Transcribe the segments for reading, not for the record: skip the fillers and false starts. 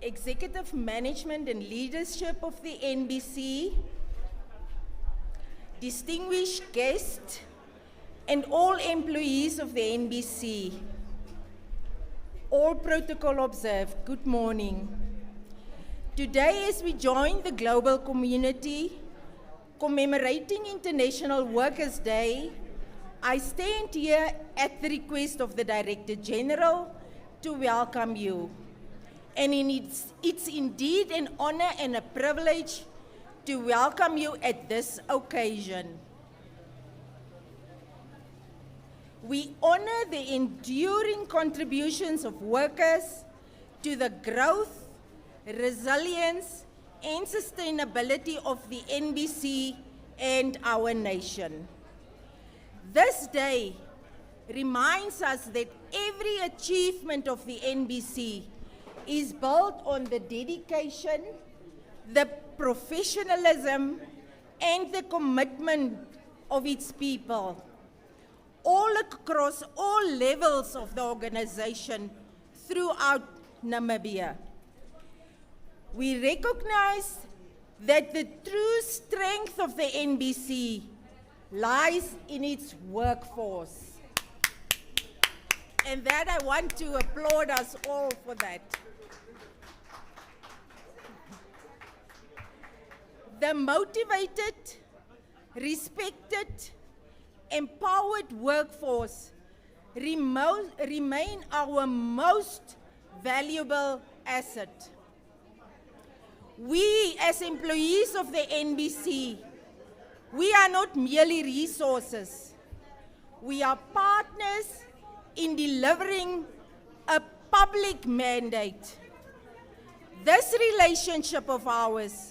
executive management and leadership of the NBC, distinguished guests, and all employees of the NBC. All protocol observed, good morning. Today, as we join the global community commemorating International Workers' Day, I stand here at the request of the Director General to welcome you. And it's indeed an honor and a privilege to welcome you at this occasion. We honor the enduring contributions of workers to the growth, resilience, and sustainability of the NBC and our nation. This day reminds us that every achievement of the NBC is built on the dedication, the professionalism, and the commitment of its people, all across all levels of the organization throughout Namibia. We recognize that the true strength of the NBC lies in its workforce. And that I want to applaud us all for that. The motivated, respected, empowered workforce remain our most valuable asset. We, as employees of the NBC, we are not merely resources. We are partners in delivering a public mandate. This relationship of ours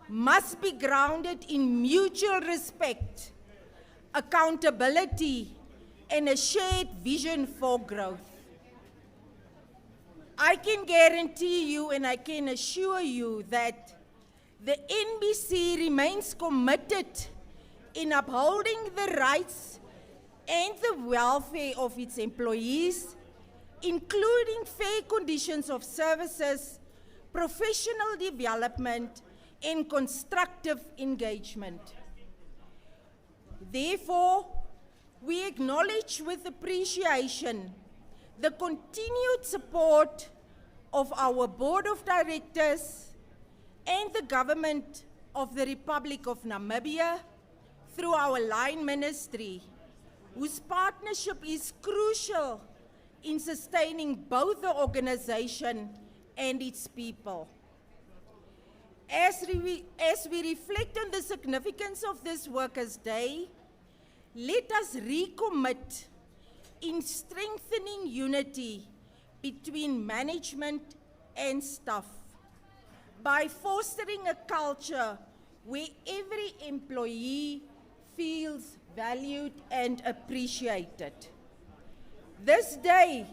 must be grounded in mutual respect, accountability, and a shared vision for growth. I can guarantee you and I can assure you that the NBC remains committed in upholding the rights and the welfare of its employees, including fair conditions of services, professional development, and constructive engagement. Therefore, we acknowledge with appreciation the continued support of our Board of Directors and the Government of the Republic of Namibia through our line ministry, whose partnership is crucial in sustaining both the organization and its people. As we reflect on the significance of this Workers' Day, let us recommit in strengthening unity between management and staff by fostering a culture where every employee feels valued and appreciated. This day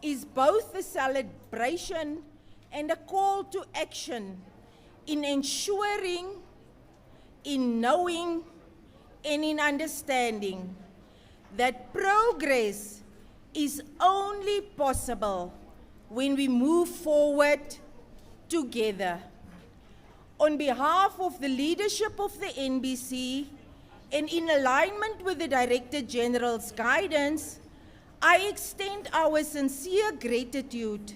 is both a celebration and a call to action in ensuring, in knowing, and in understanding that progress is only possible when we move forward together. On behalf of the leadership of the NBC and in alignment with the Director General's guidance, I extend our sincere gratitude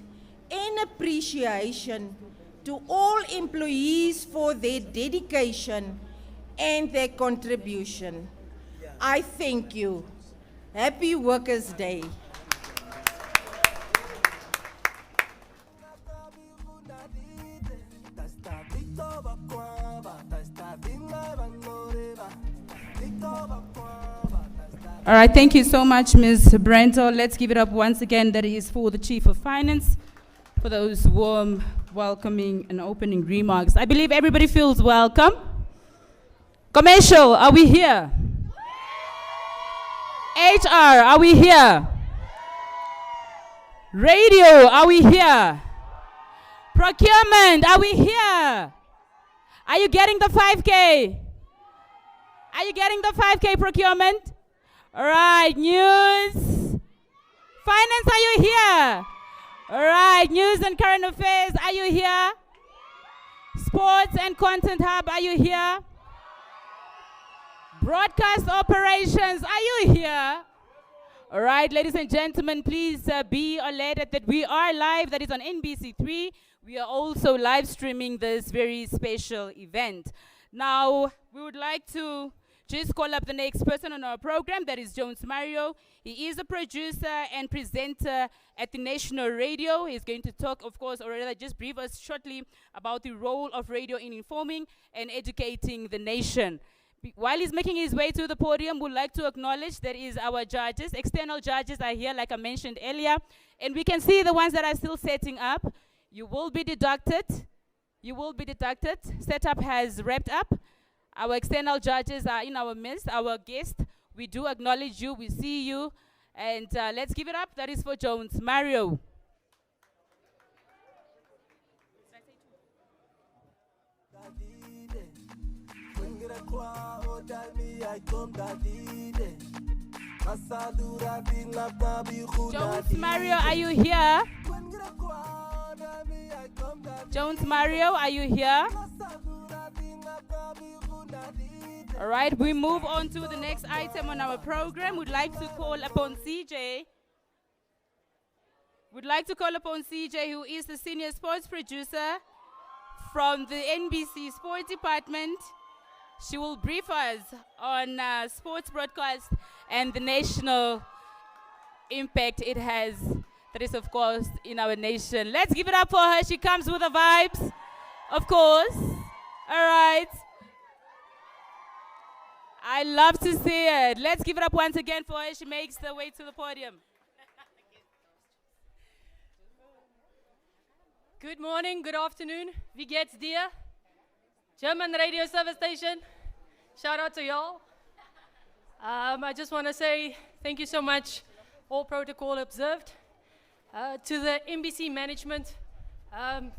and appreciation to all employees for their dedication and their contribution. I thank you. Happy Workers' Day. All right, thank you so much, Ms. Departmental. Let's give it up once again. That is for the Chief of Finance, for those warm, welcoming, and opening remarks. I believe everybody feels welcome. Commercial, are we here? HR, are we here? Radio, are we here? Procurement, are we here? Are you getting the 5K? Are you getting the 5K procurement? All right, news. Finance, are you here? All right, news and current affairs, are you here? Sports and Content Hub, are you here? Broadcast operations, are you here? All right, ladies and gentlemen, please be alerted that we are live. That is on NBC3. We are also live streaming this very special event. Now, we would like to just call up the next person on our program. That is Jones Mario. He is a producer and presenter at the National Radio. He's going to talk, of course, or rather just brief us shortly about the role of radio in informing and educating the nation. While he's making his way to the podium, we'd like to acknowledge that is our judges. External judges are here, like I mentioned earlier. And we can see the ones that are still setting up. You will be deducted. You will be deducted. Setup has wrapped up. Our external judges are in our midst. Our guest, we do acknowledge you. We see you. And let's give it up. That is for Jones Mario. Jones Mario, are you here? Jones Mario, are you here? All right, we move on to the next item on our program. We'd like to call upon CJ. We'd like to call upon CJ, who is the senior sports producer from the NBC Sports Department. She will brief us on sports broadcast and the national impact it has, that is, of course, in our nation. Let's give it up for her. She comes with the vibes, of course. All right. I love to see it. Let's give it up once again for her. She makes the way to the podium. Good morning, good afternoon. Wie geht's dir? German radio service station. Shout out to y'all. I just want to say thank you so much, all protocol observed. To the NBC management,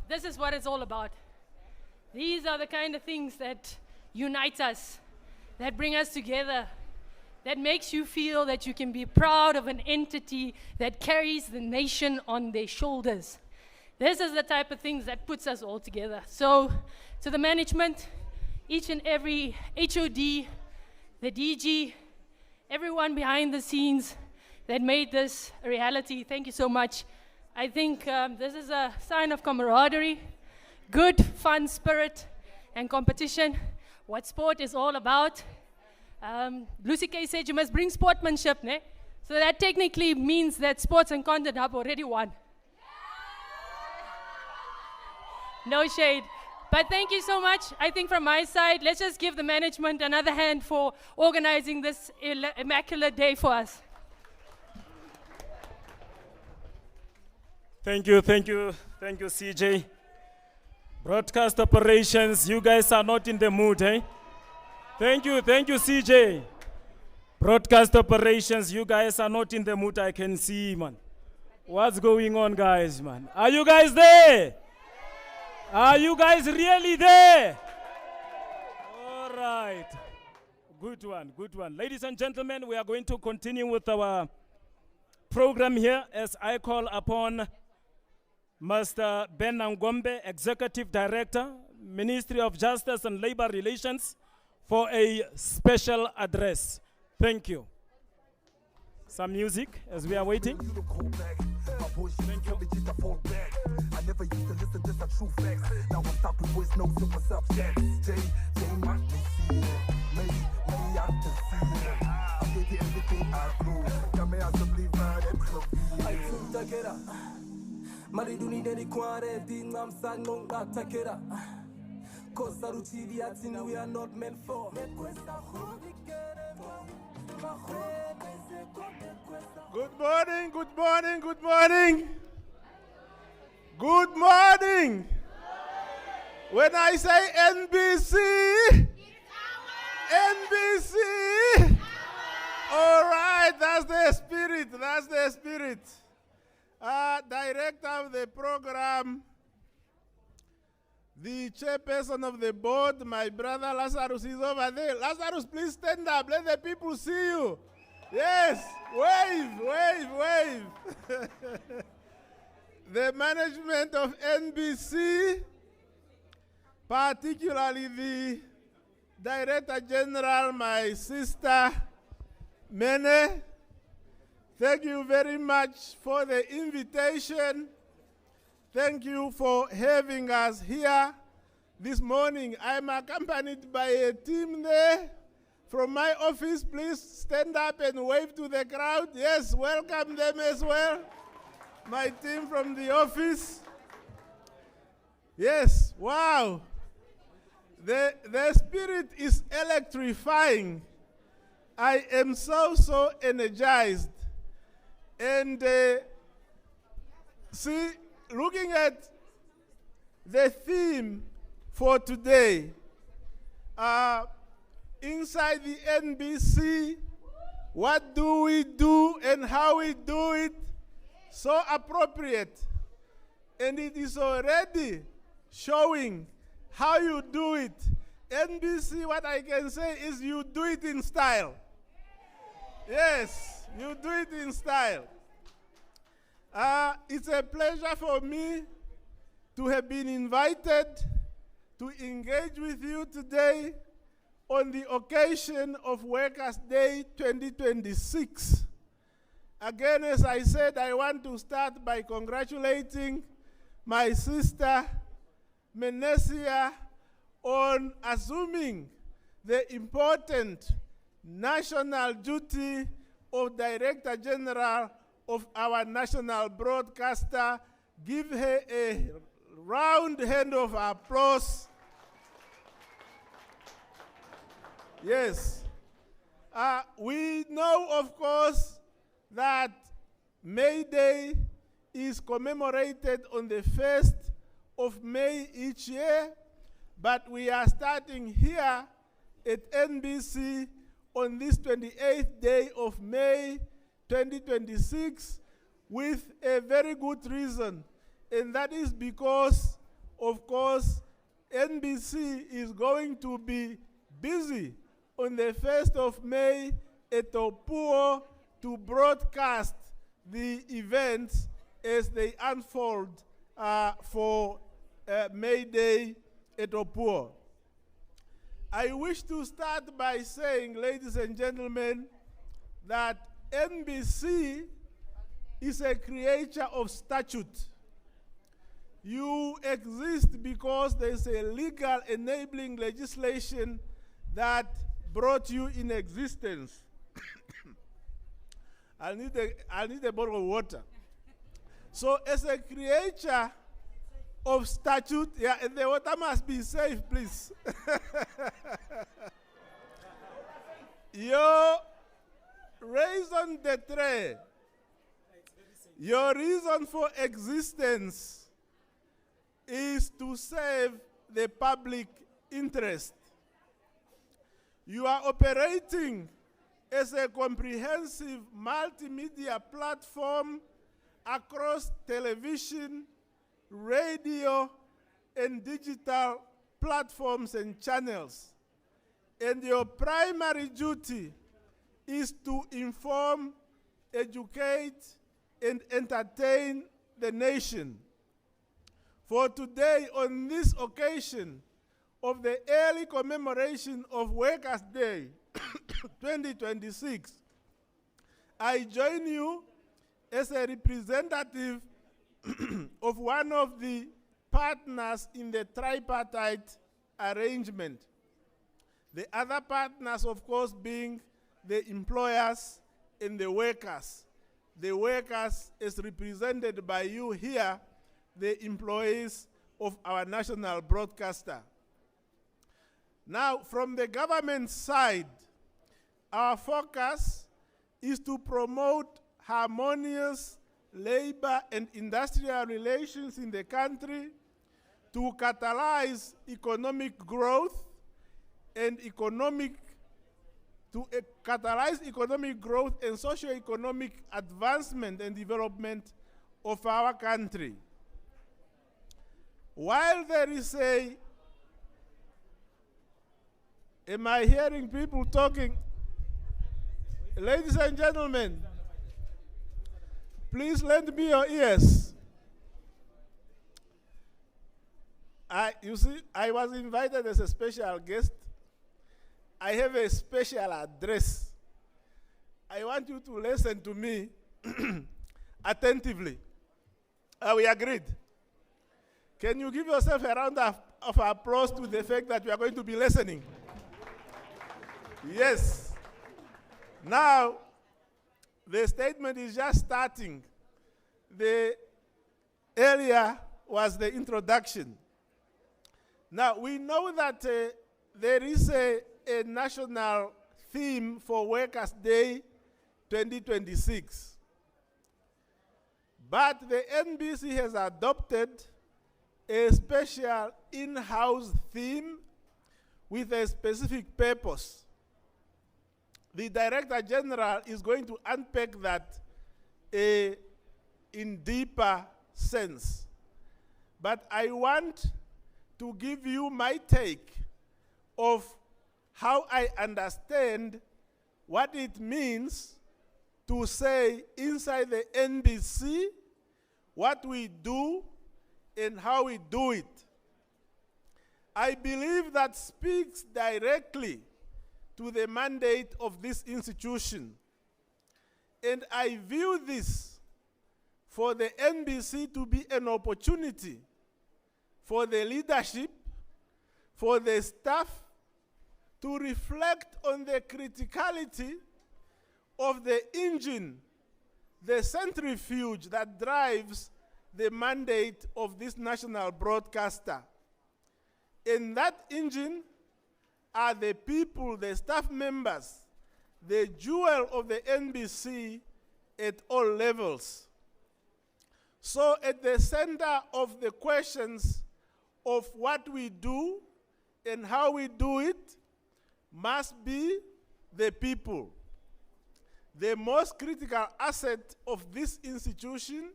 this is what it's all about. These are the kind of things that unite us, that bring us together, that makes you feel that you can be proud of an entity that carries the nation on their shoulders. This is the type of things that puts us all together. So, to the management, each and every HOD, the DG, everyone behind the scenes that made this a reality, thank you so much. I think this is a sign of camaraderie, good, fun spirit, and competition. What sport is all about. Lucy Kay said you must bring sportsmanship, ne? So that technically means that Sports and Content Hub already won. No shade. But thank you so much. I think from my side, let's just give the management another hand for organizing this immaculate day for us. Thank you, CJ. Broadcast operations, you guys are not in the mood, eh? Thank you, CJ. Broadcast operations, you guys are not in the mood, I can see, man. What's going on, guys, man? Are you guys there? Are you guys really there? All right. Good one. Ladies and gentlemen, we are going to continue with our program here as I call upon Mr. Ben Ngombe, Executive Director, Ministry of Justice and Labor Relations, for a special address. Thank you. Some music as we are waiting. Thank you. I never used to listen to true facts. Now I'm stopping boys, no super subjects. J might see it. Maybe I can see it. I gave you everything I know. Got me out to believe that I took the get up. Mariduni dedi kware di namsa non atakera. Kosa ruchidi atini we are not meant for. Good morning, good morning, good morning. Good morning. When I say NBC, NBC. All right, that's the spirit, that's the spirit. Director of the program, the chairperson of the board, my brother Lazarus is over there. Lazarus, please stand up, let the people see you. Yes, wave, wave, wave. the management of NBC, particularly the Director General, my sister, Mene. Thank you very much for the invitation. Thank you for having us here this morning. I'm accompanied by a team there. From my office, please stand up and wave to the crowd. Yes, welcome them as well. My team from the office. Yes, wow. The spirit is electrifying. I am so energized. And see, looking at the theme for today, inside the NBC, what do we do and how we do it, so appropriate. And it is already showing how you do it. NBC, what I can say is you do it in style. Yes, you do it in style. It's a pleasure for me to have been invited to engage with you today on the occasion of Workers' Day 2026. Again, as I said, I want to start by congratulating my sister, Menesia, on assuming the important national duty of Director General of our national broadcaster. Give her a round hand of applause. Yes. We know, of course, that May Day is commemorated on the 1st of May each year, but we are starting here at NBC on this 28th day of May 2026 with a very good reason, and that is because, of course, NBC is going to be busy on the 1st of May at Opuo to broadcast the events as they unfold for May Day at Opuo. I wish to start by saying, ladies and gentlemen, that NBC is a creature of statute. You exist because there's a legal enabling legislation that brought you in existence. I need a bottle of water. So as a creature of statute, yeah, and the water must be safe, please. Your raison d'etre, your reason for existence is to serve the public interest. You are operating as a comprehensive multimedia platform across television, radio, and digital platforms and channels. And your primary duty is to inform, educate, and entertain the nation. For today, on this occasion of the early commemoration of Workers' Day 2026, I join you as a representative of one of the partners in the tripartite arrangement. The other partners, of course, being the employers and the workers. The workers, as represented by you here, the employees of our national broadcaster. Now, from the government side, our focus is to promote harmonious labor and industrial relations in the country, to catalyze economic growth and catalyze economic growth and socio-economic advancement and development of our country. While there is am I hearing people talking? Ladies and gentlemen, please lend me your ears. You see, I was invited as a special guest. I have a special address. I want you to listen to me attentively. Are we agreed? Can you give yourself a round of applause to the fact that you are going to be listening? Yes. Now, the statement is just starting. The earlier was the introduction. Now, we know that there is a national theme for Workers' Day 2026. But the NBC has adopted a special in-house theme with a specific purpose. The Director General is going to unpack that in deeper sense. But I want to give you my take of how I understand what it means to say inside the NBC what we do and how we do it. I believe that speaks directly to the mandate of this institution. And I view this for the NBC to be an opportunity for the leadership, for the staff, to reflect on the criticality of the engine, the centrifuge that drives the mandate of this national broadcaster. And that engine are the people, the staff members, the jewel of the NBC at all levels. So at the center of the questions of what we do and how we do it must be the people. The most critical asset of this institution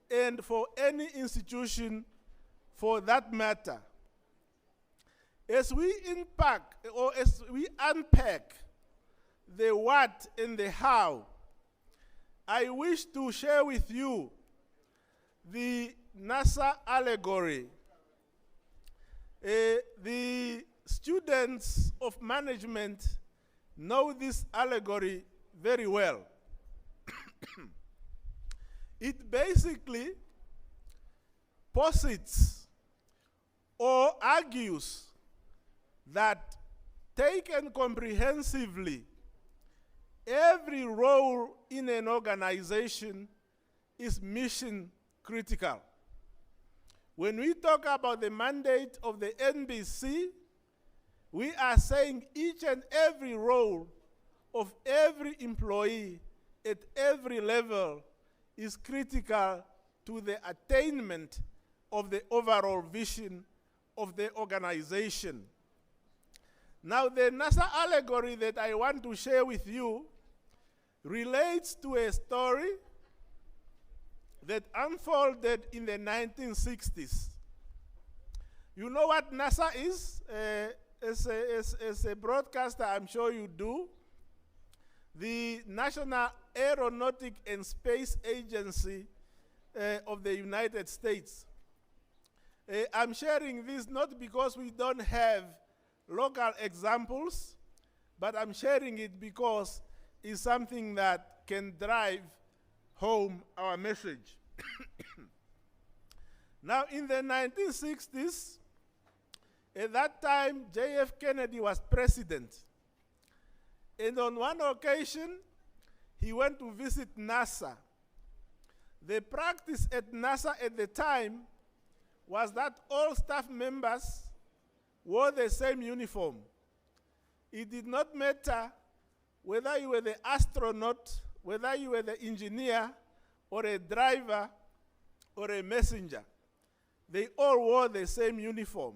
and for any institution for that matter. As we unpack the what and the how, I wish to share with you the NASA allegory. The students of management know this allegory very well. It basically posits or argues that taken comprehensively, every role in an organization is mission critical. When we talk about the mandate of the NBC, we are saying each and every role of every employee at every level is critical to the attainment of the overall vision of the organization. Now, the NASA allegory that I want to share with you relates to a story that unfolded in the 1960s. You know what NASA is? As a broadcaster, I'm sure you do. The National Aeronautic and Space Agency of the United States. I'm sharing this not because we don't have local examples, but I'm sharing it because it's something that can drive home our message. Now, in the 1960s, at that time, J.F. Kennedy was president. And on one occasion, he went to visit NASA. The practice at NASA at the time was that all staff members wore the same uniform. It did not matter whether you were the astronaut, whether you were the engineer, or a driver, or a messenger. They all wore the same uniform.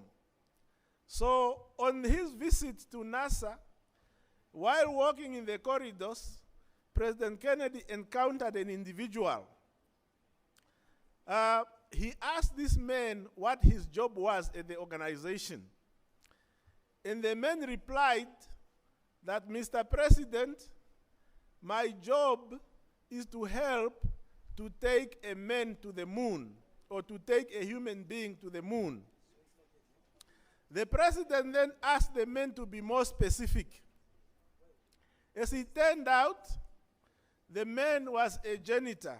So on his visit to NASA, while walking in the corridors, President Kennedy encountered an individual. He asked this man what his job was at the organization. And the man replied that, Mr. President, my job is to help to take a man to the moon, or to take a human being to the moon. The president then asked the men to be more specific. As it turned out, the man was a janitor,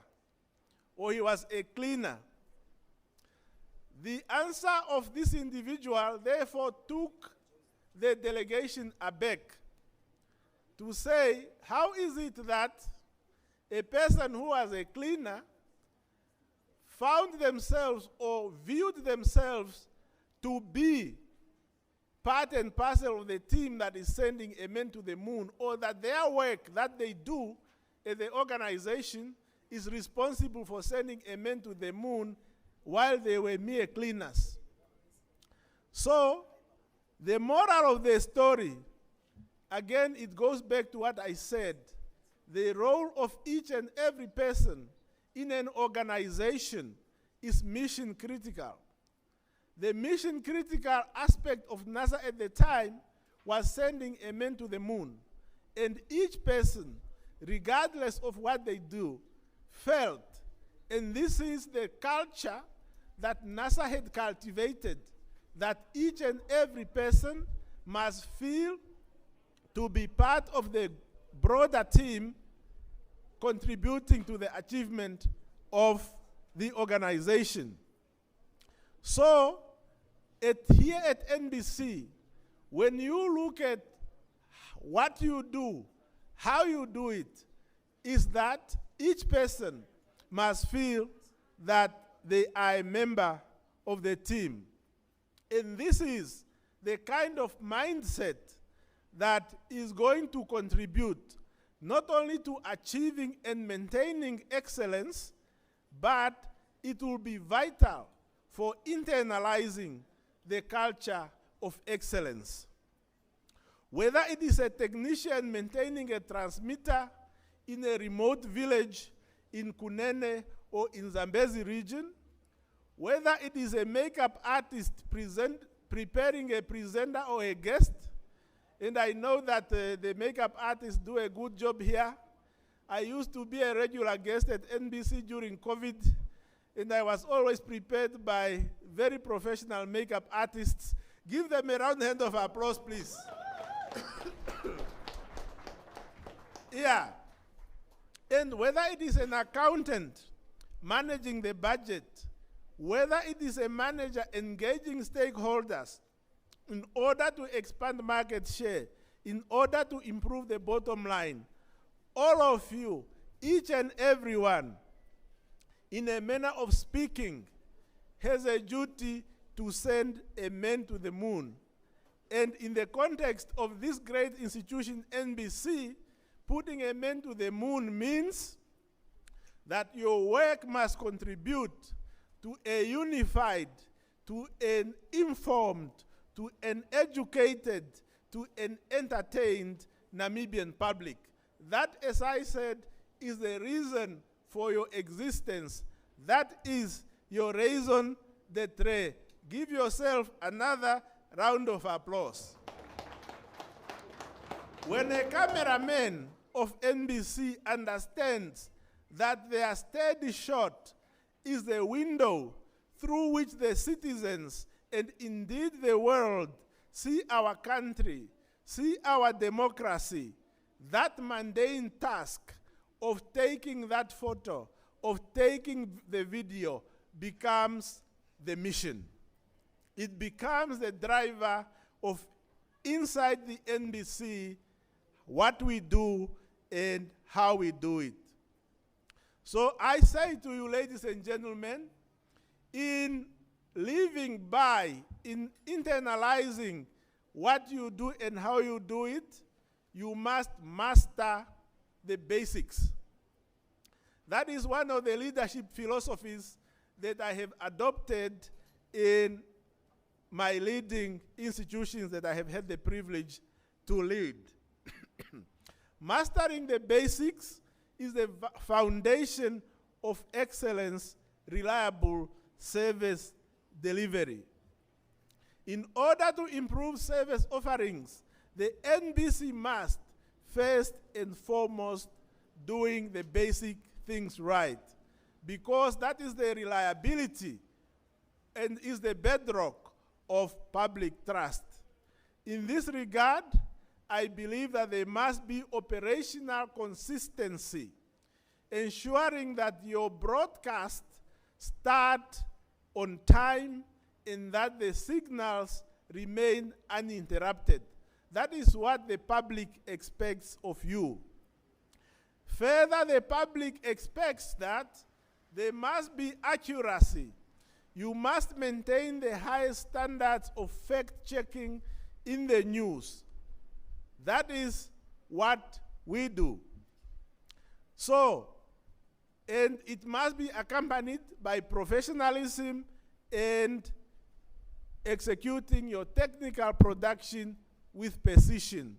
or he was a cleaner. The answer of this individual therefore took the delegation aback to say, how is it that a person who was a cleaner found themselves or viewed themselves to be part and parcel of the team that is sending a man to the moon, or that their work that they do at the organization is responsible for sending a man to the moon while they were mere cleaners. So, the moral of the story, again, it goes back to what I said. The role of each and every person in an organization is mission critical. The mission critical aspect of NASA at the time was sending a man to the moon. And each person, regardless of what they do, felt, and this is the culture that NASA had cultivated, that each and every person must feel to be part of the broader team contributing to the achievement of the organization. So, here at NBC, when you look at what you do, how you do it, is that each person must feel that they are a member of the team. And this is the kind of mindset that is going to contribute not only to achieving and maintaining excellence, but it will be vital for internalizing the culture of excellence. Whether it is a technician maintaining a transmitter in a remote village in Kunene or in Zambezi region, whether it is a makeup artist preparing a presenter or a guest, and I know that the makeup artists do a good job here. I used to be a regular guest at NBC during COVID, and I was always prepared by very professional makeup artists. Give them a round hand of applause, please. Yeah. And whether it is an accountant managing the budget, whether it is a manager engaging stakeholders in order to expand market share, in order to improve the bottom line, all of you, each and every one, in a manner of speaking, has a duty to send a man to the moon. And in the context of this great institution, NBC, putting a man to the moon means that your work must contribute to a unified, to an informed, to an educated, to an entertained Namibian public. That, as I said, is the reason for your existence. That is your raison d'etre. Give yourself another round of applause. When a cameraman of NBC understands that their steady shot is the window through which the citizens and indeed the world see our country, see our democracy, that mundane task of taking that photo, of taking the video, becomes the mission. It becomes the driver of inside the NBC, what we do and how we do it. So I say to you, ladies and gentlemen, in living by, in internalizing what you do and how you do it, you must master the basics. That is one of the leadership philosophies that I have adopted in my leading institutions that I have had the privilege to lead. Mastering the basics is the foundation of excellence, reliable service delivery. In order to improve service offerings, the NBC must, first and foremost, doing the basic things right, because that is the reliability and is the bedrock of public trust. In this regard, I believe that there must be operational consistency, ensuring that your broadcast start on time and that the signals remain uninterrupted. That is what the public expects of you. Further, the public expects that there must be accuracy. You must maintain the highest standards of fact-checking in the news. That is what we do. So, and it must be accompanied by professionalism and executing your technical production with precision.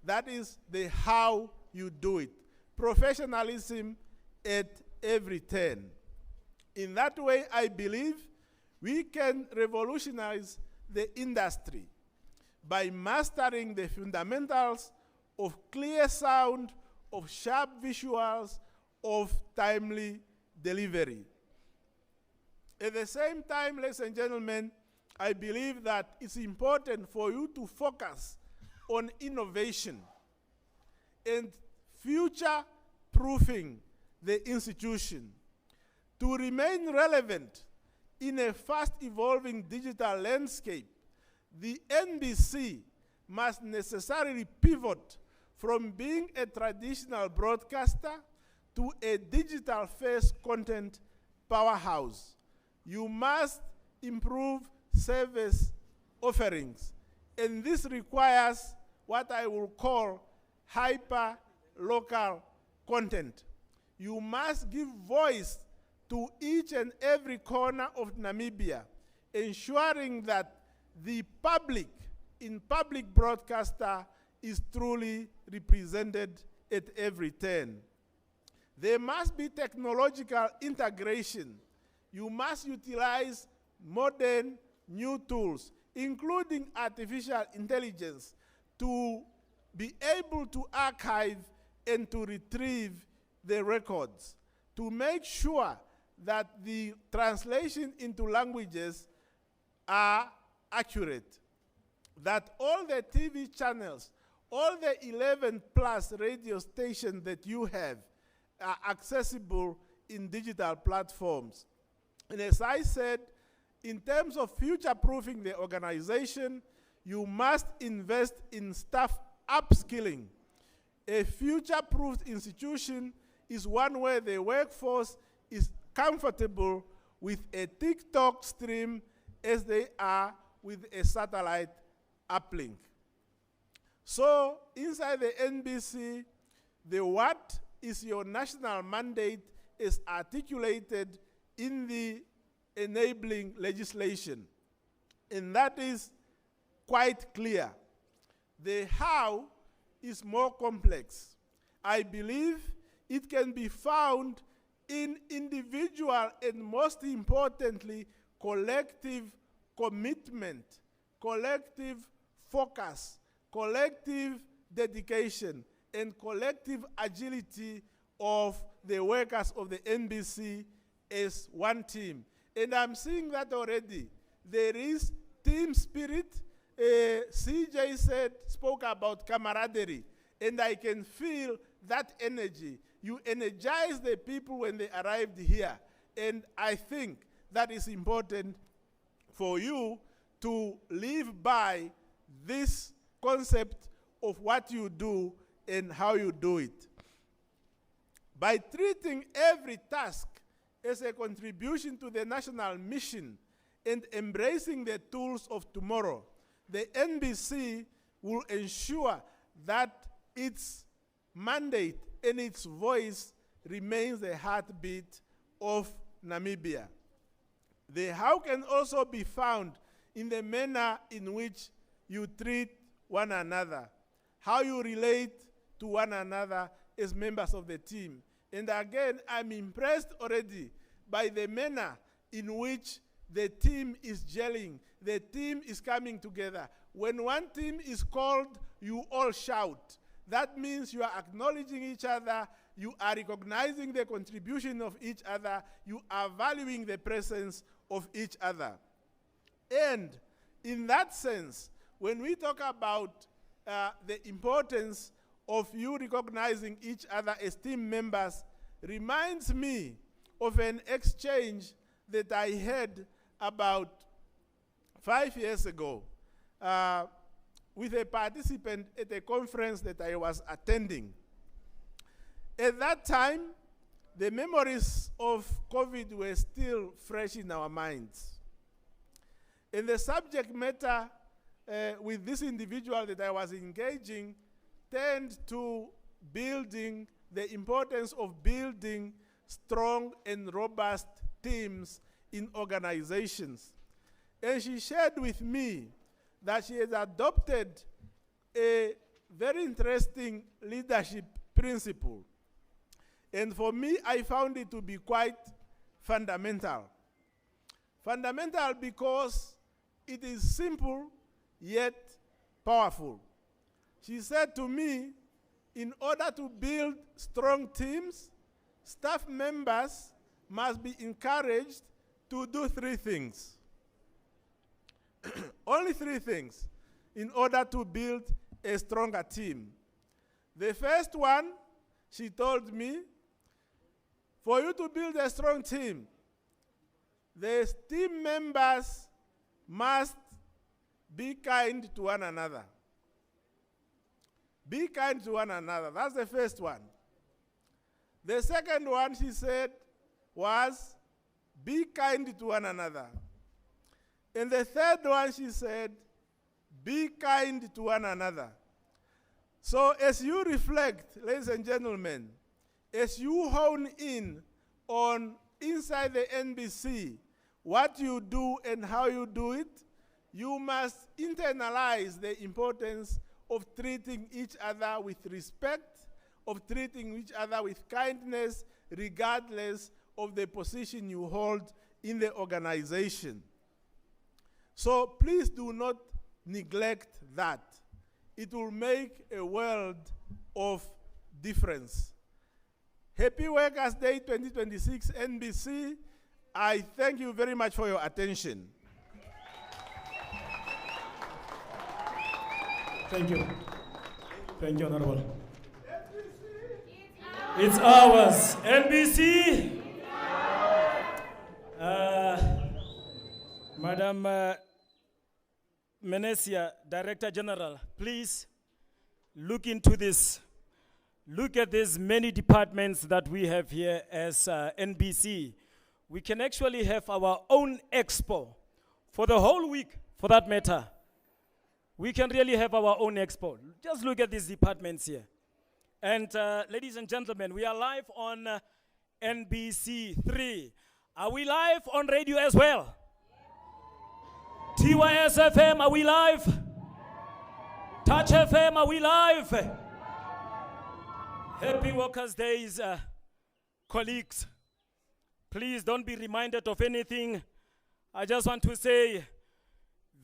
That is the how you do it. Professionalism at every turn. In that way, I believe we can revolutionize the industry by mastering the fundamentals of clear sound, of sharp visuals, of timely delivery. At the same time, ladies and gentlemen, I believe that it's important for you to focus on innovation and future-proofing the institution. To remain relevant in a fast-evolving digital landscape, the NBC must necessarily pivot from being a traditional broadcaster to a digital-first content powerhouse. You must improve service offerings, and this requires what I will call hyper-local content. You must give voice to each and every corner of Namibia, ensuring that the public in public broadcaster is truly represented at every turn. There must be technological integration. You must utilize modern new tools, including artificial intelligence, to be able to archive and to retrieve the records, to make sure that the translation into languages are accurate, that all the TV channels, all the 11 plus radio stations that you have are accessible in digital platforms. And as I said, in terms of future-proofing the organization, you must invest in staff upskilling. A future-proofed institution is one where the workforce is comfortable with a TikTok stream as they are with a satellite uplink. So inside the NBC, the what is your national mandate is articulated in the enabling legislation. And that is quite clear. The how is more complex. I believe it can be found in individual and most importantly, collective commitment, collective focus, collective dedication, and collective agility of the workers of the NBC as one team. And I'm seeing that already. There is team spirit. CJ spoke about camaraderie, and I can feel that energy. You energize the people when they arrived here, and I think that is important for you to live by this concept of what you do and how you do it. By treating every task as a contribution to the national mission and embracing the tools of tomorrow, the NBC will ensure that its mandate and its voice remains the heartbeat of Namibia. The how can also be found in the manner in which you treat one another, how you relate to one another as members of the team. And again, I'm impressed already by the manner in which the team is gelling, the team is coming together. When one team is called, you all shout. That means you are acknowledging each other, you are recognizing the contribution of each other, you are valuing the presence of each other. And in that sense, when we talk about the importance of you recognizing each other as team members, reminds me of an exchange that I had about 5 years ago with a participant at a conference that I was attending. At that time, the memories of COVID were still fresh in our minds. And the subject matter with this individual that I was engaging turned to building the importance of building strong and robust teams in organizations. And she shared with me that she has adopted a very interesting leadership principle. And for me, I found it to be quite fundamental. Fundamental because it is simple yet powerful. She said to me, in order to build strong teams, staff members must be encouraged to do 3 things. Only 3 things in order to build a stronger team. The first one, she told me, for you to build a strong team, the team members must be kind to one another. Be kind to one another. That's the first one. The second one, she said, was be kind to one another. And the third one, she said, be kind to one another. So as you reflect, ladies and gentlemen, as you hone in on inside the NBC, what you do and how you do it, you must internalize the importance of treating each other with respect, of treating each other with kindness, regardless of the position you hold in the organization. So please do not neglect that. It will make a world of difference. Happy Workers' Day 2026, NBC. I thank you very much for your attention. Thank you. Thank you, Honorable. It's ours. NBC. Madam Menesia, Director General, please look into this. Look at these many departments that we have here as NBC. We can actually have our own expo for the whole week, for that matter. We can really have our own expo. Just look at these departments here. And ladies and gentlemen, we are live on NBC 3. Are we live on radio as well? TYS FM, are we live? Touch FM, are we live? Happy Workers' Days, colleagues. Please don't be reminded of anything. I just want to say,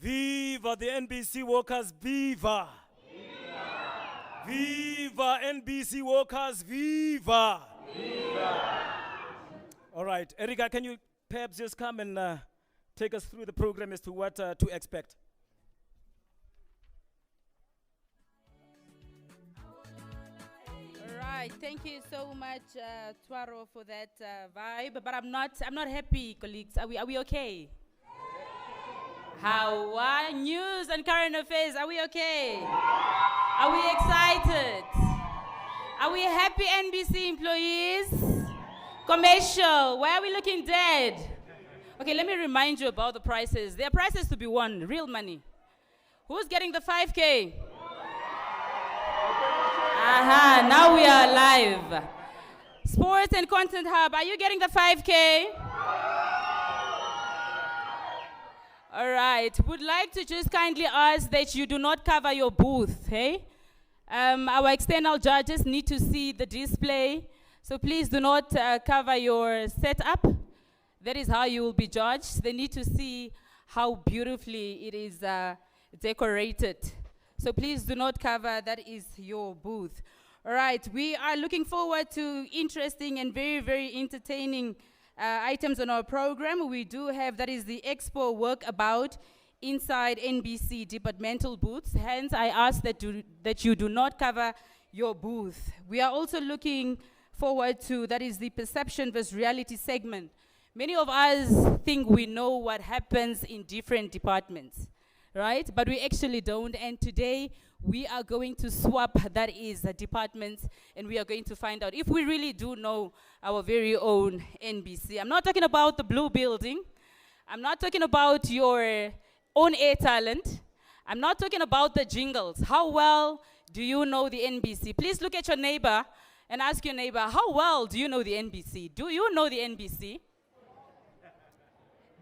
Viva the NBC workers, viva! Viva! Viva NBC workers, viva! Viva! All right, Erika, can you perhaps just come and take us through the program as to what to expect? All right, thank you so much, Twaro, for that vibe. But I'm not happy, colleagues. Are we okay? How are news and current affairs? Are we okay? Are we excited? Are we happy, NBC employees? Commercial, why are we looking dead? Okay, let me remind you about the prizes. There are prizes to be won, real money. Who's getting the 5K? Aha, now we are live. Sports and Content Hub, are you getting the 5K? All right, would like to just kindly ask that you do not cover your booth, hey? Our external judges need to see the display, so please do not cover your setup. That is how you will be judged. They need to see how beautifully it is decorated. So please do not cover, that is your booth. All right, we are looking forward to interesting and very, very entertaining items on our program. We do have, that is the Expo Walkabout inside NBC departmental booths. Hence, I ask that you do not cover your booth. We are also looking forward to, that is the perception versus reality segment. Many of us think we know what happens in different departments, right? But we actually don't. And today, we are going to swap, that is, departments, and we are going to find out if we really do know our very own NBC. I'm not talking about the blue building. I'm not talking about your own air talent. I'm not talking about the jingles. How well do you know the NBC? Please look at your neighbor and ask your neighbor, how well do you know the NBC? Do you know the NBC?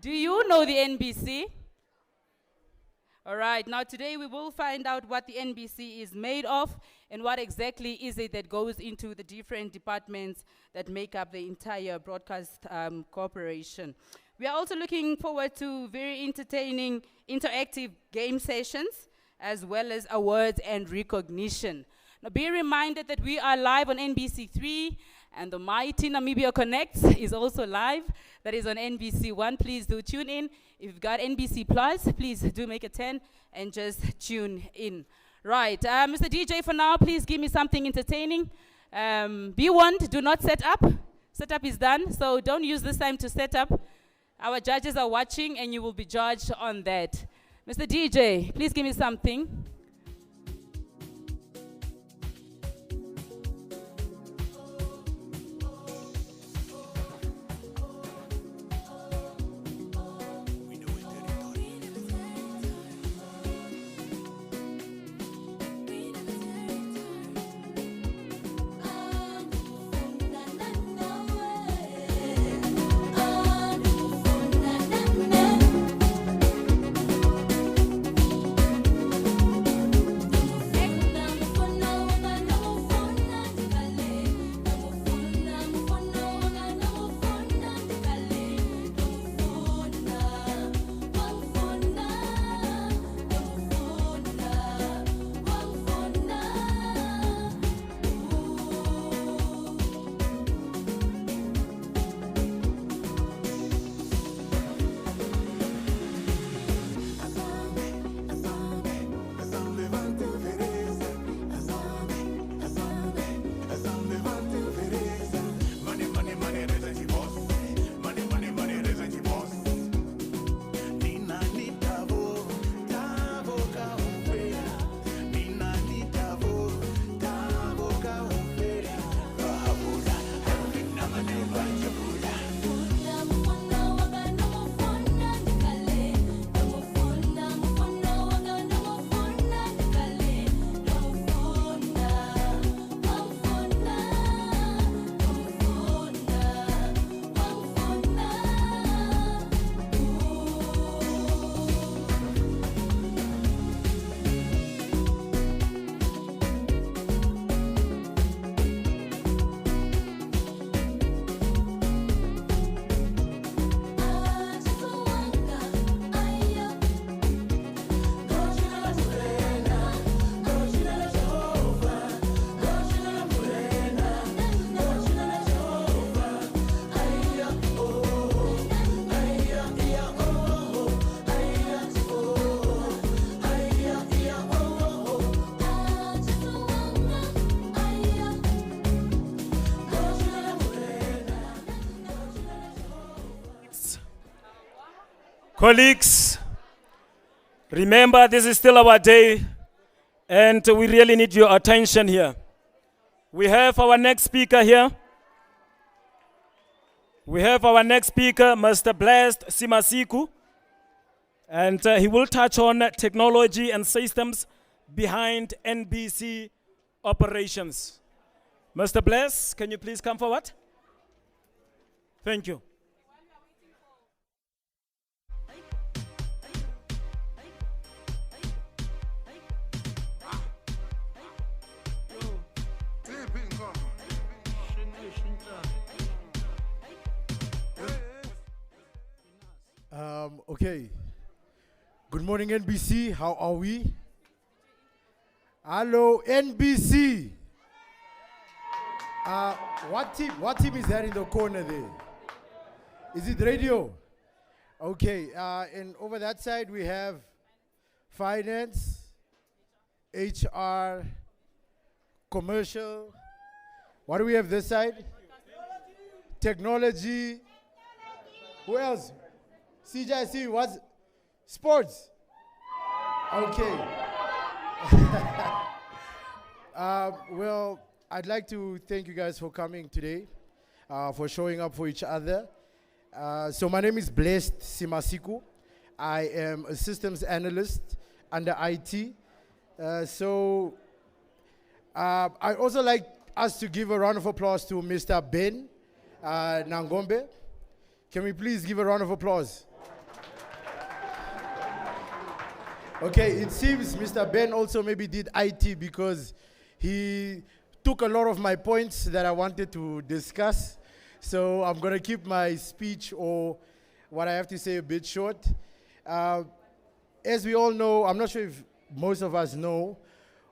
Do you know the NBC? All right, now today we will find out what the NBC is made of and what exactly is it that goes into the different departments that make up the entire broadcast corporation. We are also looking forward to very entertaining interactive game sessions as well as awards and recognition. Now be reminded that we are live on NBC3 and the mighty Namibia Connects is also live. That is on NBC1. Please do tune in. If you've got NBC Plus, please do make a 10 and just tune in. Right, Mr. DJ, for now, please give me something entertaining. Be warned, do not set up. Setup is done, so don't use this time to set up. Our judges are watching and you will be judged on that. Mr. DJ, please give me something. Colleagues, remember this is still our day and we really need your attention here. We have our next speaker here. We have our next speaker, Mr. Blessed Simasiku, and he will touch on technology and systems behind NBC operations. Mr. Bless, can you please come forward? Thank you. Okay. Good morning, NBC. How are we? Hello, NBC. What team is that in the corner there? Is it radio? Okay, and over that side we have finance, HR, commercial. What do we have this side? Technology. Who else? CJC, what's sports? Okay. Well, I'd like to thank you guys for coming today, for showing up for each other. So my name is Blessed Simasiku. I am a systems analyst under IT. I also like us to give a round of applause to Mr. Ben Nangombe. Can we please give a round of applause? Okay, it seems Mr. Ben also maybe did IT because he took a lot of my points that I wanted to discuss. So I'm going to keep my speech or what I have to say a bit short. As we all know, I'm not sure if most of us know,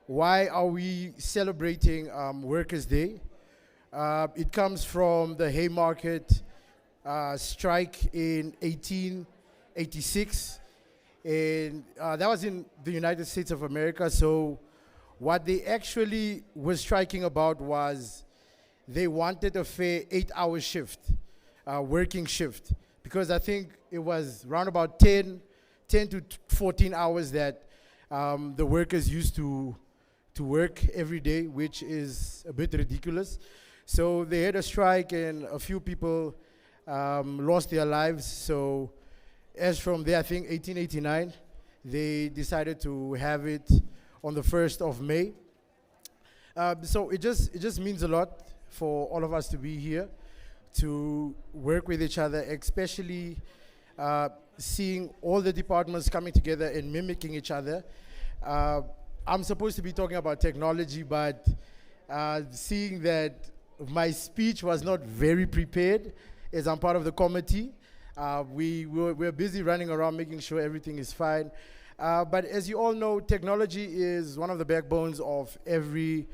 why are we celebrating Workers' Day? It comes from the Haymarket strike in 1886. And that was in the United States of America. So what they actually were striking about was they wanted a fair 8-hour shift, working shift. Because I think it was around about 10 to 14 hours that the workers used to work every day, which is a bit ridiculous. So they had a strike and a few people lost their lives. So as from there, I think 1889, they decided to have it on the 1st of May. So it just means a lot for all of us to be here, to work with each other, especially seeing all the departments coming together and mimicking each other. I'm supposed to be talking about technology, but seeing that my speech was not very prepared, as I'm part of the committee, we're busy running around making sure everything is fine. But as you all know, technology is one of the backbones of every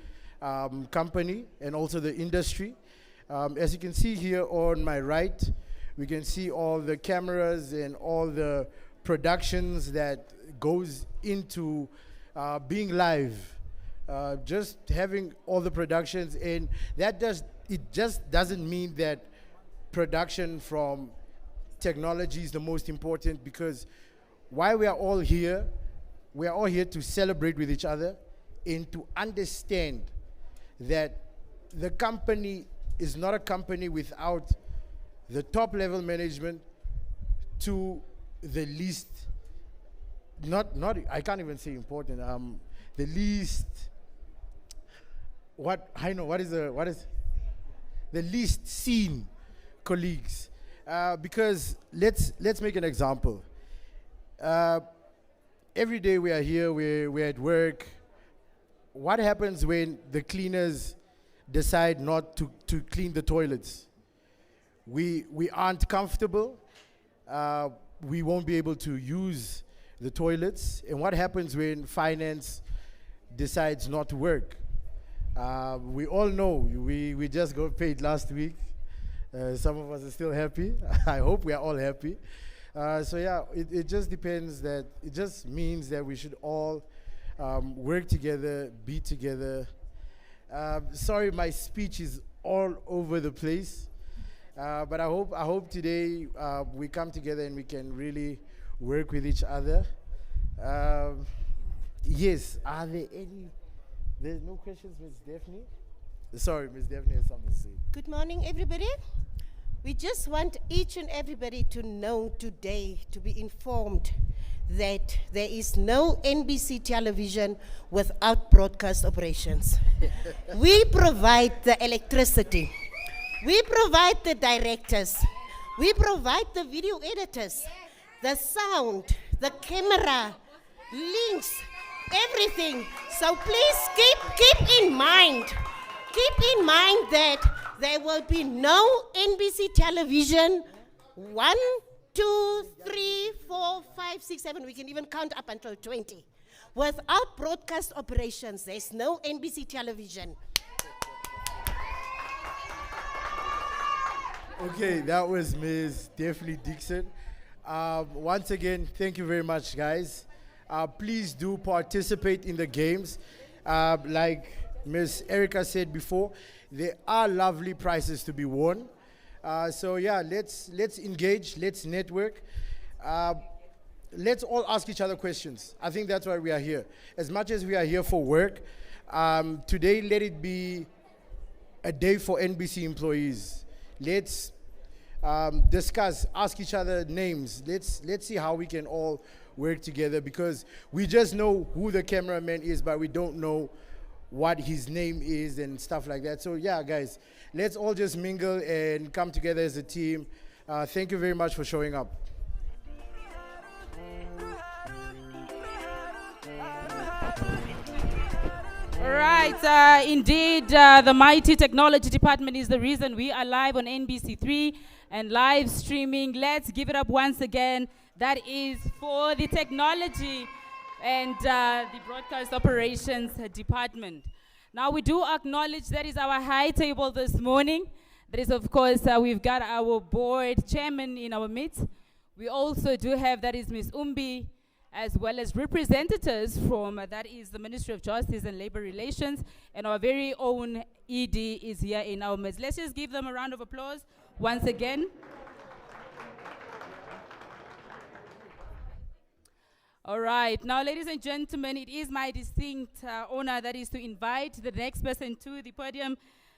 company and also the industry. As you can see here on my right, we can see all the cameras and all the productions that goes into being live. Just having all the productions, and it just doesn't mean that production from technology is the most important, because why we are all here to celebrate with each other and to understand that the company is not a company without the top level management to the least, I can't even say important, the least, the least seen colleagues. Because let's make an example. Every day we are here, we're at work. What happens when the cleaners decide not to clean the toilets? We aren't comfortable. We won't be able to use the toilets. And what happens when finance decides not to work? We all know we just got paid last week. Some of us are still happy. I hope we are all happy. So yeah, it just depends that, it just means that we should all work together, be together. Sorry, my speech is all over the place. But I hope today we come together and we can really work with each other. Yes, are there any, there's no questions, Ms. Daphne? Sorry, Ms. Daphne has something to say. Good morning, everybody. We just want each and everybody to know today, to be informed that there is no NBC television without broadcast operations. We provide the electricity. We provide the directors. We provide the video editors, the sound, the camera, links, everything. So please keep in mind that there will be no NBC television 1, 2, 3, 4, 5, 6, 7. We can even count up until 20. Without broadcast operations, there's no NBC television. Okay, that was Ms. Daphne Dixon. Once again, thank you very much, guys. Please do participate in the games. Like Ms. Erica said before, there are lovely prizes to be won. So yeah, let's engage, let's network. Let's all ask each other questions. I think that's why we are here. As much as we are here for work, today let it be a day for NBC employees. Let's discuss, ask each other names. Let's see how we can all work together, because we just know who the cameraman is, but we don't know what his name is and stuff like that. So yeah, guys, let's all just mingle and come together as a team. Thank you very much for showing up. All right, indeed, the mighty technology department is the reason we are live on NBC3 and live streaming. Let's give it up once again. That is for the technology and the broadcast operations department. Now, we do acknowledge that is our high table this morning. That is, of course, we've got our board chairman in our midst. We also do have, that is Ms. Umbi, as well as representatives from, that is the Ministry of Justice and Labor Relations, and our very own ED is here in our midst. Let's just give them a round of applause once again. All right, now ladies and gentlemen, it is my distinct honor that is to invite the next person to the podium.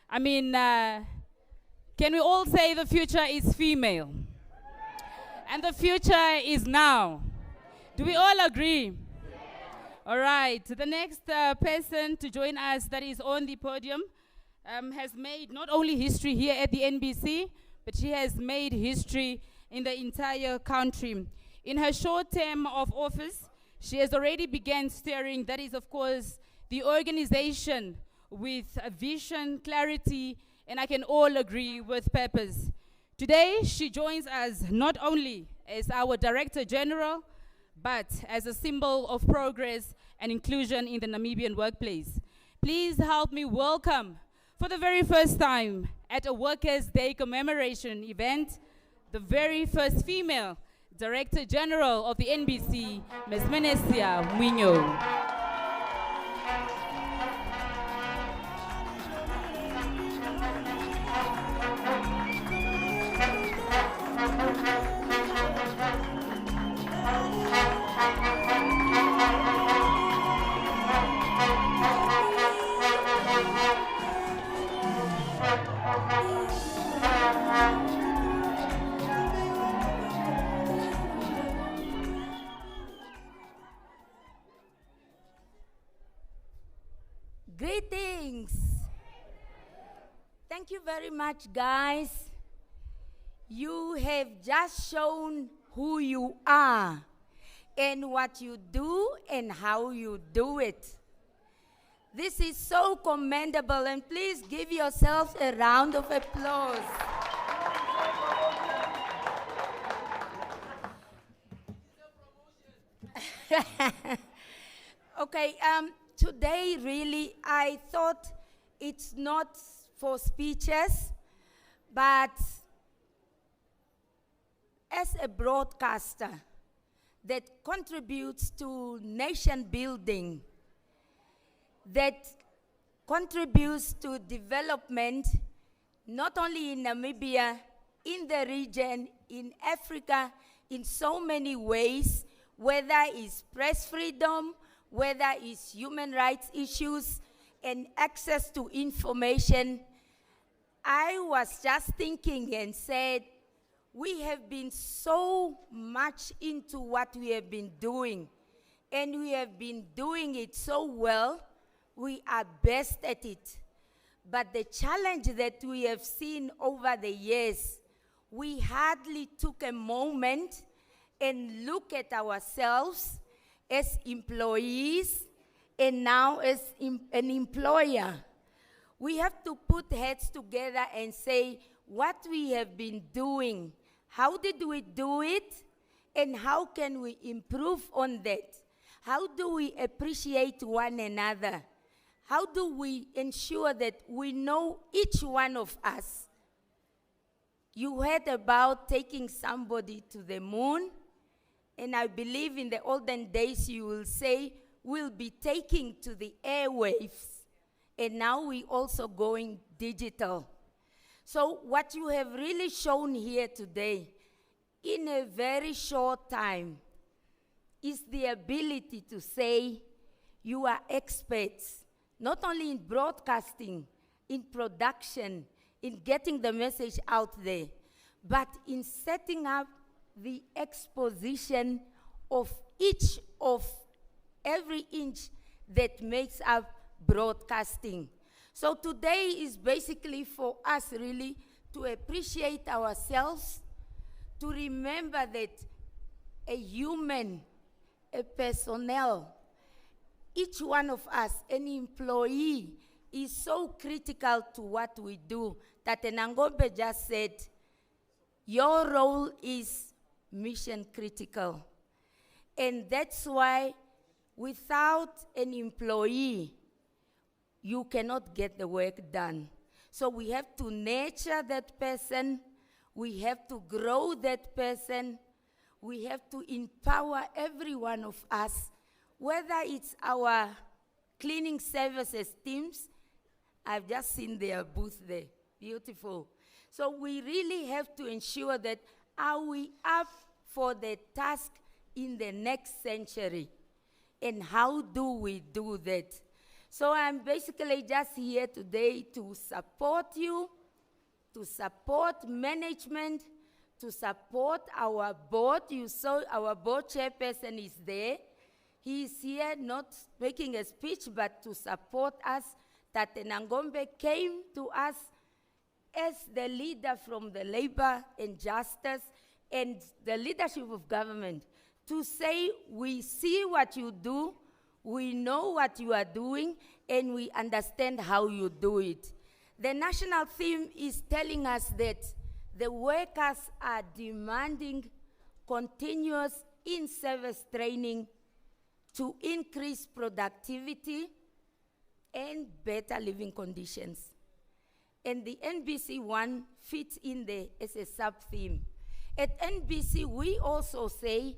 I mean, can we all say the future is female? And the future is now. Do we all agree? All right, the next person to join us that is on the podium has made not only history here at the NBC, but she has made history in the entire country. In her short term of office, she has already begun steering, that is, of course, the organization with a vision, clarity, and I can all agree with purpose. Today, she joins us not only as our Director General, but as a symbol of progress and inclusion in the Namibian workplace. Please help me welcome, for the very first time at a Workers' Day commemoration event, the very first female Director General of the NBC, Ms. Menesia Mwinyo. Greetings. Thank you very much, guys. You have just shown who you are and what you do and how you do it. This is so commendable, and please give yourselves a round of applause. Okay, today really I thought it's not for speeches, but as a broadcaster that contributes to nation building, that contributes to development, not only in Namibia, in the region, in Africa, in so many ways, whether it's press freedom, whether it's human rights issues and access to information. I was just thinking and said, we have been so much into what we have been doing, and we have been doing it so well. We are best at it. But the challenge that we have seen over the years, we hardly took a moment and look at ourselves as employees and now as an employer. We have to put heads together and say what we have been doing. How did we do it? And how can we improve on that? How do we appreciate one another? How do we ensure that we know each one of us? You heard about taking somebody to the moon. And I believe in the olden days you will say, we'll be taking to the airwaves. And now we also going digital. So what you have really shown here today, in a very short time, is the ability to say you are experts, not only in broadcasting, in production, in getting the message out there, but in setting up the exposition of each of every inch that makes up broadcasting. So today is basically for us really to appreciate ourselves, to remember that a human, a personnel, each one of us, an employee, is so critical to what we do that Nangombe just said, your role is mission critical. And that's why without an employee, you cannot get the work done. So we have to nurture that person, we have to grow that person, we have to empower every one of us, whether it's our cleaning services teams. I've just seen their booth there, beautiful. So we really have to ensure that are we up for the task in the next century? And how do we do that? So I'm basically just here today to support you, to support management, to support our board. You saw our board chairperson is there. He is here not making a speech, but to support us, that Nangombe came to us as the leader from the labor and justice and the leadership of government to say, we see what you do, we know what you are doing, and we understand how you do it. The national theme is telling us that the workers are demanding continuous in-service training to increase productivity and better living conditions. And the NBC one fits in there as a sub-theme. At NBC, we also say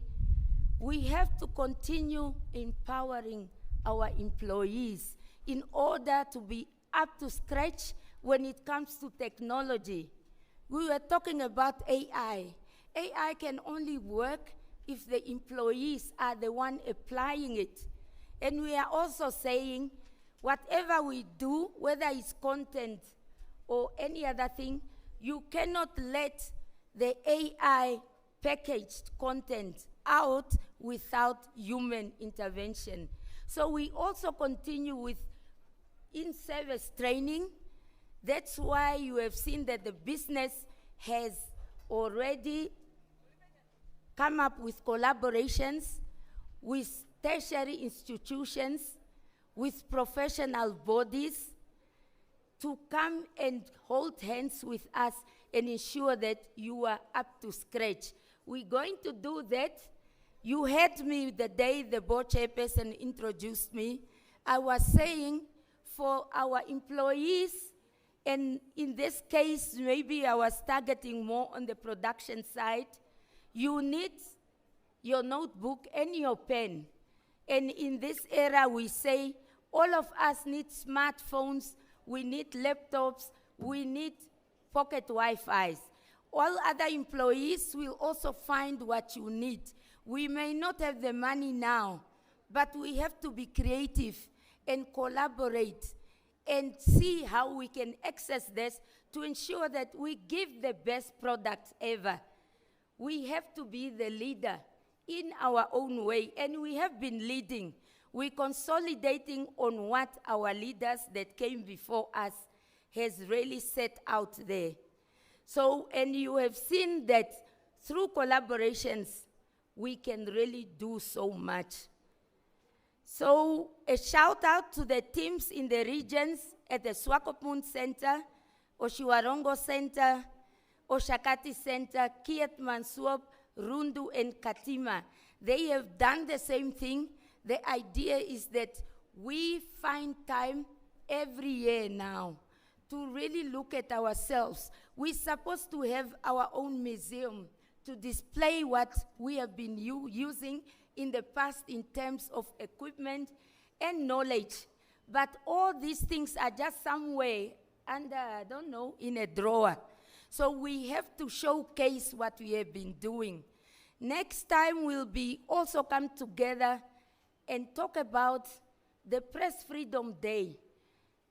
we have to continue empowering our employees in order to be up to scratch when it comes to technology. We were talking about AI. AI can only work if the employees are the one applying it. And we are also saying, whatever we do, whether it's content or any other thing, you cannot let the AI packaged content out without human intervention. So we also continue with in-service training. That's why you have seen that the business has already come up with collaborations with tertiary institutions, with professional bodies, to come and hold hands with us and ensure that you are up to scratch. We're going to do that. You heard me the day the board chairperson introduced me. I was saying for our employees, and in this case, maybe I was targeting more on the production side, you need your notebook and your pen. And in this era, we say all of us need smartphones, we need laptops, we need pocket Wi-Fis. All other employees will also find what you need. We may not have the money now, but we have to be creative and collaborate and see how we can access this to ensure that we give the best product ever. We have to be the leader in our own way, and we have been leading. We're consolidating on what our leaders that came before us has really set out there. So, and you have seen that through collaborations, we can really do so much. So, a shout out to the teams in the regions at the Swakopmund Center, Oshiwarongo Center, Oshakati Center, Kiet Mansuop, Rundu, and Katima. They have done the same thing. The idea is that we find time every year now to really look at ourselves. We're supposed to have our own museum to display what we have been using in the past in terms of equipment and knowledge. But all these things are just somewhere under, I don't know, in a drawer. So we have to showcase what we have been doing. Next time we'll be also come together and talk about the Press Freedom Day.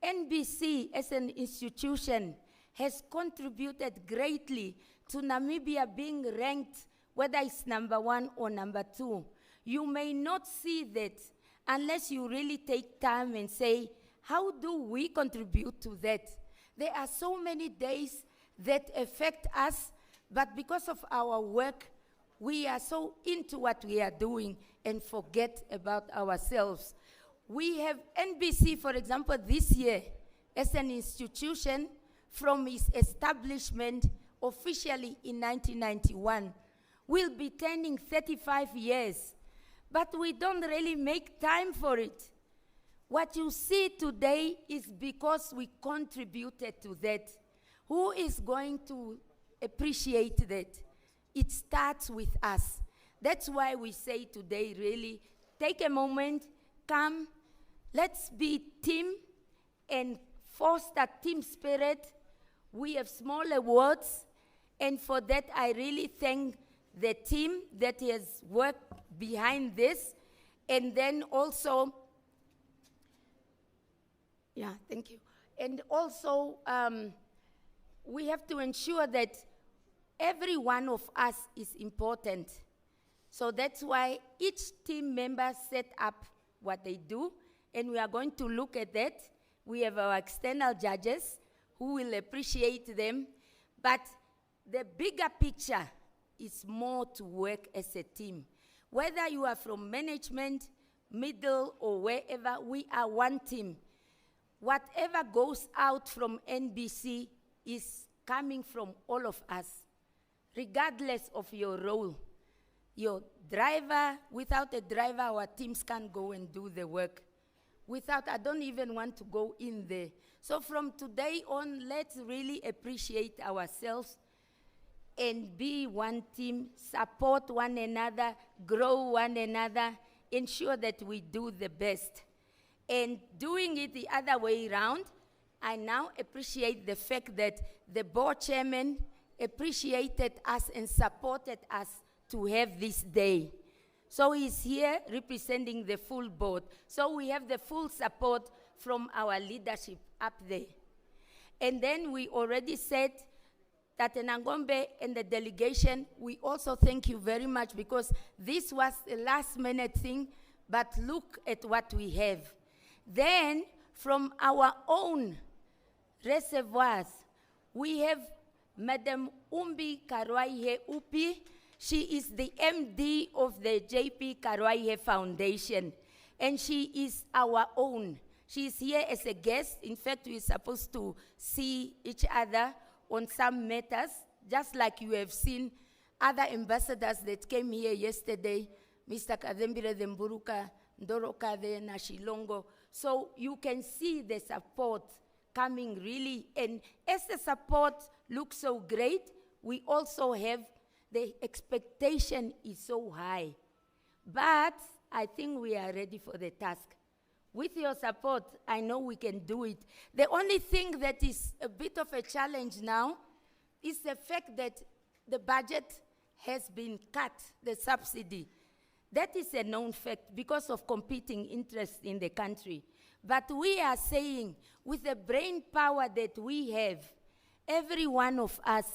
NBC as an institution has contributed greatly to Namibia being ranked, whether it's number 1 or number 2. You may not see that unless you really take time and say, how do we contribute to that? There are so many days that affect us, but because of our work, we are so into what we are doing and forget about ourselves. We have NBC, for example, this year, as an institution, from its establishment officially in 1991, will be turning 35 years. But we don't really make time for it. What you see today is because we contributed to that. Who is going to appreciate that? It starts with us. That's why we say today, really, take a moment, come, let's be team and foster team spirit. We have small awards, and for that I really thank the team that has worked behind this. And then also, thank you. And also, we have to ensure that every one of us is important. So that's why each team member set up what they do, and we are going to look at that. We have our external judges who will appreciate them, but the bigger picture is more to work as a team. Whether you are from management, middle, or wherever, we are one team. Whatever goes out from NBC is coming from all of us, regardless of your role. Your driver, without a driver, our teams can't go and do the work. Without, I don't even want to go in there. So from today on, let's really appreciate ourselves and be one team, support one another, grow one another, ensure that we do the best. And doing it the other way around, I now appreciate the fact that the board chairman appreciated us and supported us to have this day. So he's here representing the full board. So we have the full support from our leadership up there. And then we already said that in Angombe and the delegation, we also thank you very much because this was a last minute thing, but look at what we have. Then from our own reservoirs, we have Madam Umbi Karwaihe Upi. She is the MD of the JP Karwaihe Foundation, and she is our own. She is here as a guest. In fact, we're supposed to see each other on some matters, just like you have seen other ambassadors that came here yesterday, Mr. Kadembire Demburuka, Ndoroka na Shilongo. So you can see the support coming really, and as the support looks so great, we also have the expectation is so high. But I think we are ready for the task. With your support, I know we can do it. The only thing that is a bit of a challenge now is the fact that the budget has been cut, the subsidy. That is a known fact because of competing interests in the country. But we are saying, with the brain power that we have, every one of us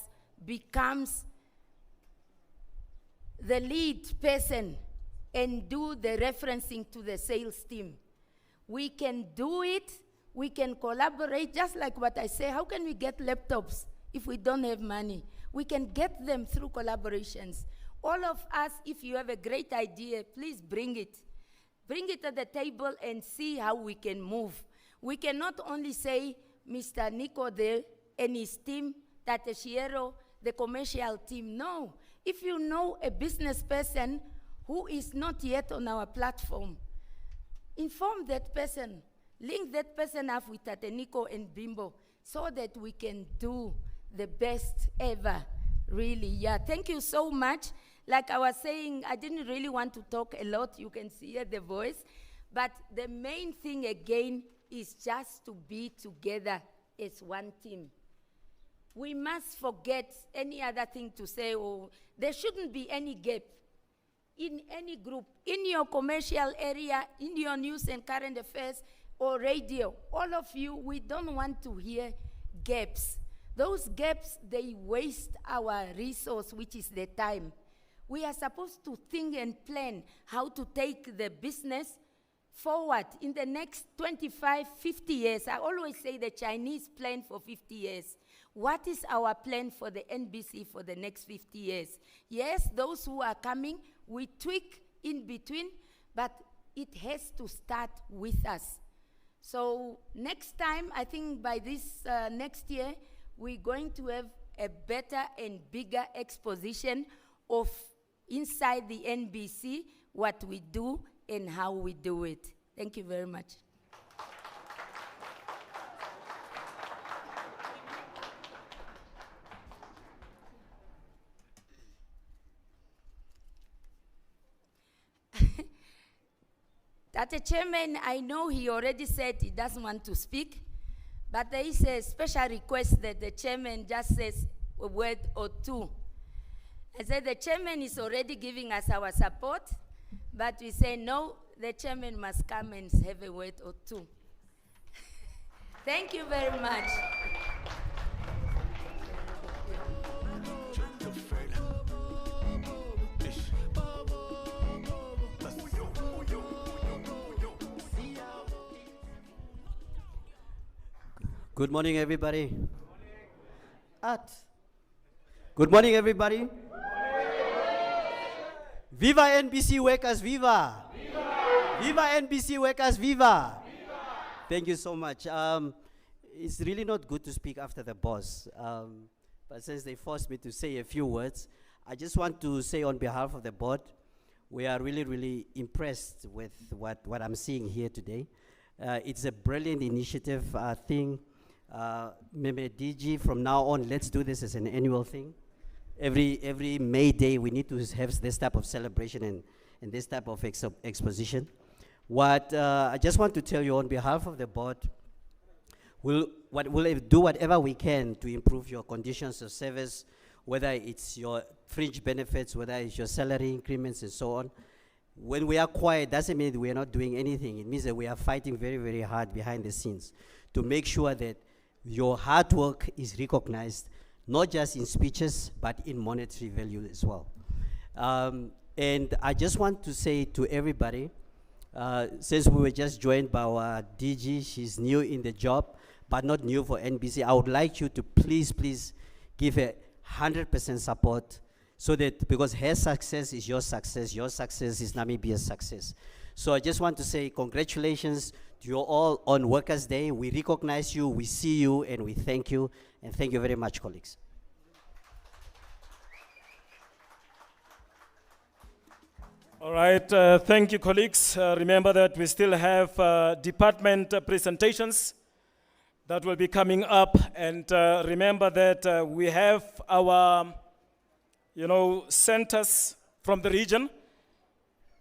becomes the lead person and do the referencing to the sales team. We can do it, we can collaborate, just like what I say, how can we get laptops if we don't have money? We can get them through collaborations. All of us, if you have a great idea, please bring it. Bring it to the table and see how we can move. We cannot only say, Mr. Nico there and his team, Tate Shiero, the commercial team. No. If you know a business person who is not yet on our platform, inform that person, link that person up with Tate Nico and Bimbo so that we can do the best ever really. Yeah, thank you so much. Like I was saying, I didn't really want to talk a lot. You can hear the voice. But the main thing again is just to be together as one team. We must forget any other thing to say, or there shouldn't be any gap in any group, in your commercial area, in your news and current affairs, or radio. All of you, we don't want to hear gaps. Those gaps, they waste our resource, which is the time. We are supposed to think and plan how to take the business forward in the next 25, 50 years. I always say the Chinese plan for 50 years. What is our plan for the NBC for the next 50 years? Yes, those who are coming, we tweak in between, but it has to start with us. So next time, I think by this next year, we're going to have a better and bigger exposition of inside the NBC, what we do and how we do it. Thank you very much. That the chairman, I know he already said he doesn't want to speak, but there is a special request that the chairman just says a word or two. I said the chairman is already giving us our support, but we say no, the chairman must come and have a word or two. Thank you very much. Good morning, everybody. Art. Good morning, everybody. Viva NBC workers, viva! Viva! Viva NBC workers, viva! Thank you so much. It's really not good to speak after the boss, but since they forced me to say a few words, I just want to say on behalf of the board, we are really, really impressed with what I'm seeing here today. It's a brilliant initiative thing. Meme DG, from now on, let's do this as an annual thing. Every May Day, we need to have this type of celebration and this type of exposition. What I just want to tell you on behalf of the board, we'll do whatever we can to improve your conditions of service, whether it's your fringe benefits, whether it's your salary increments and so on. When we are quiet, doesn't mean that we are not doing anything. It means that we are fighting very, very hard behind the scenes to make sure that your hard work is recognized, not just in speeches, but in monetary value as well. And I just want to say to everybody, since we were just joined by our DG, she's new in the job, but not new for NBC, I would like you to please give her 100% support, so that, because her success is your success is Namibia's success. So I just want to say congratulations to you all on Workers' Day. We recognize you, we see you, and we thank you. And thank you very much, colleagues. All right, thank you, colleagues. Remember that we still have department presentations that will be coming up. And remember that we have our, centers from the region.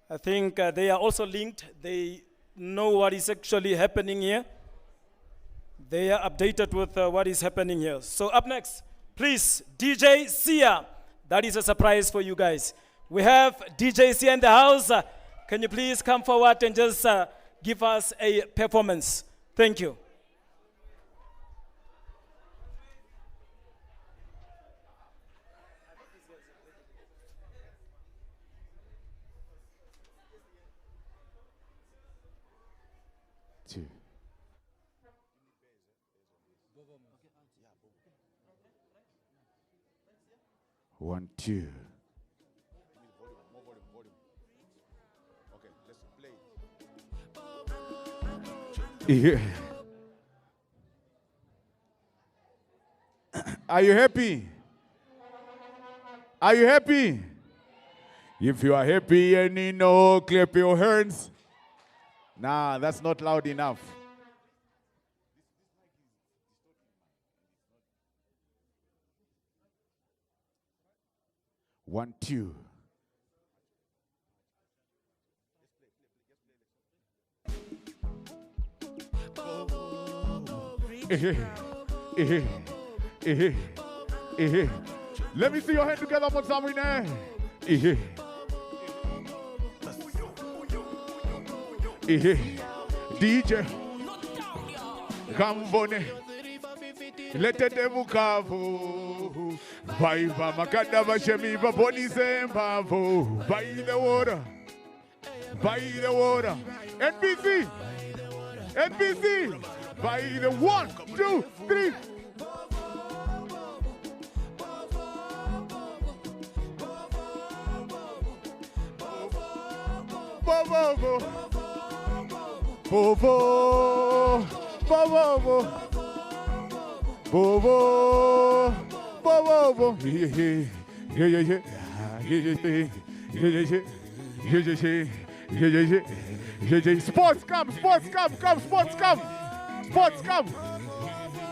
I think they are also linked. They know what is actually happening here. They are updated with what is happening here. So up next, please, DJ Sia. That is a surprise for you guys. We have DJ Sia in the house. Can you please come forward and just give us a performance? Thank you. Two. 1, 2. Yeah. Are you happy? Are you happy? If you are happy and you know, clap your hands. Nah, that's not loud enough. 1, 2. Let me see your hand together for some in there. DJ, Gambone, let the devil cover. Baiva Makadava Shemiva Boni Sembavo. By the water. By the water. NBC. NBC. By the 1, 2, 3. Bobo. Bobo. Bobo. Bobo. Bobo. Sports come. Sports come.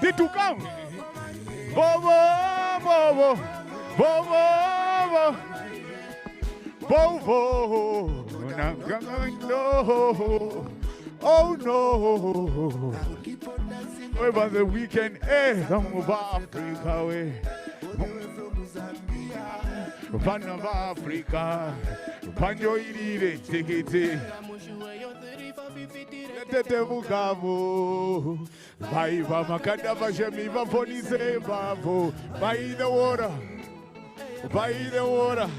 Did to come. Bobo. No. Oh no. Over the weekend, come over Africa way. Van of Africa. Panjo Iri, take it. Let the Mugavo. Baiva Makadava Shemiva Fonise Bavo. By the water. By the water.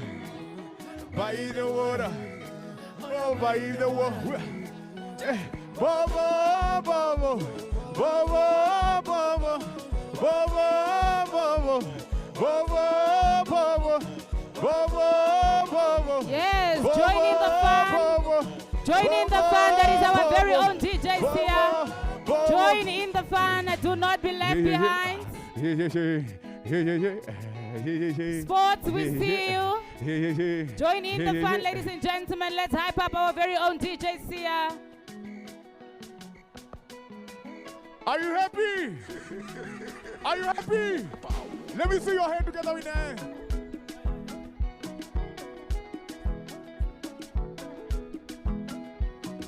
By the water. Oh, by the water. Bobo, bobo, bobo, bobo, bobo, bobo, bobo, bobo. Yes, join in the fun. Join in the fun. That is our very own DJ Sia. Join in the fun. Do not be left behind. Sports, we see you. Join in the fun, ladies and gentlemen. Let's hype up our very own DJ Sia. Are you happy? Are you happy? Let me see your hand together in there.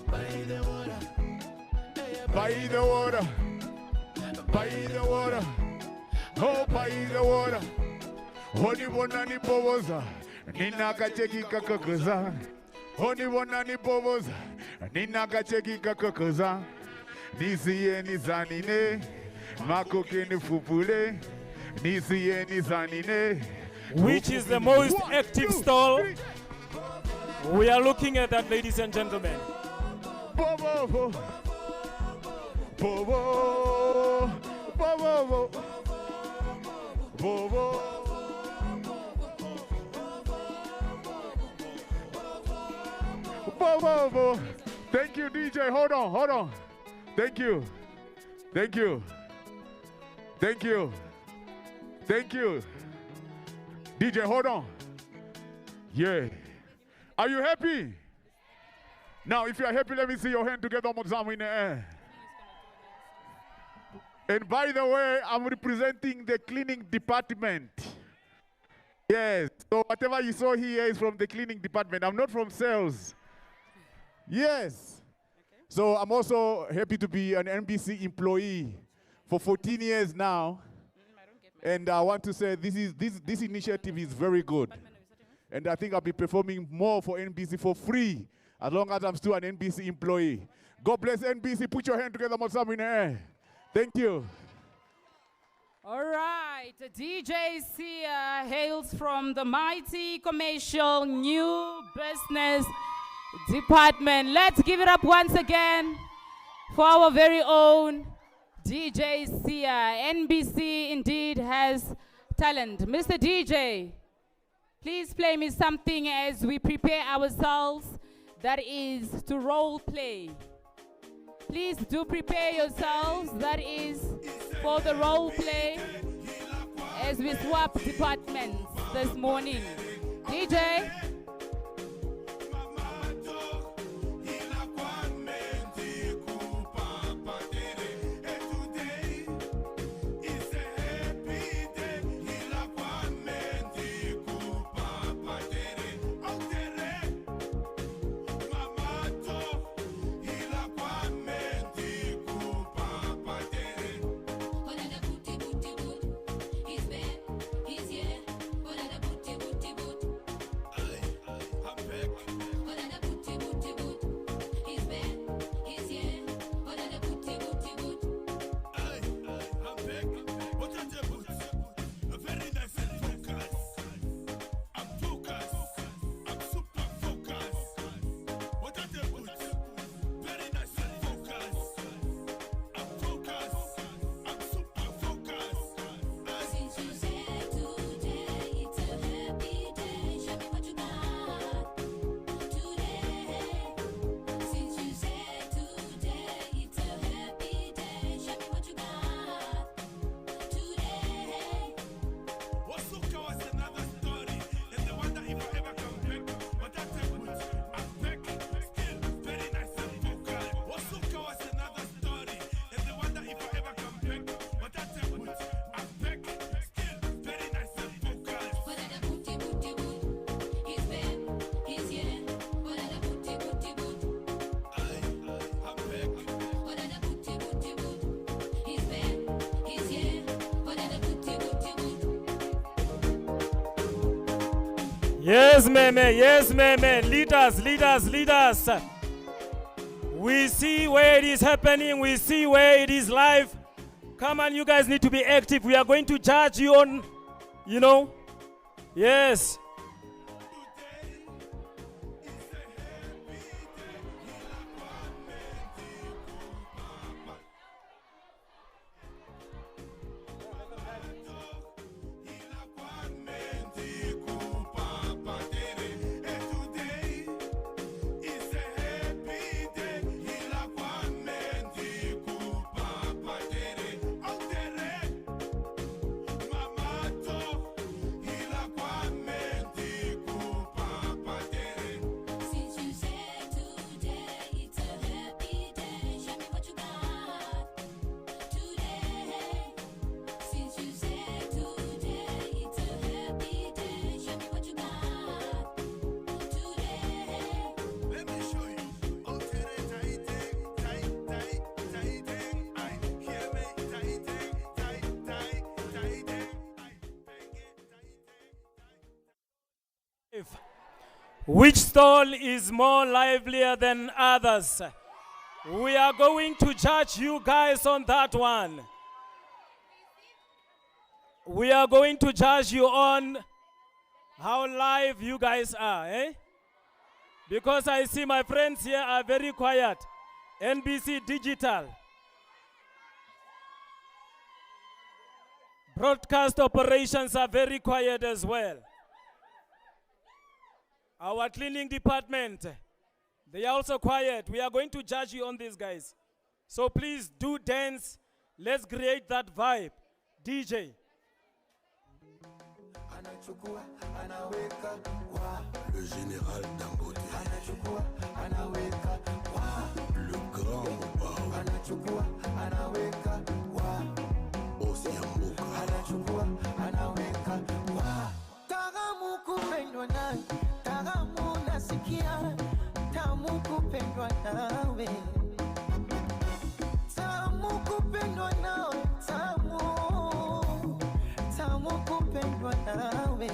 By the water. By the water. By the water. Oh, by the water. Honi bonani povoza. Nina kacheki kakakoza. Honi bonani povoza. Nina kacheki kakakoza. Nisiye nizanine. Makoke nifupule. Nisiye nizanine. Which is the most active stall? We are looking at that, ladies and gentlemen. Bobo. Bobo. Bobo. Bobo. Bobo. Thank you, DJ. Hold on. Thank you. DJ, hold on. Yeah. Are you happy? Now, if you are happy, let me see your hand together in the air. And by the way, I'm representing the cleaning department. Yes, so whatever you saw here is from the cleaning department. I'm not from sales. Yes. Okay. So I'm also happy to be an NBC employee for 14 years now. And I want to say this initiative is very good. And I think I'll be performing more for NBC for free as long as I'm still an NBC employee. God bless NBC. Put your hand together, Motsam, in the air. Thank you. All right, DJ Sia hails from the mighty commercial new business department. Let's give it up once again for our very own DJ Sia. NBC indeed has talent. Mr. DJ, please play me something as we prepare ourselves that is to role play. Please do prepare yourselves, that is for the role play as we swap departments this morning. DJ. Yes, meme. Yes, meme. Lead us, lead us, lead us. We see where it is happening. We see where it is live. Come on, you guys need to be active. We are going to judge you on, Yes. Which stall is more livelier than others? We are going to judge you guys on that one. We are going to judge you on how live you guys are, eh? Because I see my friends here are very quiet. NBC Digital. Broadcast operations are very quiet as well. Our cleaning department, they are also quiet. We are going to judge you on these guys. So please do dance. Let's create that vibe. DJ. Le général Dangote. Le grand Mobao. Tagamu kupendwa nawe, tagamu nasikia, tamu kupendwa nawe. Tamu kupendwa nawe, tamu kupendwa nawe.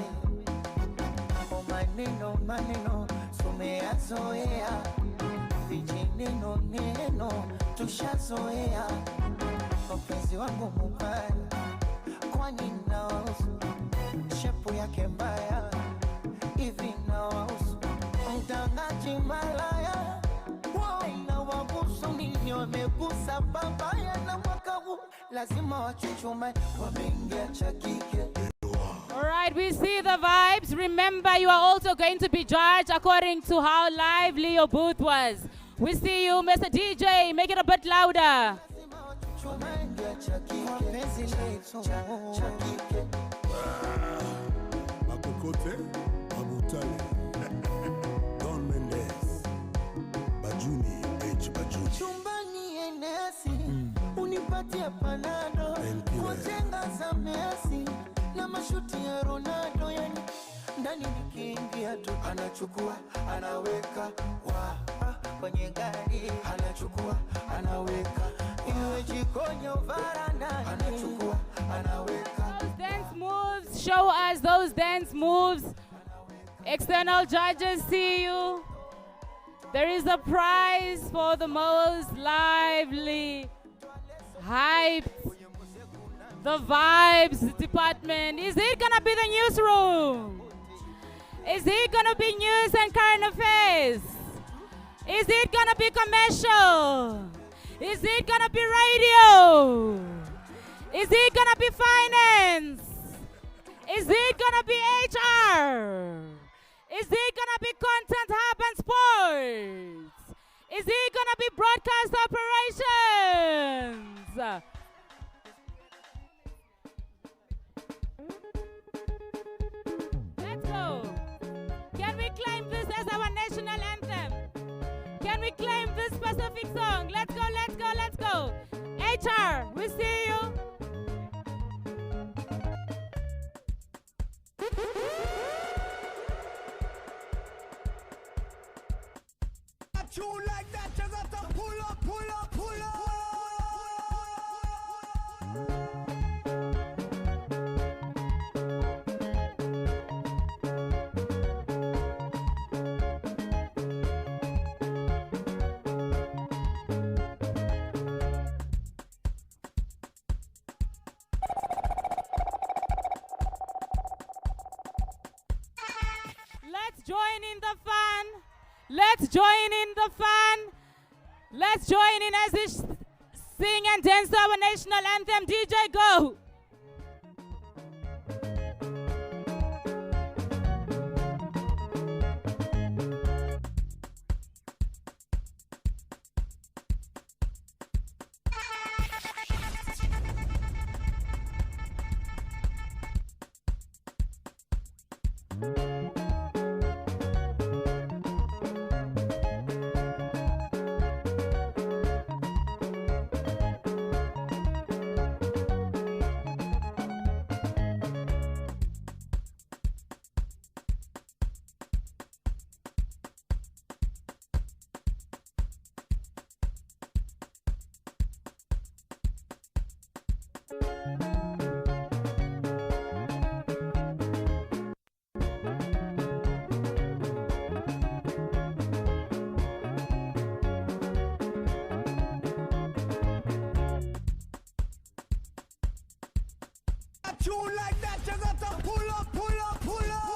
O maneno, tumeyazoea, vijineno tushazoea. Mpenzi wangu mubaya, kwani nawahusu, shepu yake mbaya, hivi nawahusu. Mtangaji malaya, inawahusu nini? Wamegusa babaya na mwaka huu lazima wachuchume, wameingia cha kike. All right, we see the vibes. Remember, you are also going to be judged according to how lively your booth was. We see you, Mr. DJ. Make it a bit louder. Makokote, Abutale, Don Mendes, Bajuni, H. Bajuni. Chumbani enesi, unipatia panado, kujenga za Messi, na mashuti ya Ronaldo, yani ndani nikiingia tu anachukua, anaweka, kwenye gari, anachukua, anaweka, iwe jikoni au varandani, anachukua, anaweka. Those dance moves, show us those dance moves. External judges see you. There is a prize for the most lively, hyped, the vibes department. Is it gonna be the newsroom? Is it gonna be news and current affairs? Is it gonna be commercial? Is it gonna be radio? Is it gonna be finance? Is it gonna be HR? Is it gonna be content hub and sports? Is it gonna be broadcast operations? Let's go. Can we claim this as our national anthem? Can we claim this specific song? Let's go, let's go, let's go. HR, we see you. You like that, you got to pull up, pull up, pull up. join in the fun. Let's join in the fun. Let's join in as we sing and dance our national anthem. DJ, go. Tune like that, you got to pull up, pull up, pull up.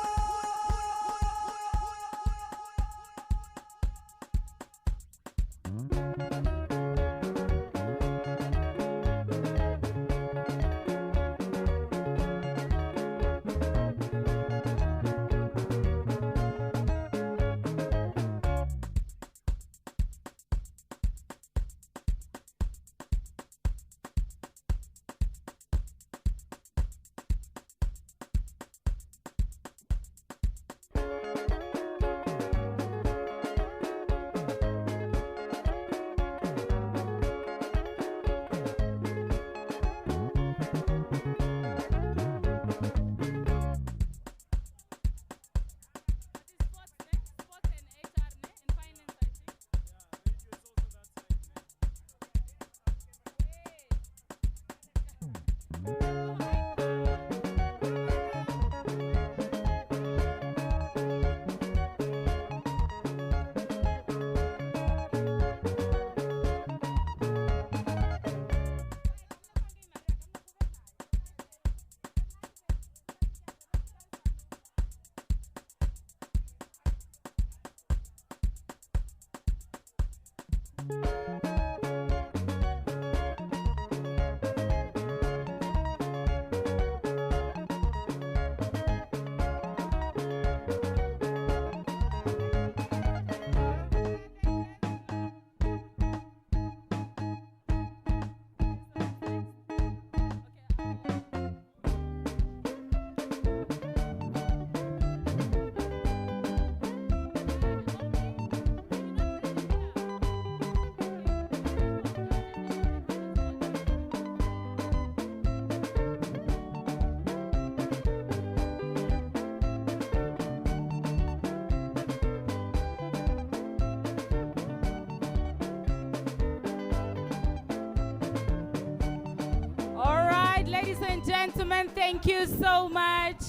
Ladies and gentlemen, thank you so much.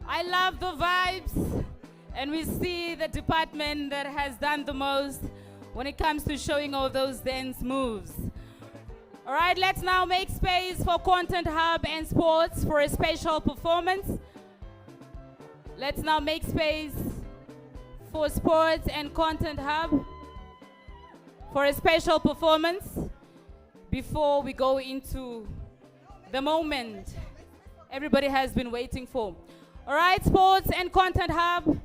I love the vibes, and we see the department that has done the most when it comes to showing all those dance moves. All right, let's now make space for Content Hub and Sports for a special performance. Let's now make space for Sports and Content Hub for a special performance before we go into the moment everybody has been waiting for. All right, Sports and Content Hub.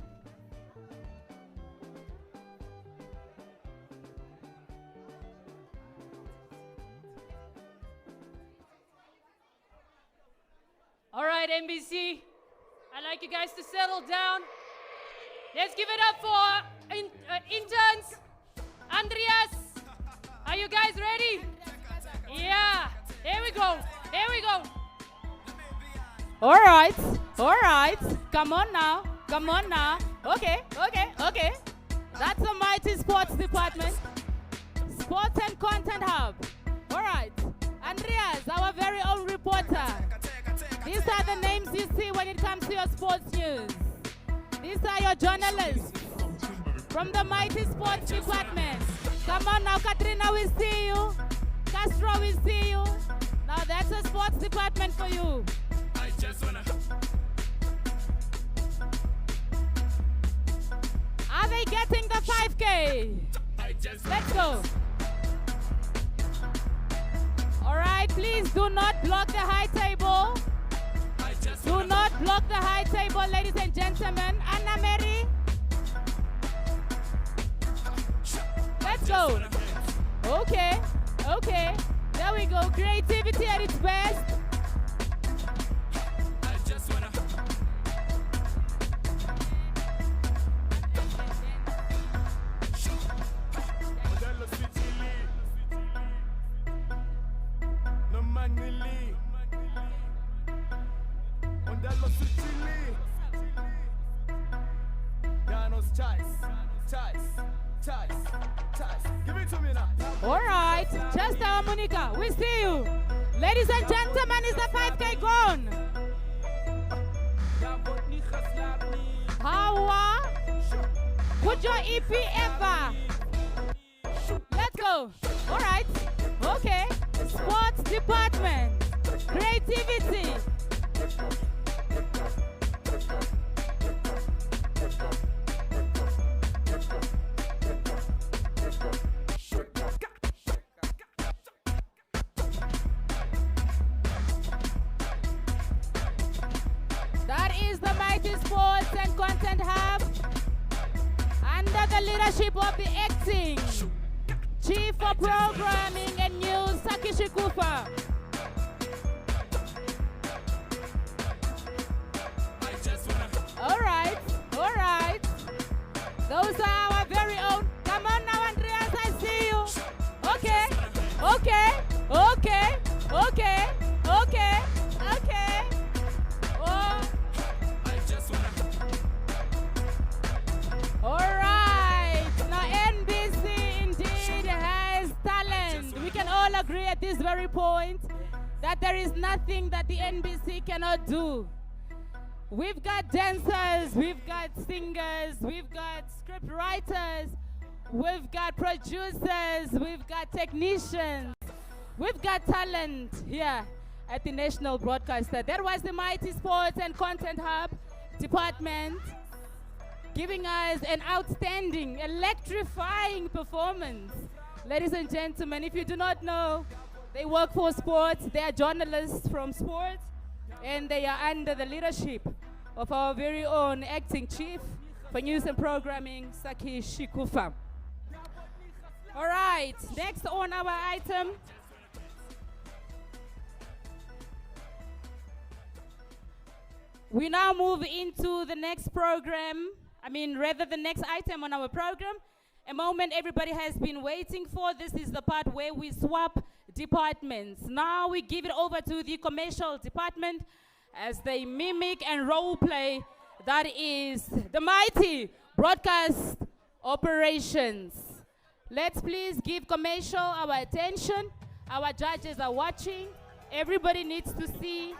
All right, NBC, I'd like you guys to settle down. Let's give it up for interns. Andreas, are you guys ready? Yeah, here we go. Here we go. All right, all right. Come on now, come on now. Okay, okay, okay. That's the mighty sports department. Sports and Content Hub. All right. Andreas, our very own reporter. These are the names you see when it comes to your sports news. These are your journalists from the mighty sports department. Come on now, Katrina, we see you. Castro, we see you. Now that's a sports department for you. I just wanna. they getting the 5K? Let's go. All right, please do not block the high table. Do not block the high table, ladies and gentlemen. Anna Mary. Let's go. Okay, okay. There we go. Creativity at its best. All right, just Monica, we see you. Ladies and gentlemen, is the 5K gone? Hawa, put your EP ever. Let's go. All right, okay. Sports department, creativity. That is the Mighty Sports and Content Hub under the leadership of the acting Chief of Programming and News, Sakishi Kufa. All right, all right. Those are our very own. Come on now, Andreas, I see you. Okay, okay, okay, okay, okay, okay. Oh. All right. Now, NBC indeed has talent. We can all agree at this very point that there is nothing that the NBC cannot do. We've got dancers, we've got singers, we've got script writers, we've got producers, we've got technicians, we've got talent here at the National Broadcaster. That was the Mighty Sports and Content Hub Department giving us an outstanding, electrifying performance. Ladies and gentlemen, if you do not know, they work for sports, they are journalists from sports, and they are under the leadership of our very own acting chief for news and programming, Saki Shikufa. All right, next on our item, we now move into the next program, the next item on our program. A moment everybody has been waiting for. This is the part where we swap departments. Now we give it over to the commercial department as they mimic and role play. That is the Mighty Broadcast Operations. Let's please give commercial our attention. Our judges are watching. Everybody needs to see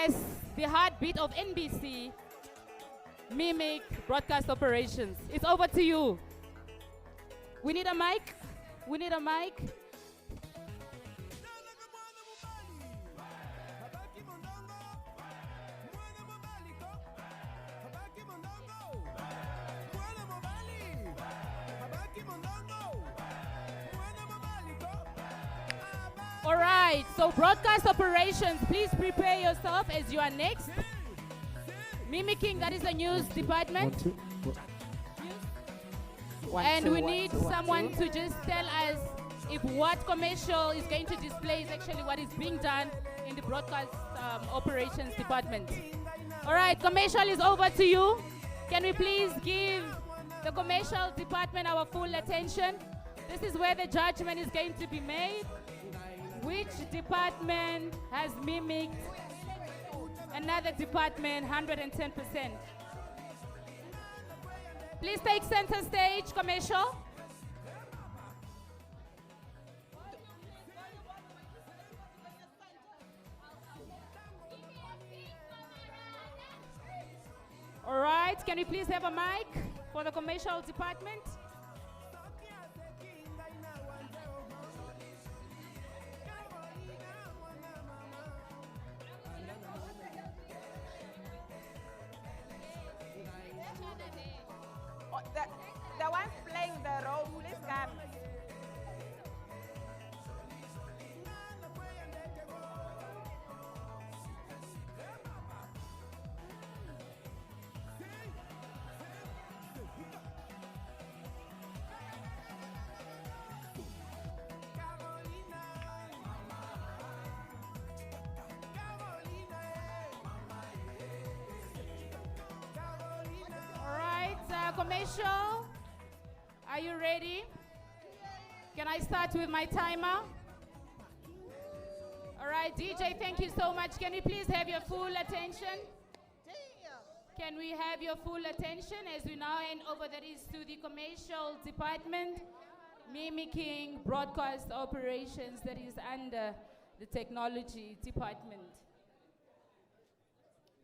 as the heartbeat of NBC mimic broadcast operations. It's over to you. We need a mic. We need a mic. All right, so broadcast operations, please prepare yourself as you are next. Mimicking, that is the news department. And we need someone to just tell us if what commercial is going to display is actually what is being done in the broadcast operations department. All right, commercial is over to you. Can we please give the commercial department our full attention? This is where the judgment is going to be made. Which department has mimicked another department 110%? Please take center stage, commercial. All right, can we please have a mic for the commercial department? commercial, are you ready? Can I start with my timer? All right, DJ, thank you so much. Can we please have your full attention? Can we have your full attention as we now hand over that is to the commercial department, mimicking broadcast operations that is under the technology department.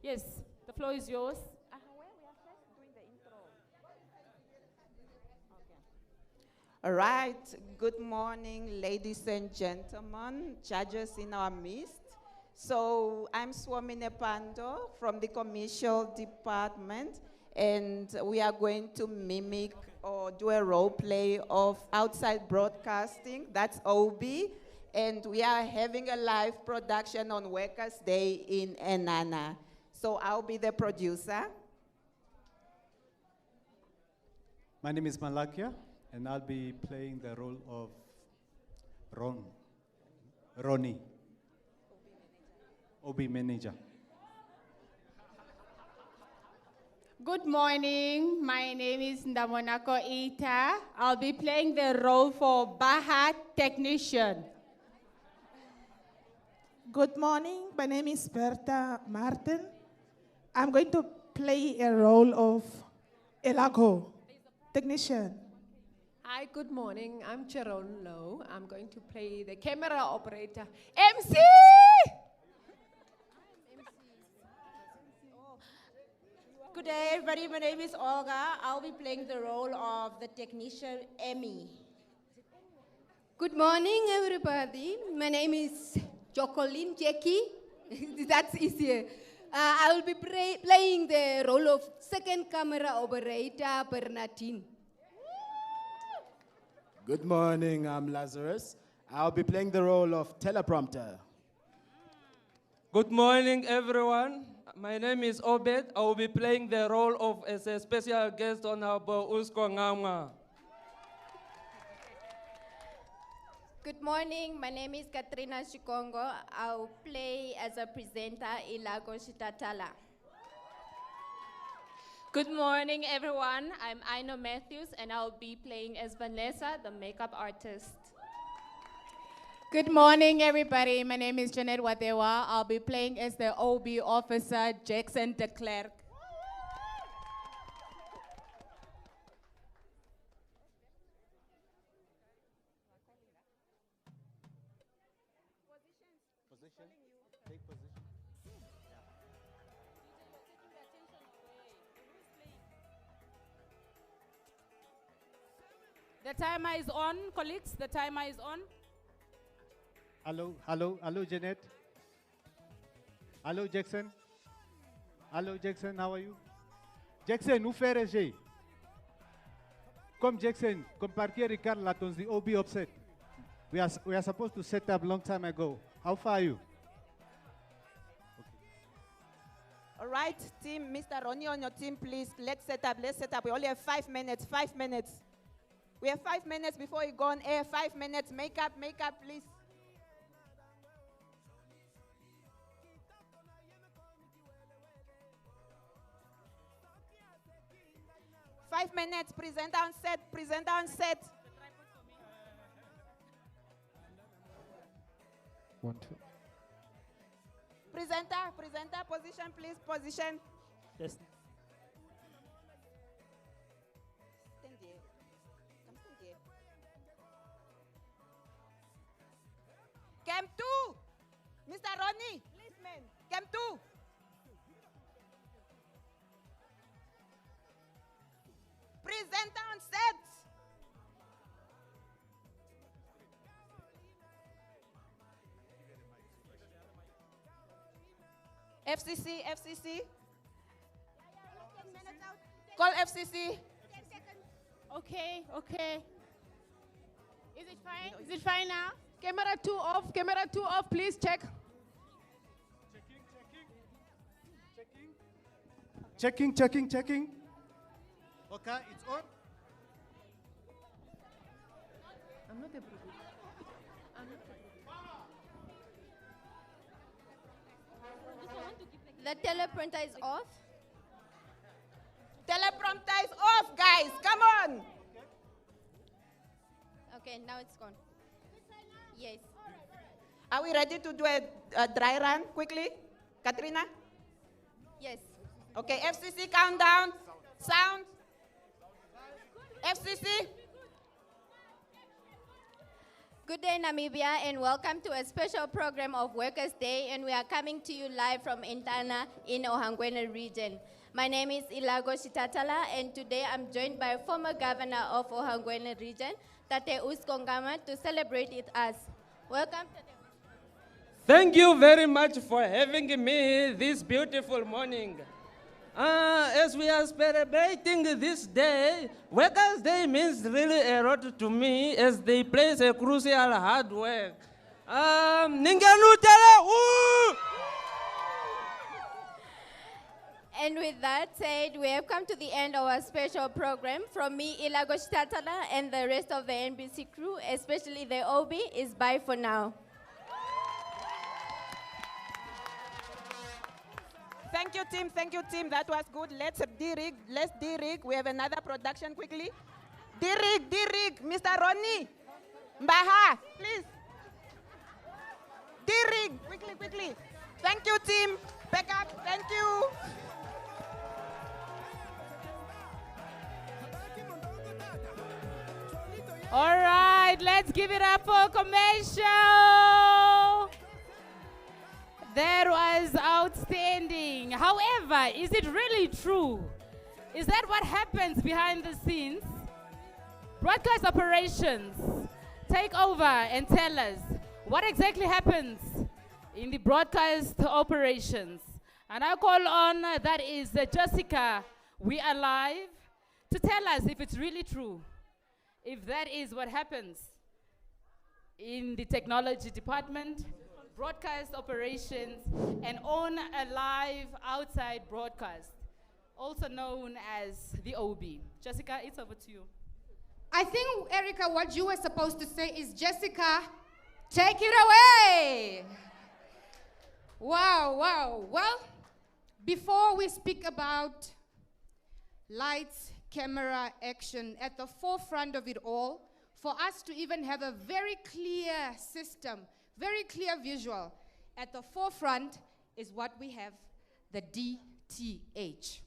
Yes, the floor is yours. All right, good morning, ladies and gentlemen, judges in our midst. So I'm Swamine Pando from the commercial department, and we are going to mimic or do a role play of outside broadcasting, that's OB, and we are having a live production on Workers' Day in Enana. So I'll be the producer. My name is Malakia, and I'll be playing the role of Ronnie, OB manager. Good morning, my name is Ndamonako Ita. I'll be playing the role for Baha technician. Good morning, my name is Berta Martin. I'm going to play a role of Elago technician. Hi, good morning. I'm Sharon Lowe. I'm going to play the camera operator. MC! Good day, everybody. My name is Olga. I'll be playing the role of the technician, Emmy. Good morning, everybody. My name is Jacqueline Jackie. That's easier. I will be playing the role of second camera operator, Bernardine. Good morning, I'm Lazarus. I'll be playing the role of teleprompter. Good morning, everyone. My name is Obed. I will be playing the role of as a special guest on our Usko Ngama. Good morning, my name is Katrina Shikongo. I'll play as a presenter Ilago Shitatala. Good morning, everyone. I'm Aino Matthews, and I'll be playing as Vanessa, the makeup artist. Good morning, everybody. My name is Janet Wadewa. I'll be playing as the OB officer, Jackson de Klerk. The timer is on, colleagues. The timer is on. Hello, Janet. Hello, Jackson. Hello, Jackson, how are you? Jackson, hoe ver is jy? Come, Jackson, kom parkeer die kar, laat ons die OB opset. We are supposed to set up long time ago. How far are you? All right, team, Mr. Ronnie on your team, please. Let's set up. We only have 5 minutes, 5 minutes. We have 5 minutes before you go on air. 5 minutes. Makeup, please. Five minutes. Presenter on set. 1, 2. Presenter, position, please. Position. Yes. Stand here. Come stand here. Cam 2. Mr. Ronnie, policeman. Cam 2. Presenter on set. FCC. Call FCC. Okay. Is it fine now? Camera 2 off, please check. Checking. Okay, it's on. I'm not a producer. The teleprinter is off. Teleprompter Thumb ties off, guys. Come on. Okay, now it's gone. Yes. Are we ready to do a dry run quickly? Katrina? Yes. Okay, FCC countdown. Sound. FCC. Good day, Namibia, and welcome to a special program of Workers' Day, and we are coming to you live from Intana in Ohangwene region. My name is Ilago Shitatala, and today I'm joined by former governor of Ohangwene region, Tate Uskongama, to celebrate with us. Welcome to Thank you very much for having me this beautiful morning. As we are celebrating this day, Workers' Day means really a lot to me as they place a crucial hard work. And with that said, we have come to the end of our special program. From me, Ilago Shitatala, and the rest of the NBC crew, especially the OB, is bye for now. Thank you, team. Thank you, team. That was good. Let's de-rig. Let's de-rig. We have another production quickly. De-rig, de-rig. Mr. Ronnie. Mbaha, please. De-rig. Quickly, quickly. Thank you, team. Back up. Thank you. All right, let's give it up for commercial. That was outstanding. However, is it really true? Is that what happens behind the scenes? Broadcast operations, take over and tell us what exactly happens in the broadcast operations. And I call on, that is Jessica, We Are Live, to tell us if it's really true, if that is what happens in the technology department, broadcast operations, and on a live outside broadcast, also known as the OB. Jessica, it's over to you. I think, Erica, what you were supposed to say is, Jessica, take it away. Wow, wow. Well, before we speak about lights, camera, action, at the forefront of it all, for us to even have a very clear system, very clear visual, at the forefront is what we have, the DTH.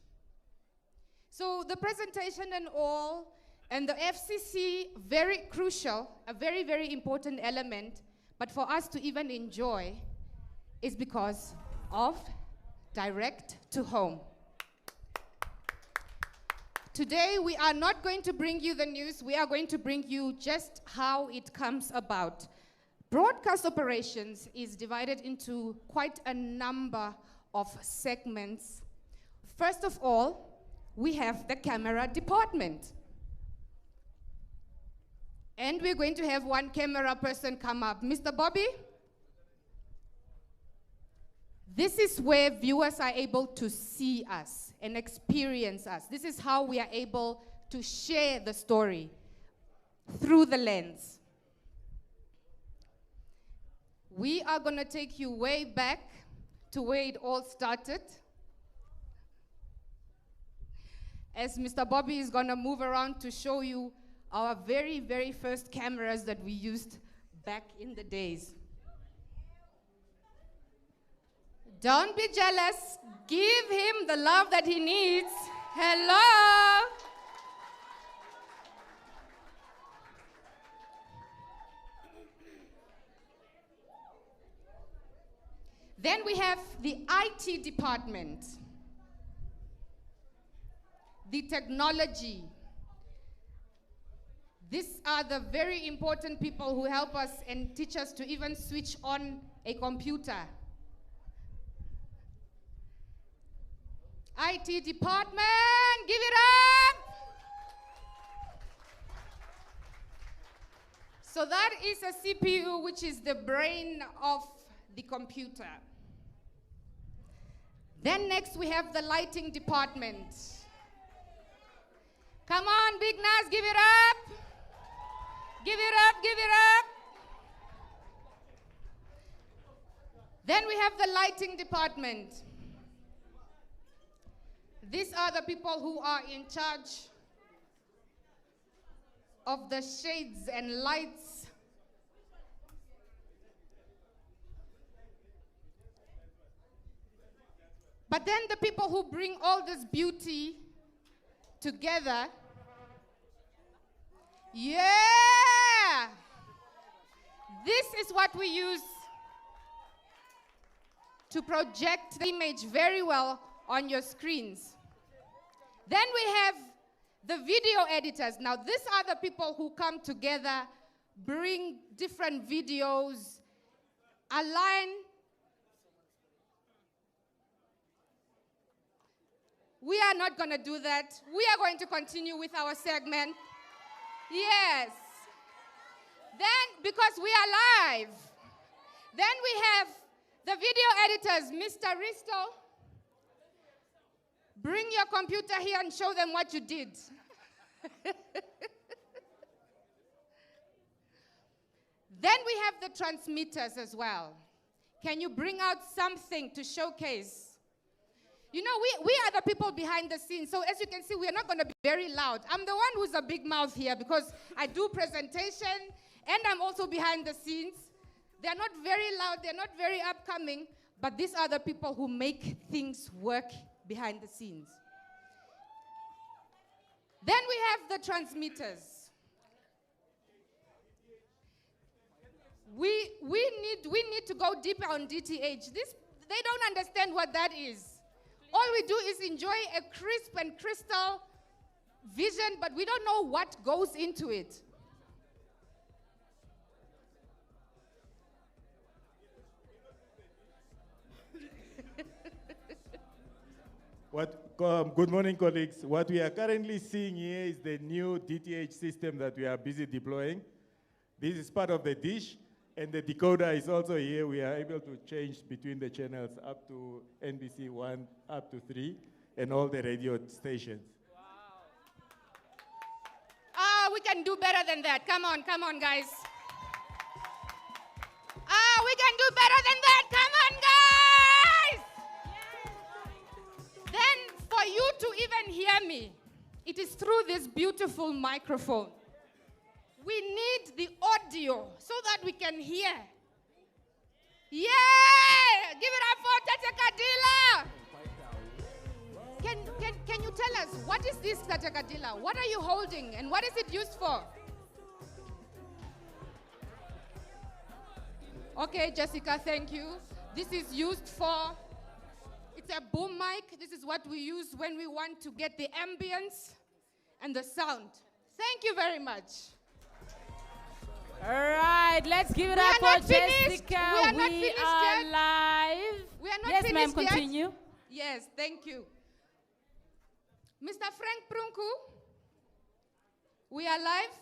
So the presentation and all, and the FCC, very crucial, a very, very important element, but for us to even enjoy is because of direct to home. Today, we are not going to bring you the news, we are going to bring you just how it comes about. Broadcast operations is divided into quite a number of segments. First of all, we have the camera department. And we're going to have one camera person come up. Mr. Bobby? This is where viewers are able to see us and experience us. This is how we are able to share the story through the lens. We are going to take you way back to where it all started. As Mr. Bobby is going to move around to show you our very, very first cameras that we used back in the days. Don't be jealous. Give him the love that he needs. Hello. Then we have the IT department, the technology. These are the very important people who help us and teach us to even switch on a computer. IT department, give it up! So that is a CPU, which is the brain of the computer. Then next we have the lighting department. Come on, Big Nas, give it up! Give it up, give it up! Then we have the lighting department. These are the people who are in charge of the shades and lights. But then the people who bring all this beauty together, yeah! This is what we use to project the image very well on your screens. Then we have the video editors. Now, these are the people who come together, bring different videos, align. We are not going to do that. We are going to continue with our segment. Yes. Then, because we are live, then we have the video editors, Mr. Risto. Bring your computer here and show them what you did. Then we have the transmitters as well. Can you bring out something to showcase? You know, we are the people behind the scenes. So as you can see, we are not going to be very loud. I'm the one who's a big mouth here because I do presentation and I'm also behind the scenes. They're not very loud, they're not very upcoming, but these are the people who make things work behind the scenes. Then we have the transmitters. We need to go deeper on DTH. They don't understand what that is. All we do is enjoy a crisp and crystal vision, but we don't know what goes into it. Good morning, colleagues. What we are currently seeing here is the new DTH system that we are busy deploying. This is part of the dish, and the decoder is also here. We are able to change between the channels up to NBC 1, up to 3, and all the radio stations. We can do better than that. Come on, guys. We can do better than that. Come on, guys. Then for you to even hear me, it is through this beautiful microphone. We need the audio so that we can hear. Yeah! Give it up for Tata Kadila! Can you tell us, what is this Tata Kadila? What are you holding and what is it used for? Okay, Jessica, thank you. This is used for, it's a boom mic. This is what we use when we want to get the ambience and the sound. Thank you very much. All right, let's give it up for Jessica. We are not finished yet. Live. We are not yes, finished ma'am, yet. continue. Yes, thank you. Mr. Frank Prunku, we are live.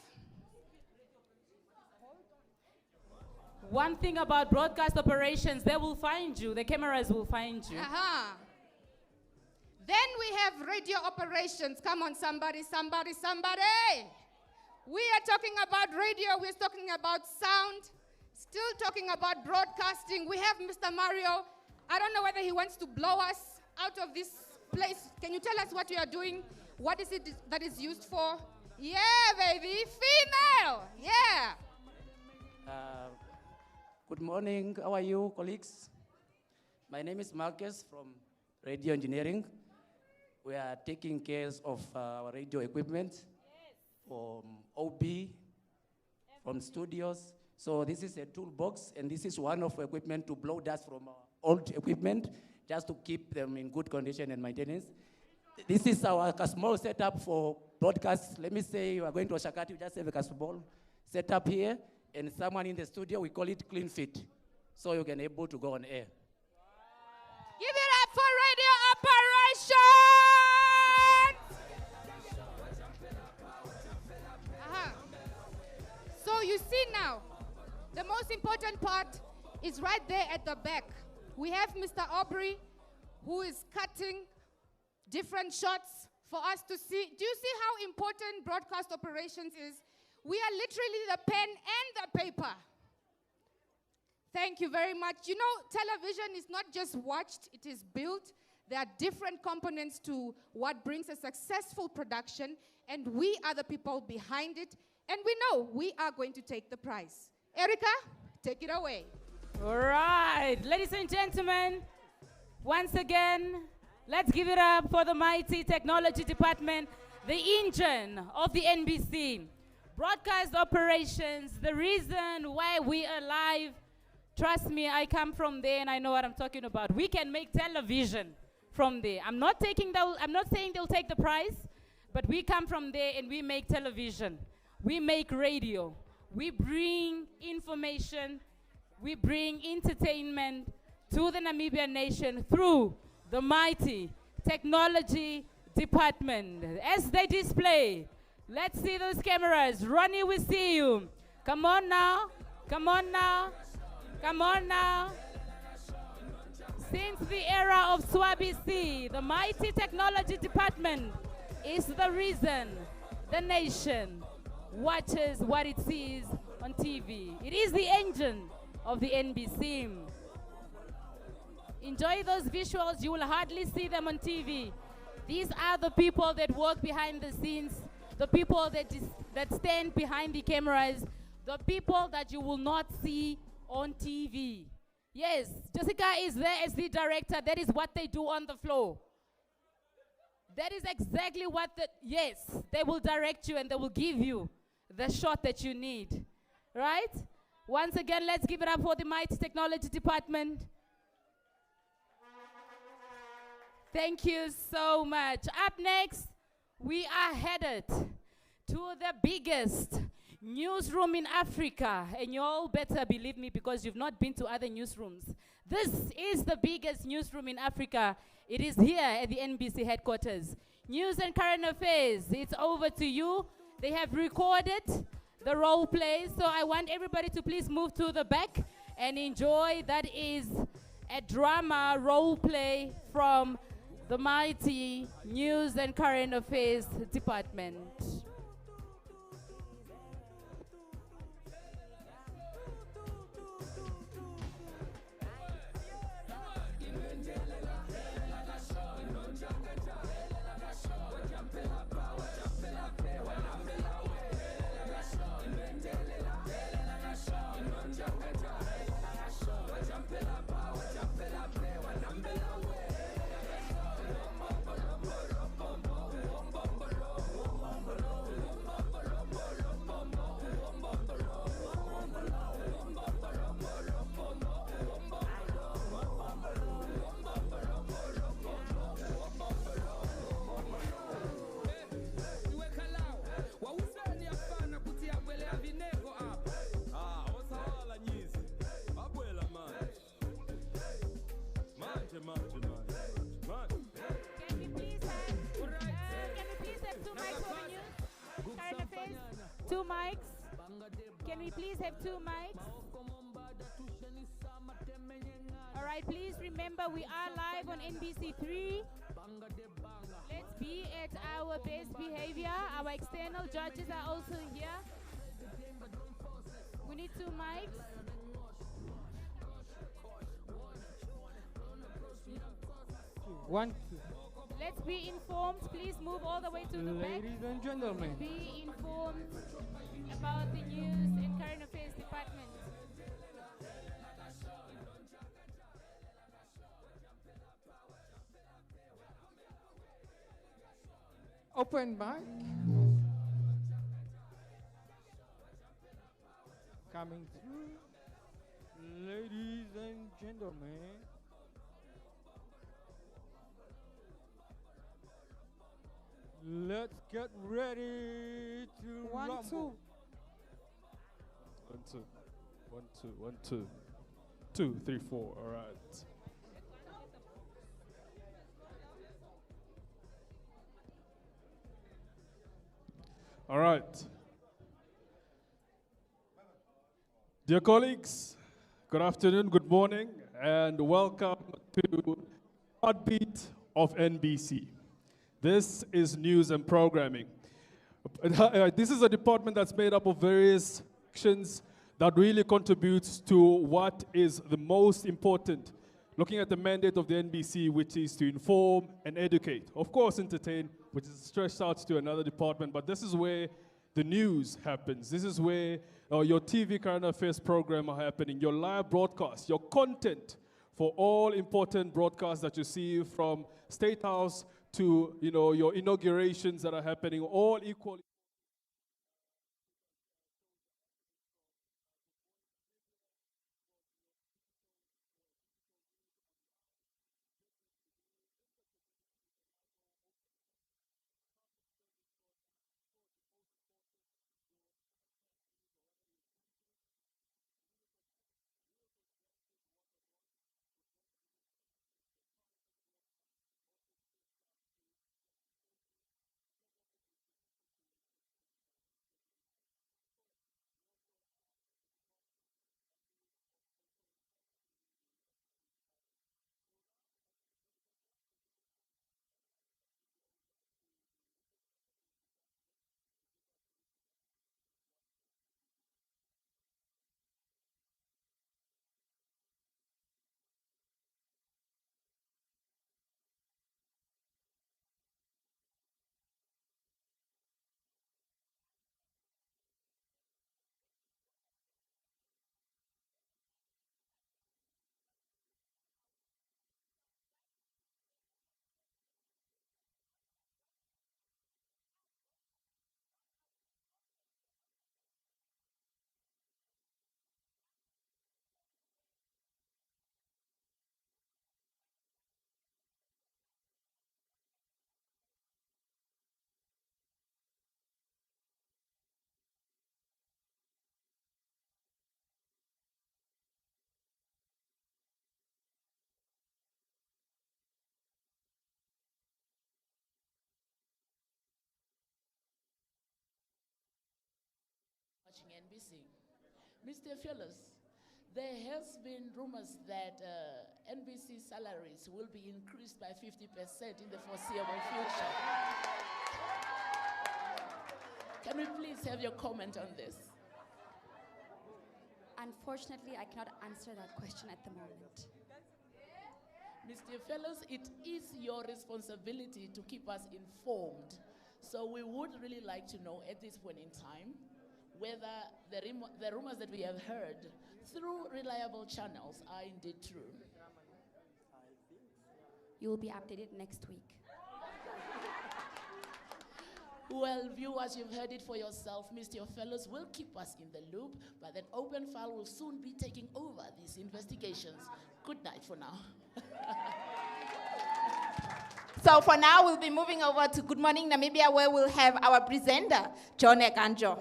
One thing about broadcast operations, they will find you. The cameras will find you. Then we have radio operations. Come on, somebody. We are talking about radio. We're talking about sound. Still talking about broadcasting. We have Mr. Mario. I don't know whether he wants to blow us out of this place. Can you tell us what you are doing? What is it that is used for? Yeah, baby. Female. Yeah. Good morning. How are you, colleagues? My name is Marcus from Radio Engineering. We are taking care of our radio equipment from OB, from studios. So this is a toolbox, and this is one of equipment to blow dust from our old equipment, just to keep them in good condition and maintenance. This is our small setup for broadcast. Let me say you are going to Oshakati, you just have a small setup here, and someone in the studio, we call it clean fit, so you can able to go on air. Give it up for radio operations! So you see now, the most important part is right there at the back. We have Mr. Aubrey, who is cutting different shots for us to see. Do you see how important broadcast operations is? We are literally the pen and the paper. Thank you very much. You know, television is not just watched, it is built. There are different components to what brings a successful production, and we are the people behind it, and we know we are going to take the prize. Erica, take it away. All right, ladies and gentlemen, once again, let's give it up for the mighty technology department, the engine of the NBC. Broadcast operations, the reason why we are live. Trust me, I come from there and I know what I'm talking about. We can make television from there. I'm not saying they'll take the prize, but we come from there and we make television. We make radio. We bring information. We bring entertainment to the Namibian nation through the mighty technology department. As they display, let's see those cameras. Ronnie, we see you. Come on now. Come on now. Come on now. Since the era of Swabi C, the mighty technology department is the reason the nation watches what it sees on TV. It is the engine of the NBC. Enjoy those visuals. You will hardly see them on TV. These are the people that work behind the scenes, the people that stand behind the cameras, the people that you will not see on TV. Yes, Jessica is there as the director. That is what they do on the floor. That is exactly what yes, they will direct you and they will give you the shot that you need. Right? Once again, let's give it up for the mighty technology department. Thank you so much. Up next, we are headed to the biggest newsroom in Africa. And you all better believe me because you've not been to other newsrooms. This is the biggest newsroom in Africa. It is here at the NBC headquarters. News and current affairs, it's over to you. They have recorded the role play, so I want everybody to please move to the back and enjoy. That is a drama role play from the mighty News and Current Affairs Department. Two mics. Can we please have two mics? All right, please remember we are live on NBC3. Let's be at our best behavior. Our external judges are also here. We need two mics. One. Let's be informed. Please move all the way to the back. Ladies and gentlemen. Be informed about the News and Current Affairs Department. Open mic. Coming through. Ladies and gentlemen. Let's get ready to rumble. 1, 2. 1, 2, 1, 2. 2, 3, 4. All right. All right. Dear colleagues, good afternoon, good morning, and welcome to Heartbeat of NBC. This is news and programming. This is a department that's made up of various sections that really contributes to what is the most important looking at the mandate of the NBC, which is to inform and educate. Of course, entertain, which is stretched out to another department, but this is where the news happens. This is where your TV current affairs program are happening, your live broadcast, your content for all important broadcasts that you see from State House to your inaugurations that are happening, all equally. Watching NBC. Mr. Fellows, there has been rumors that NBC salaries will be increased by 50% in the foreseeable future. Can we please have your comment on this? Unfortunately, I cannot answer that question at the moment. Mr. Fellows, it is your responsibility to keep us informed. So we would really like to know at this point in time whether the rumors that we have heard through reliable channels are indeed true. You will be updated next week. Well, viewers, you've heard it for yourself. Mr. Fellows will keep us in the loop, but that open file will soon be taking over these investigations. Good night for now. So for now, we'll be moving over to Good Morning Namibia, where we'll have our presenter, John Ekanjo.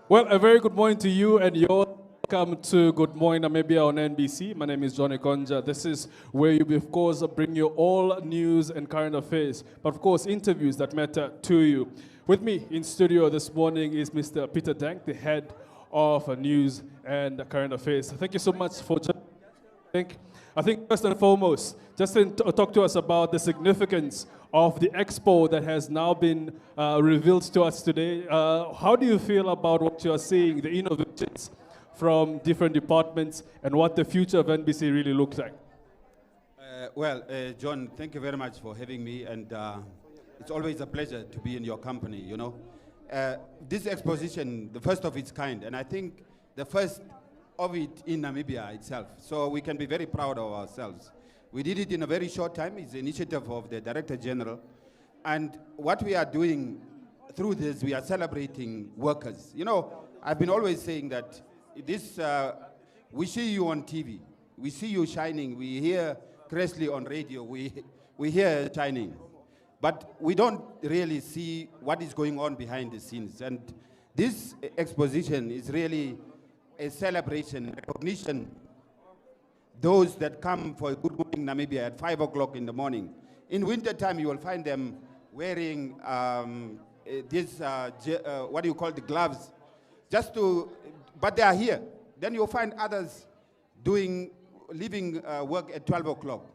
Well, a very good morning to you and yours. Welcome to Good Morning Namibia on NBC. My name is Johnny Konja. This is where you, of course, bring you all news and current affairs, but of course, interviews that matter to you. With me in studio this morning is Mr. Peter Dank, the head of news and current affairs. Thank you so much for joining. I think first and foremost, just talk to us about the significance of the expo that has now been revealed to us today. How do you feel about what you are seeing, the innovations from different departments, and what the future of NBC really looks like? John, thank you very much for having me, and it's always a pleasure to be in your company, you know. This exposition, the first of its kind, and I think the first of it in Namibia itself, so we can be very proud of ourselves. We did it in a very short time. It's an initiative of the Director General, and what we are doing through this, we are celebrating workers. You know, I've been always saying that this, we see you on TV, we see you shining, we hear Cressley on radio, we hear shining, but we don't really see what is going on behind the scenes. And this exposition is really a celebration, recognition, those that come for Good Morning Namibia at 5 o'clock in the morning. In winter time, you will find them wearing this, what do you call the gloves, but they are here. Then you'll find others leaving work at 12 o'clock.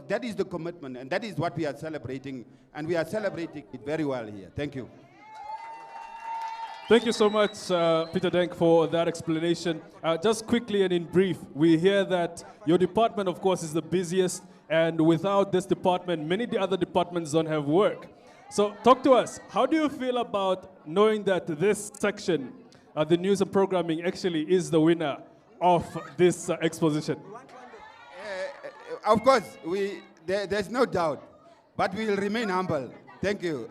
That is the commitment, and that is what we are celebrating, and we are celebrating it very well here. Thank you. Thank you so much, Peter Denk, for that explanation. Just quickly and in brief, we hear that your department, of course, is the busiest, and without this department, many of the other departments don't have work. So talk to us. How do you feel about knowing that this section, the news and programming, actually is the winner of this exposition? Of course, there's no doubt, but we will remain humble. Thank you.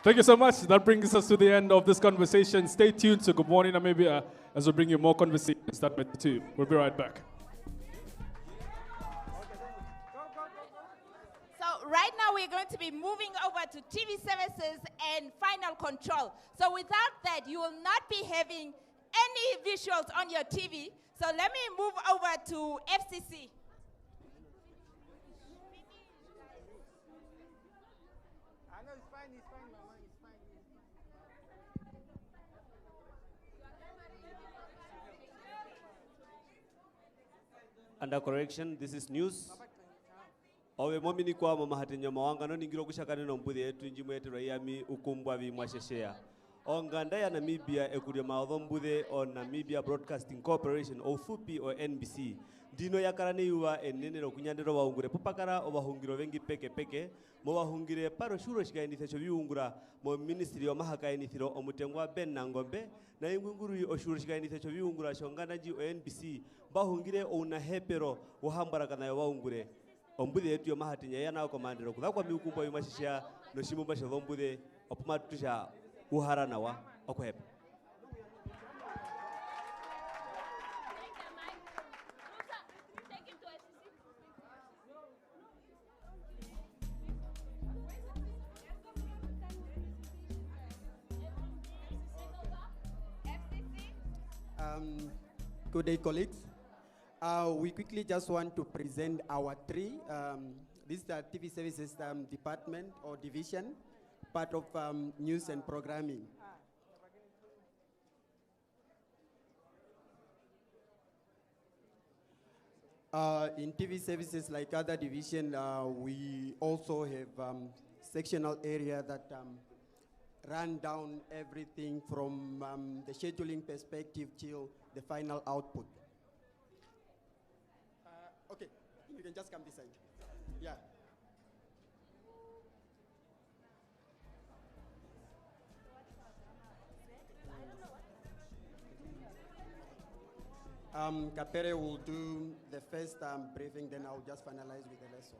Thank you so much. That brings us to the end of this conversation. Stay tuned to Good Morning Namibia as we bring you more conversations that matter too. We'll be right back. So right now we're going to be moving over to TV services and final control. So without that, you will not be having any visuals on your TV. So let me move over to FCC. Under correction, this is news. Owe momini kwa mama hatinya mawanga no ningiro kushakane no mbudhi yetu njimu yetu rayami ukumbwa vi mwasheshea. Onganda ya Namibia ekudia maodho mbudhe o Namibia Broadcasting Corporation ofupi o NBC. Dino yakarane yuwa enene no kunyandero waungure popakara o wahungiro vengi peke peke. Mo wahungire paro shuro shika inithecho viungura mo ministry o mahaka inithiro o mutengwa Ben Nangombe. Na ingunguru o shuro shika inithecho viungura shongana ji o NBC. Bahungire o unahepero uhambara kana ya waungure. Ombudhe yetu yo mahatinya yana komandero kudakwa miukumba yumashishia no shimumba shodhombudhe opumatutusha uharana wa okweba. Good day, colleagues. We quickly just want to present our three. This is the TV Services Department or Division, part of news and programming. In TV Services, like other division, we also have sectional area that run down everything from the scheduling perspective till the final output. Okay, you can just come this side. Yeah. Kapere will do the first briefing, then I'll just finalize with the lesson.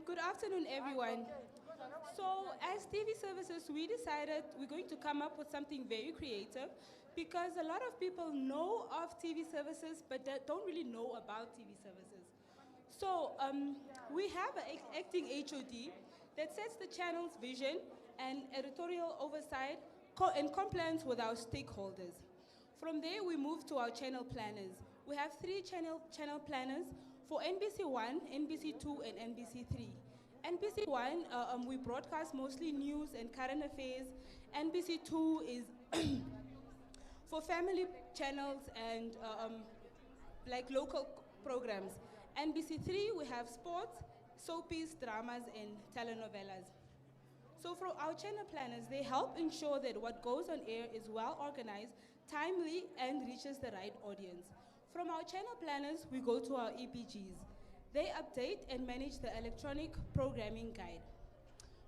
Good afternoon, everyone. So as TV services, we decided we're going to come up with something very creative because a lot of people know of TV services, but they don't really know about TV services. So we have an acting HOD that sets the channel's vision and editorial oversight in compliance with our stakeholders. From there, we move to our channel planners. We have three channel planners for NBC 1, NBC 2, and NBC 3. NBC 1, we broadcast mostly news and current affairs. NBC 2 is for family channels and like local programs. NBC 3, we have sports, soapies, dramas, and telenovelas. So for our channel planners, they help ensure that what goes on air is well organized, timely, and reaches the right audience. From our channel planners, we go to our EPGs. They update and manage the electronic programming guide.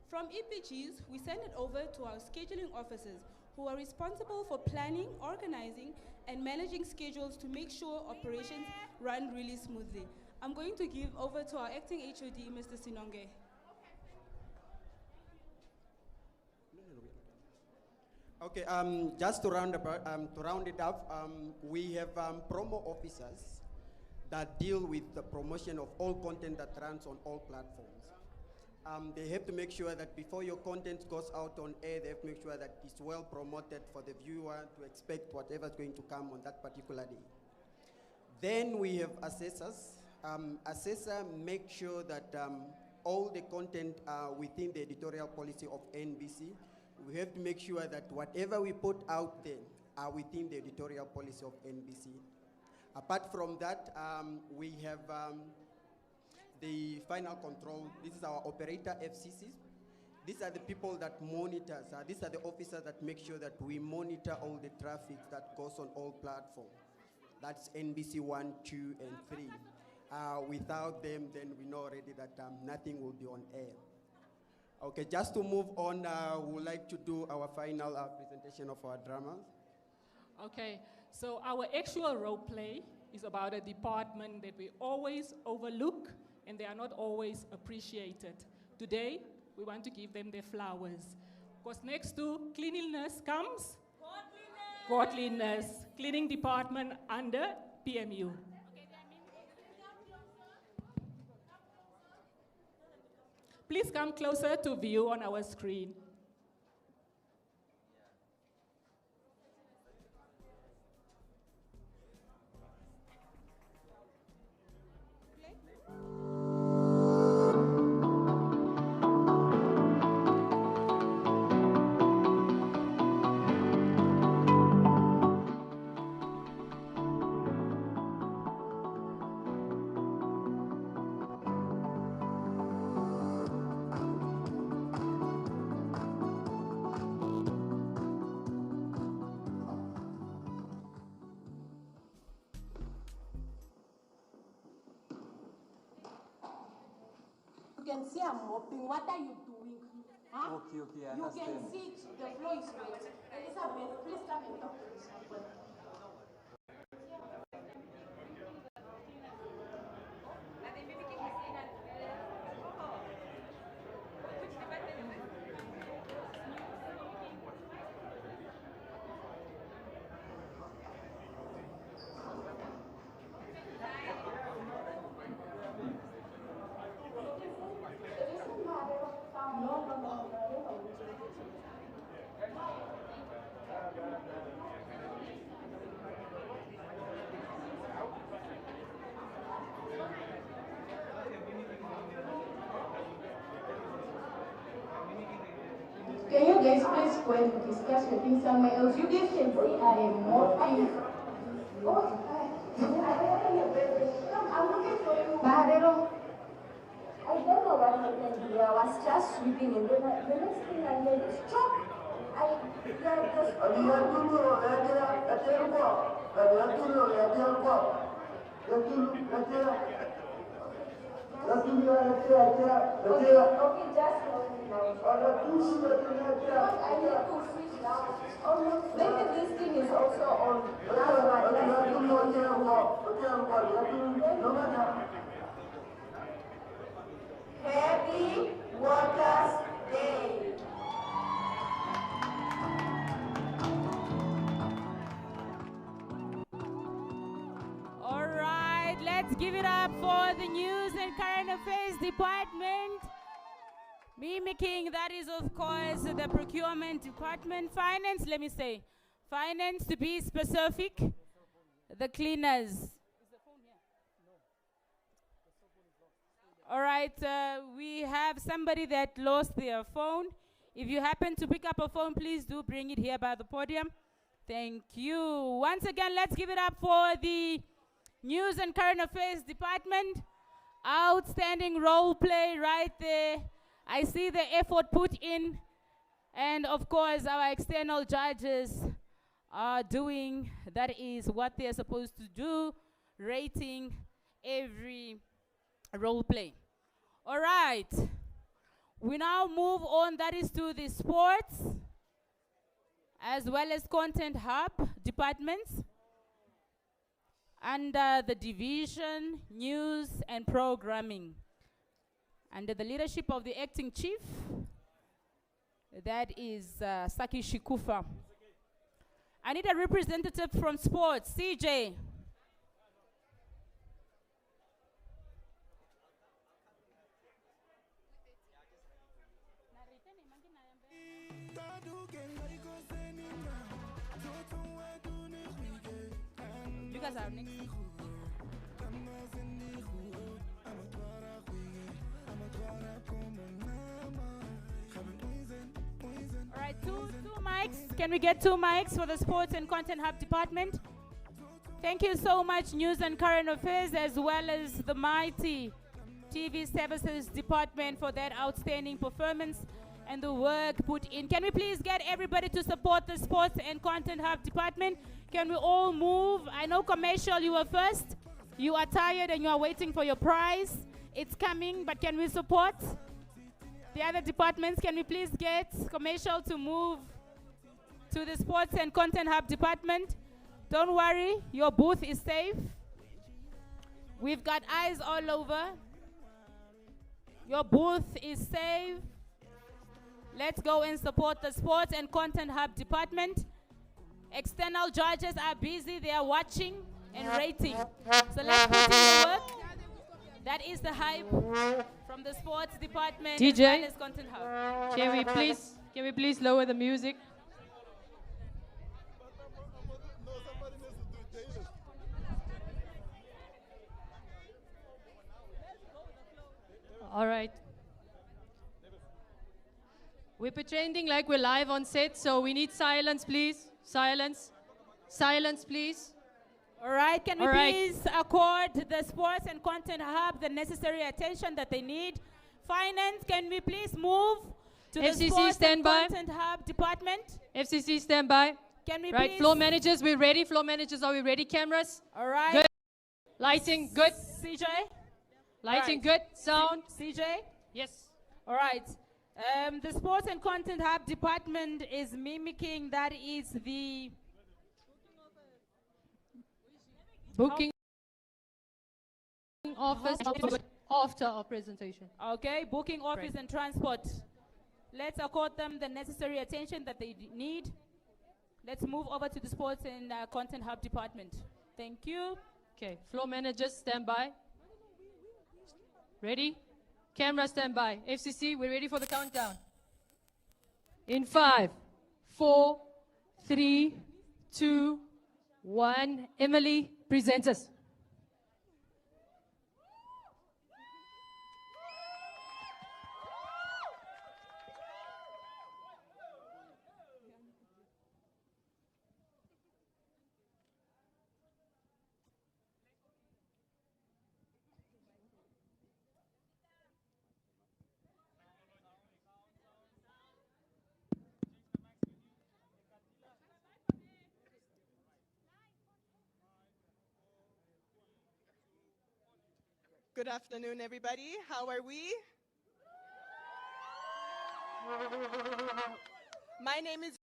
From EPGs, we send it over to our scheduling officers who are responsible for planning, organizing, and managing schedules to make sure operations run really smoothly. I'm going to give over to our acting HOD, Mr. Sinonge. Okay, just to round it up, we have promo officers that deal with the promotion of all content that runs on all platforms. They have to make sure that before your content goes out on air, they have to make sure that it's well promoted for the viewer to expect whatever's going to come on that particular day. Then we have assessors. Assessor make sure that all the content are within the editorial policy of NBC. We have to make sure that whatever we put out there are within the editorial policy of NBC. Apart from that, we have the final control. This is our operator, FCC. these are the people that monitor. These are the officers that make sure that we monitor all the traffic that goes on all platforms. That's NBC 1, 2, and 3. Without them, then we know already that nothing will be on air. Okay, just to move on, we would like to do our final presentation of our dramas. Okay, so our actual role play is about a department that we always overlook and they are not always appreciated. Today, we want to give them their flowers. Because next to cleanliness comes godliness. Cleaning department under PMU. Please come closer to view on our screen. You can see I'm mopping. What are you doing? Huh? Okay, I You understand. can see it. The floor is wet. Elizabeth, please come and talk to this people. Can you guys please go and discuss your things somewhere else? You guys can see I am mopping. Oh, I'm looking for you. Barrero. I don't know what happened here. I was just sweeping and then the next thing I heard is chop. Maybe this thing is also on. Happy Workers' Day. All right, let's give it up for the News and Current Affairs Department. Mimicking, that is, of course, the Procurement Department. Finance, let me say. Finance, to be specific, the cleaners. All right, we have somebody that lost their phone. If you happen to pick up a phone, please do bring it here by the podium. Thank you. Once again, let's give it up for the News and Current Affairs Department. Outstanding role play right there. I see the effort put in. And of course, our external judges are doing, that is what they're supposed to do, rating every role play. All right. We now move on, that is to the sports as well as content hub departments under the division news and programming under the leadership of the acting chief, that is Saki Shikufa. I need a representative from sports, CJ. You guys are next. All right, two mics. Can we get 2 mics for the Sports and Content Hub department? Thank you so much, News and Current Affairs, as well as the mighty TV Services Department for that outstanding performance. and the work put in. Can we please get everybody to support the Sports and Content Hub department? Can we all move? I know commercial, you were first. You are tired and you are waiting for your prize. It's coming, but can we support the other departments? Can we please get commercial to move to the Sports and Content Hub department? Don't worry, your booth is safe. We've got eyes all over. Your booth is safe. Let's go and support the Sports and Content Hub department. External judges are busy, they are watching and rating. So let's put in the work. That is the hype from the sports department as well DJ, as Content Hub. can we please lower the music? All right. We're pretending like we're live on set, so we need silence, please. Silence. Silence, please. All right, can we All right. please accord the Sports and Content Hub the necessary attention that they need? Finance, can we please move to the FCC Sports and standby. Content Hub department? FCC, stand by. Can we Right, please? floor managers, we're ready. Floor managers, are we ready? Cameras? All right. Good. Lighting, good. CJ? Lighting, Right. good. Sound? CJ? Yes. All right. The Sports and Content Hub department is mimicking, that is the Booking office after our presentation. Okay, booking office and transport. Let's accord them the necessary attention that they need. Let's move over to the Sports and Content Hub department. Thank you. Okay, floor managers, stand by. Ready? Camera, stand by. FCC, we're ready for the countdown. In 5, 4, 3, 2, 1. Emily, present us. Good afternoon, everybody. How are we? My name is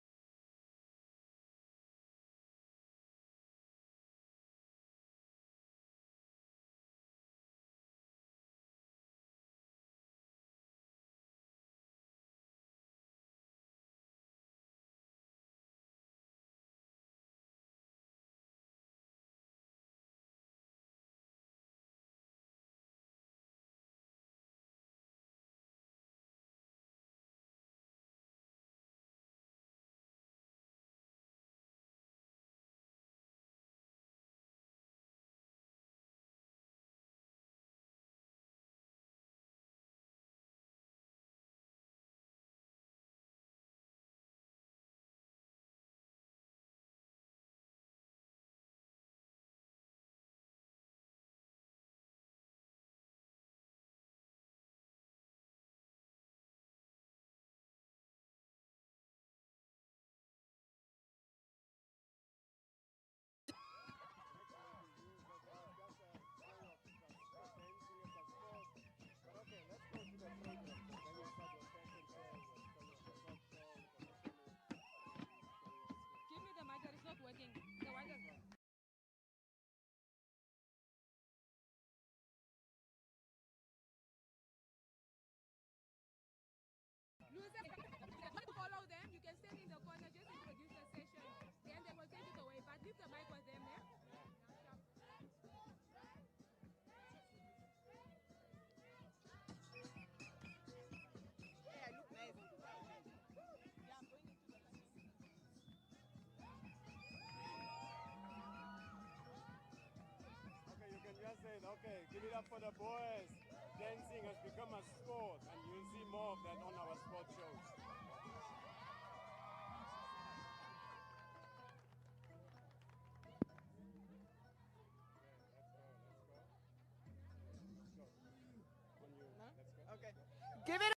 follow them. You can stand in the corner, just introduce the session. Then they will take it away. But leave the mic with them, yeah? Okay, you can just say, okay, give it up for the boys. Dancing has become a sport, and you'll see more of that on our sport shows. okay. Give it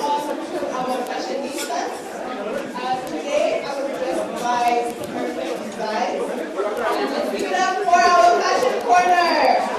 on to our fashionistas. Today I was dressed by Perfect Design. Let's give it up for our fashion corner.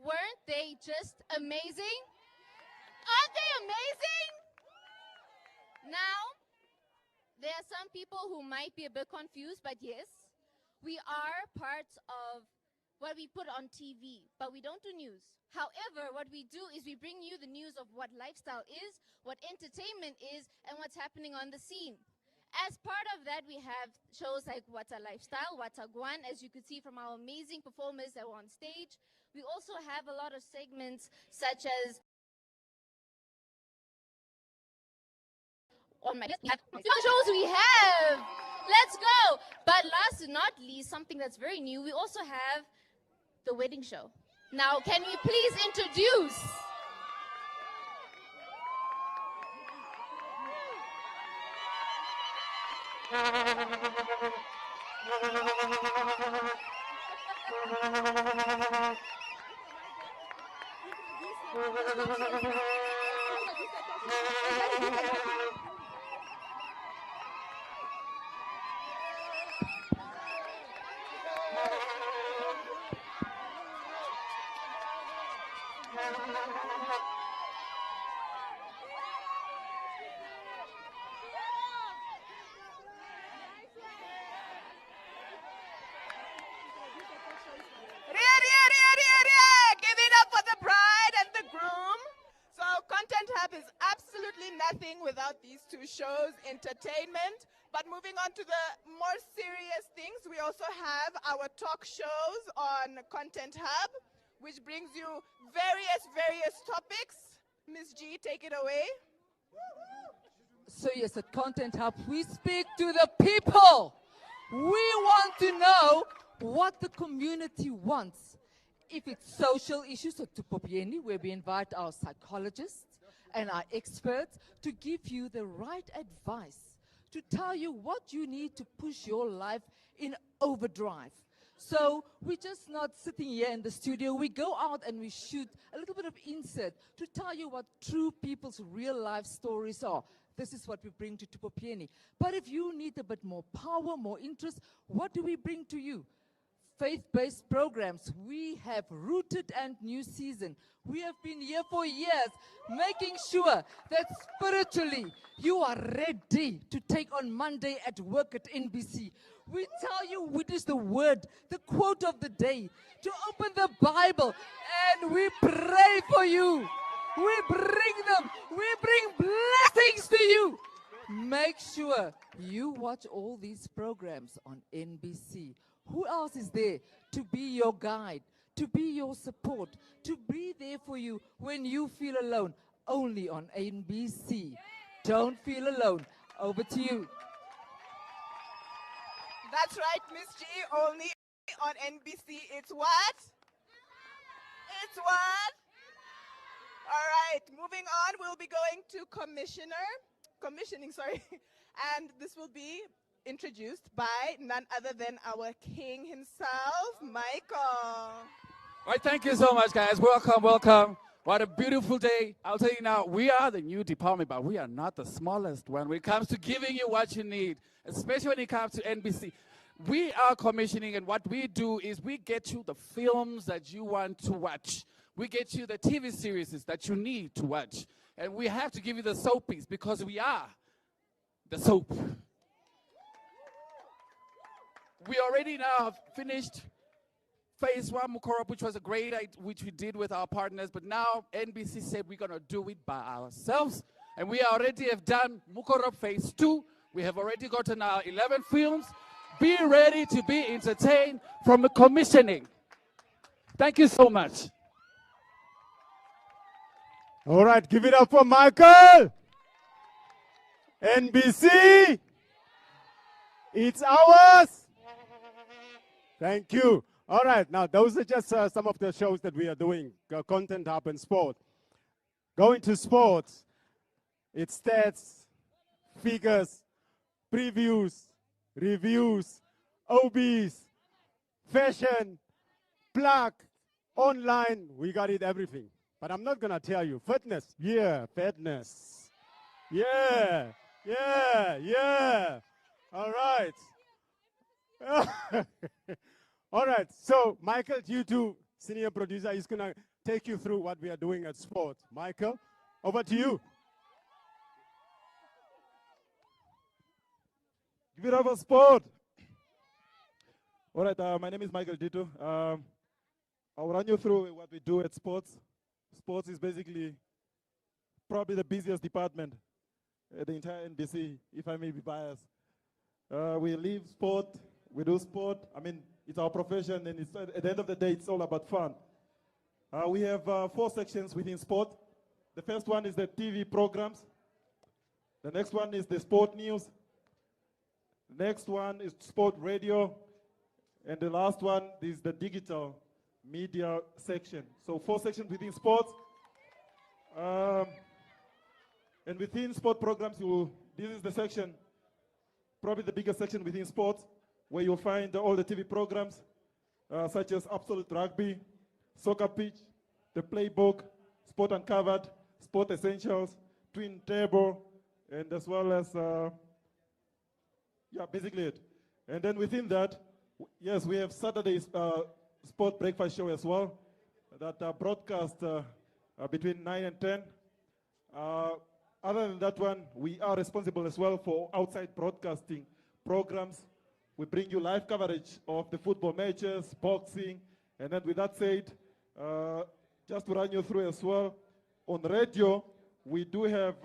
Weren't they just amazing? Aren't they amazing? Now, there are some people who might be a bit confused, but yes, we are part of what we put on TV, but we don't do news. However, what we do is we bring you the news of what lifestyle is, what entertainment is, and what's happening on the scene. As part of that, we have shows like What's a Lifestyle, What's a Guan, as you could see from our amazing performers that were on stage. We also have a lot of segments such as on my shows we have. Let's go. But last but not least, something that's very new, we also have the wedding show. Now, can we please introduce Give it up for the bride and the groom. So Content Hub is absolutely nothing without these two shows, entertainment. But moving on to the more serious things, we also have our talk shows on Content Hub, which brings you various topics. Ms. G, take it away. So yes, at Content Hub, we speak to the people. We want to know what the community wants. If it's social issues, so to Popieni, where we invite our psychologists and our experts to give you the right advice, to tell you what you need to push your life in overdrive. So we're just not sitting here in the studio. We go out and we shoot a little bit of insert to tell you what true people's real life stories are. This is what we bring to Tupopieni. But if you need a bit more power, more interest, what do we bring to you? faith-based programs. We have Rooted and New Season. We have been here for years, making sure that spiritually you are ready to take on Monday at work at NBC. We tell you what is the word, the quote of the day, to open the Bible, and we pray for you. We bring them. We bring blessings to you. Make sure you watch all these programs on NBC. Who else is there to be your guide, to be your support, to be there for you when you feel alone? Only on NBC. Don't feel alone. Over to you. That's right, Miss G. Only on NBC. It's what? It's what? All right, moving on, we'll be going to commissioning, and this will be introduced by none other than our king himself, Michael. All right, thank you so much, guys. Welcome, welcome. What a beautiful day. I'll tell you now, we are the new department, but we are not the smallest one when it comes to giving you what you need, especially when it comes to NBC. We are commissioning, and what we do is we get you the films that you want to watch. We get you the TV series that you need to watch. And we have to give you the soapies because we are the soap. We already now have finished phase 1, Mukorop, which was a great idea, which we did with our partners. But now NBC said we're going to do it by ourselves. And we already have done Mukorop phase 2. We have already gotten our 11 films. Be ready to be entertained from the commissioning. Thank you so much. All right, give it up for Michael. NBC, it's ours. Thank you. All right, now those are just some of the shows that we are doing, Content Hub and Sport. Going to sports, it's stats, figures, previews, reviews, OBs, fashion, plug, online, we got it, everything. But I'm not going to tell you. Fitness. Yeah, fitness. Yeah, yeah, yeah. All right. All right. So, Michael, you two, senior producer, is going to take you through what we are doing at sport. Michael, over to you. Give it up for sport. All right, my name is Michael Dito. I'll run you through what we do at sports. Sports is basically probably the busiest department at the entire NBC, if I may be biased. We live sport, we do sport. I mean, it's our profession, and it's, at the end of the day, it's all about fun. We have 4 sections within sport. The first one is the TV programs. The next one is the sport news. The next one is sport radio. And the last one is the digital media section. So 4 sections within sports. And within sport programs, this is the section, probably the biggest section within sports, where you'll find all the TV programs, such as Absolute Rugby, Soccer Pitch, The Playbook, Sport Uncovered, Sport Essentials, Twin Table, and as well as, yeah, basically it. And then within that, yes, we have Saturday's sport breakfast show as well, that broadcast between 9 and 10. Other than that one, we are responsible as well for outside broadcasting programs. We bring you live coverage of the football matches, boxing, and then with that said, just to run you through as well, on radio, we do have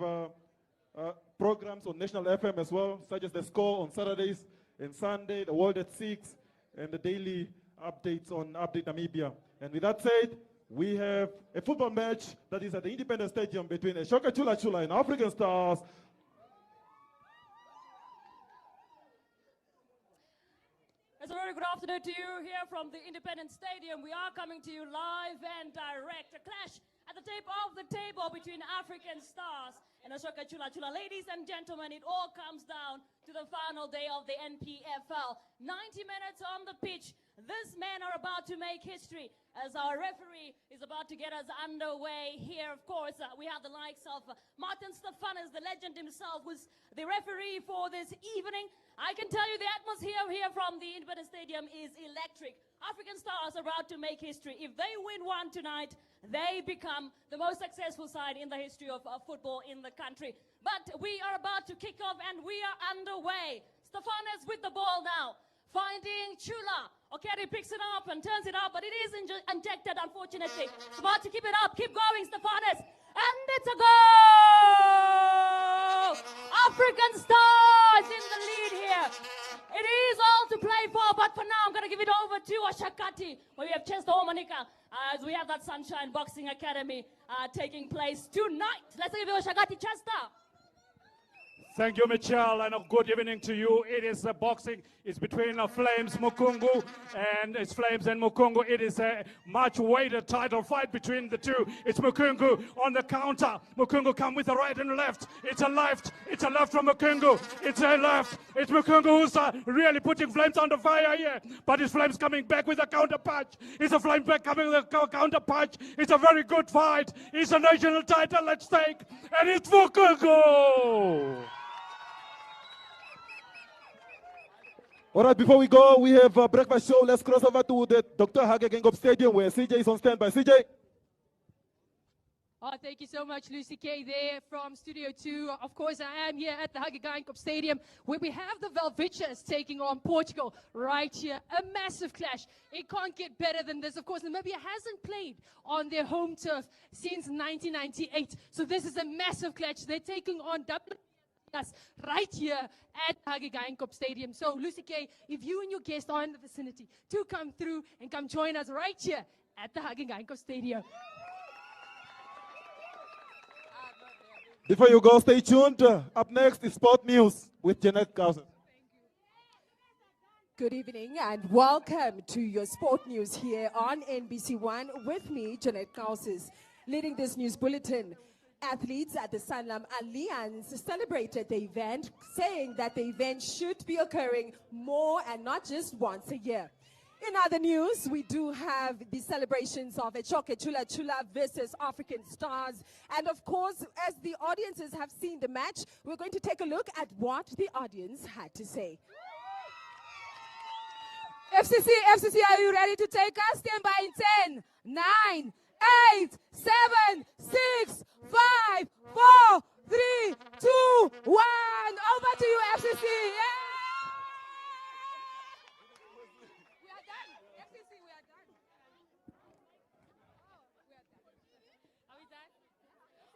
programs on National FM as well, such as The Score on Saturdays and Sunday, The World at 6, and the daily updates on Update Namibia. And with that said, we have a football match that is at the Independence Stadium between Ashoka Chula Chula and African Stars. It's a very good afternoon to you here from the Independence Stadium. We are coming to you live and direct. A clash at the table between African Stars and Ashoka Chula Chula. Ladies and gentlemen, it all comes down to the final day of the NPFL. 90 minutes on the pitch. These men are about to make history as our referee is about to get us underway here. Of course, we have the likes of Martin Stefanis, the legend himself, who's the referee for this evening. I can tell you the atmosphere here from the Independence Stadium is electric. African Stars are about to make history. If they win one tonight, they become the most successful side in the history of football in the country. But we are about to kick off and we are underway. Stefanis with the ball now, finding Chula. Okeri picks it up and turns it up, but it is injected, unfortunately. Smart to keep it up. Keep going, Stefanis. And it's a goal! African Stars in the lead here. It is all to play for, but for now, I'm going to give it over to Oshakati, where we have Chester Omanika, as we have that Sunshine Boxing Academy taking place tonight. Let's give it to Oshakati, Chester. Thank you, Michelle, and a good evening to you. It is boxing. It's between Flames Mukungu, and it's Flames and Mukungu. It is a much-weighted title fight between the two. It's Mukungu on the counter. Mukungu come with a right and left. It's a left. It's a left from Mukungu. It's a left. It's Mukungu who's really putting Flames under fire here. But it's Flames coming back with a counter punch. It's a Flames back coming with a counter punch. It's a very good fight. It's a national title at stake, and it's Mukungu. All right, before we go, we have a breakfast show. Let's cross over to the Dr. Hage Gengop Stadium where CJ is on standby. CJ? Oh, thank you so much, Lucy K, there from Studio 2. Of course, I am here at the Hage Geingob Stadium, where we have the Velvichas taking on Portugal right here. A massive clash. It can't get better than this. Of course, Namibia hasn't played on their home turf since 1998. So this is a massive clash. They're taking on us right here at Hage Geingob Stadium. So, Lucy K, if you and your guests are in the vicinity, do come through and come join us right here at the Hage Geingob Stadium. Before you go, stay tuned. Up next is Sport News with Jeanette Carlson. Good evening and welcome to your sport news here on NBC One with me, Jeanette Carlson, leading this news bulletin. Athletes at the Sanlam Alliance celebrated the event, saying that the event should be occurring more and not just once a year. In other news, we do have the celebrations of Echoke Chula Chula versus African Stars. And of course, as the audiences have seen the match, we're going to take a look at what the audience had to say. FCC, are you ready to take us? Stand by in 10, 9, 8, 7, 6, 5, 4, 3, 2, 1. Over to you, FCC. Yeah. We are done. FCC, we are done. Are we done?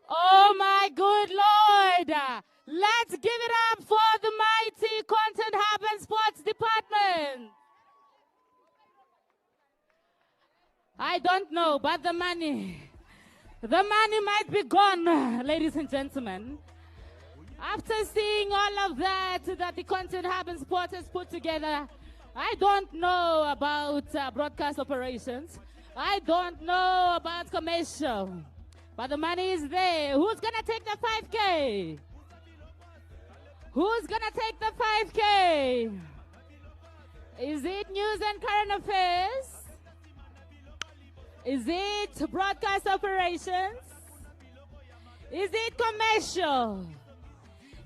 Oh my good Lord. Let's give it up for the mighty Content Hub and Sports Department. I don't know, but the money might be gone, ladies and gentlemen. After seeing all of that the Content Hub and Sport has put together, I don't know about broadcast operations. I don't know about commercial, but the money is there. Who's gonna take the 5K? Who's gonna take the 5K? Is it news and current affairs? Is it broadcast operations? Is it commercial?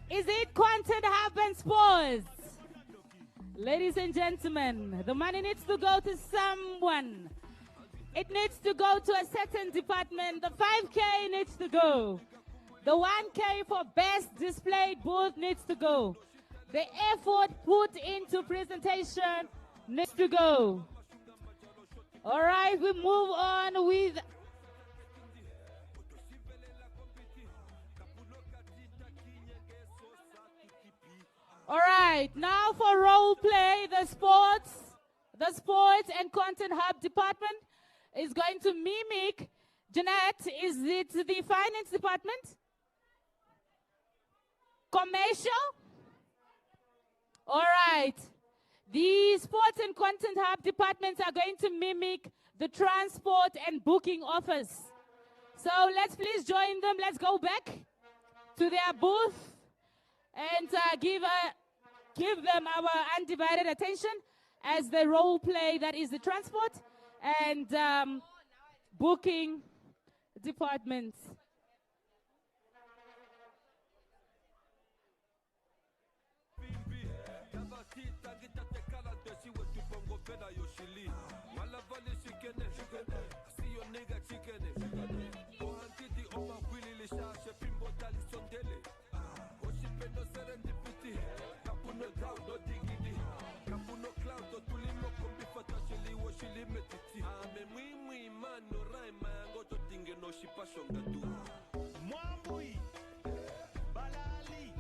Is it Content Hub and Sports? Ladies and gentlemen, the money needs to go to someone. It needs to go to a certain department. The 5K needs to go. The 1K for best displayed booth needs to go. The effort put into presentation needs to go. All right, we move on with all right, now for role play, the sports and Content Hub department is going to mimic. Jeanette, is it the finance department? Commercial? All right. The sports and Content Hub departments are going to mimic the transport and booking office. So let's please join them. Let's go back to their booth and give a give them our undivided attention as the role play that is the transport and booking departments.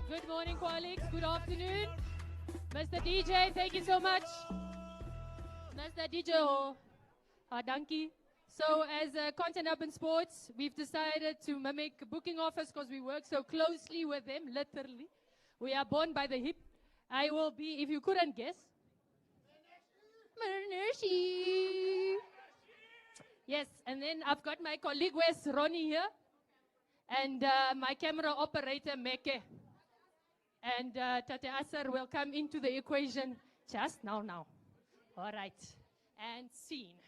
Good morning, colleagues. Good afternoon. Mr. DJ, thank you so much. Mr. DJ, donkey. So as Content Hub and Sports, we've decided to mimic booking office because we work so closely with them, literally. We are born by the hip. I will be, if you couldn't guess, Mernershi. Yes, and then I've got my colleague, where's Ronnie here? And my camera operator, Meke. And Tate Asar will come into the equation just now. All right, and scene.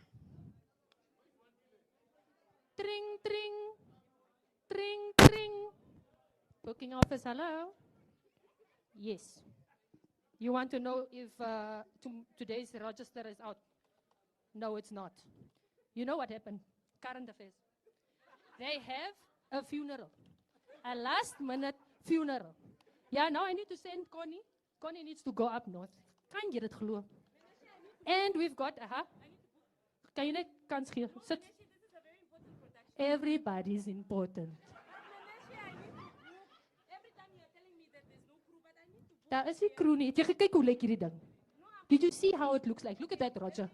Tring, tring, tring, tring. Booking office, hello? Yes. You want to know if today's register is out? No, it's not. You know what happened? Current affairs. They have a funeral. A last-minute funeral. Yeah, now I need to send Connie. Connie needs to go up north. Kan jy dit glo? And we've got, kan jy net kans gee? Sit. Everybody's important. Daar is die crew nie. Het jy gekyk hoe lyk hierdie ding? Did you see how it looks like? Look at that, Roger.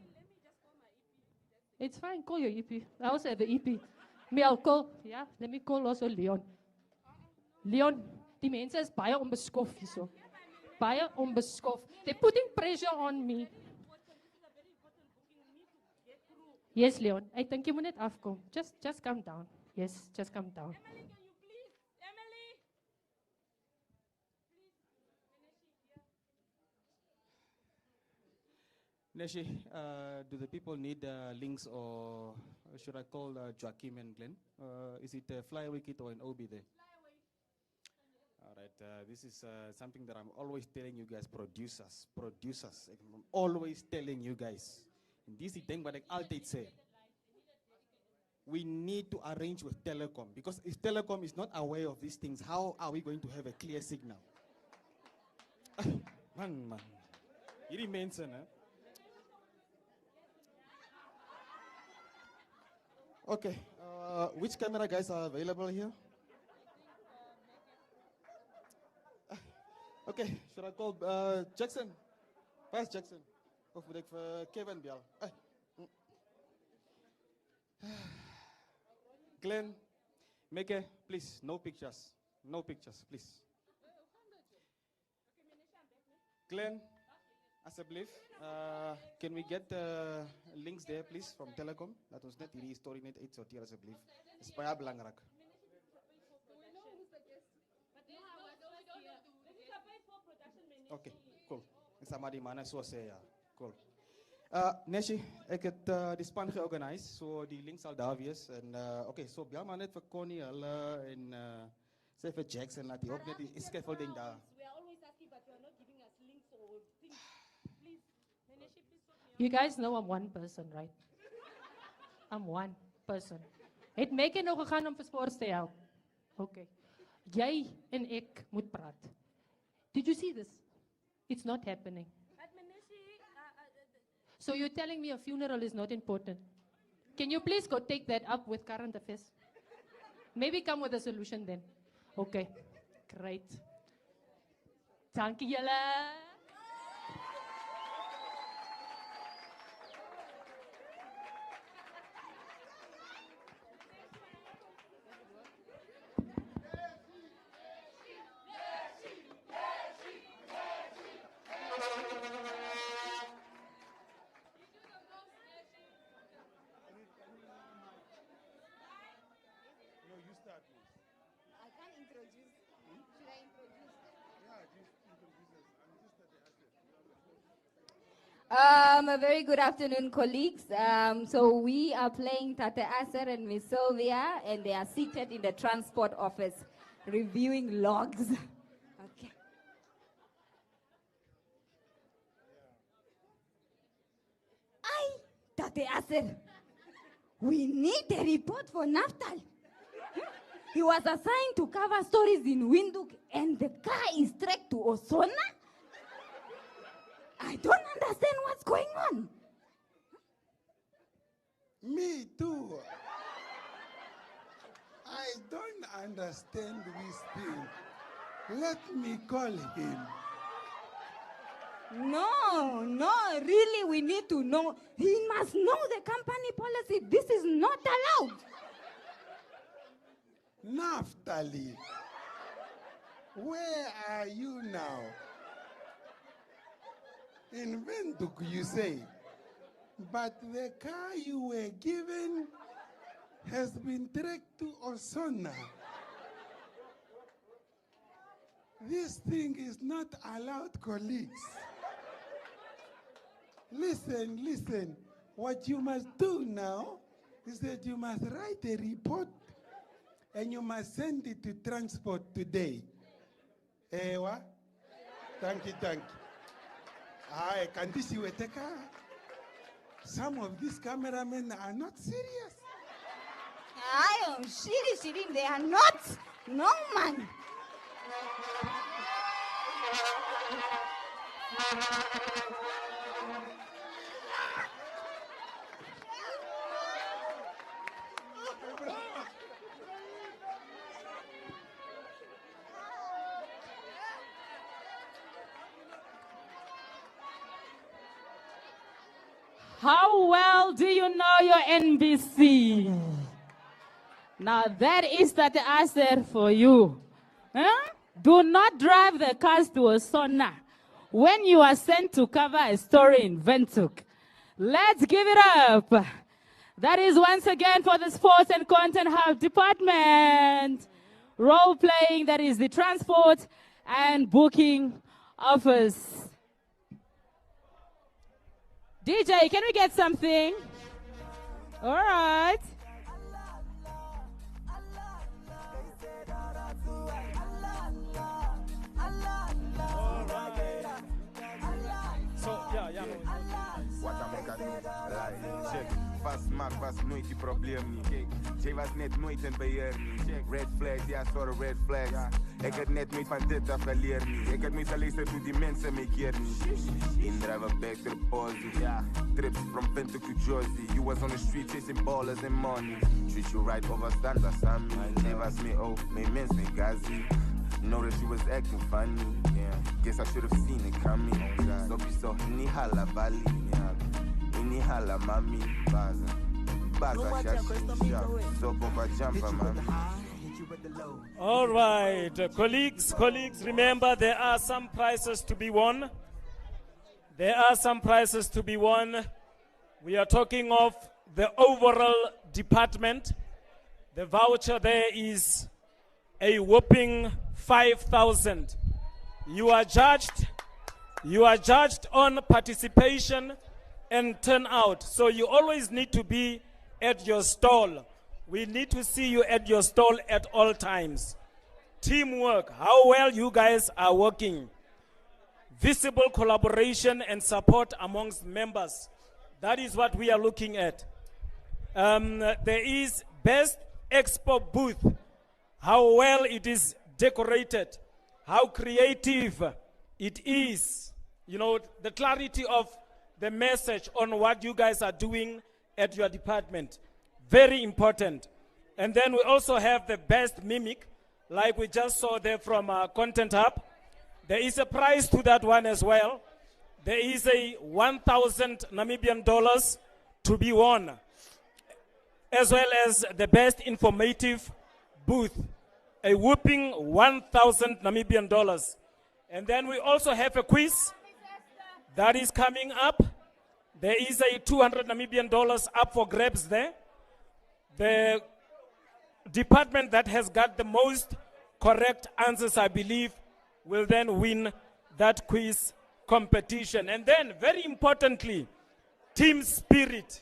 It's fine, call your EP. I also have an EP. Me, I'll call. Yeah, let me call also Leon. Leon, die mense is baie onbeskof hierso. Baie onbeskof. They're putting pressure on me. Yes, Leon. I think you moet net afkom. Just come down. Yes, just come down. Emily, can you please? Emily! Neshi, do the people need links or should I call Joachim and Glenn? Is it Flyaway Kit or an OB there? All right, this is something that I'm always telling you guys, producers. I'm always telling you guys. And this is the thing what I always say. We need to arrange with Telecom because if Telecom is not aware of these things, how are we going to have a clear signal? man. It remains, Okay, which camera guys are available here? Okay, should I call Jackson? Where's Jackson? Of Kevin Bial. Glenn, Meke, please, no pictures. No pictures, please. Glenn, alsjeblieft, can we get links there, please, from Telecom? Laat ons net hierdie story net uitsorteer, alsjeblieft. Het is baie belangrijk. Okay, cool. Is dat maar die mannen zo zeggen, ja. Cool. Neshi, ik heb die span georganiseerd, so die links al daar wees. En oké, so bel maar net voor Connie en zeg voor Jackson, laat die ook net die scaffolding daar. We are always asking, but you are not giving us links or things. Please, Neneshi, please sort me out. You guys know I'm one person, right? I'm one person. Het Mekke nog gegaan om vir sports te help. Okay. Jy en ek moet praat. Did you see this? It's not happening. So you're telling me a funeral is not important? Can you please go take that up with current affairs? Maybe come with a solution then. Okay, great. Dankie julle. I can't introduce. Should I introduce them? Yeah, just introduce us. I'm just A very good afternoon, colleagues. So we are playing Tate Aser and Miss Sylvia, and they are seated in the transport office, reviewing logs. Okay. Tate Aser, we need a report for Naftal. He was assigned to cover stories in Windhoek, and the car is tracked to Osona? I don't understand what's going on. Me too. I don't understand this thing. Let me call him. No, really, we need to know. He must know the company policy. This is not allowed. Naftali, where are you now? In Windhoek, you say, but the car you were given has been tracked to Osona. This thing is not allowed, colleagues. Listen. What you must do now is that you must write a report and you must send it to transport today. Ewa? Thank you. I can't see you take a. Some of these cameramen are not serious. I am serious, they are not. No, man. How well do you know your NBC? Now that is that answer for you. Huh? Do not drive the cars to Osona when you are sent to cover a story in Windhoek. Let's give it up. That is once again for the Sports and Content Hub Department. Role playing, that is the transport and booking office. DJ, can we get something? All right. So, yeah. Wat dan ik aan doen? Check. Vast maak was nooit die probleem niet. Jay was net nooit een beheer niet. Red flags, ja, sorry, red flags. Ik had net nooit van dit af geleerd niet. Ik had nooit geluisterd hoe die mensen me keer niet. Indriver back to the posy. Trips from Windhoek to Jersey. You was on the street chasing ballers and money. Treat you right over standards, Sammy. Never me, oh, me mens me gazi. Noticed you was acting funny. Yeah, guess I should have seen it coming. So be so nihala bali. Ini hala mami baza shashi so bomba jumper mami. All right, colleagues, remember there are some prizes to be won. We are talking of the overall department. The voucher there is a whopping 5,000. You are judged on participation and turn out. So you always need to be at your stall. We need to see you at your stall at all times. Teamwork, how well you guys are working. Visible collaboration and support amongst members. That is what we are looking at. There is Best Expo booth. How well it is decorated. How creative it is. You know, the clarity of the message on what you guys are doing at your department. Very important. And then we also have the best mimic, like we just saw there from Content Hub. There is a prize to that one as well. There is a 1,000 Namibian dollars to be won, as well as the best informative booth, a whooping 1,000 Namibian dollars. And then we also have a quiz that is coming up. There is a 200 Namibian dollars up for grabs there. The department that has got the most correct answers, I believe, will then win that quiz competition. And then, very importantly, team spirit.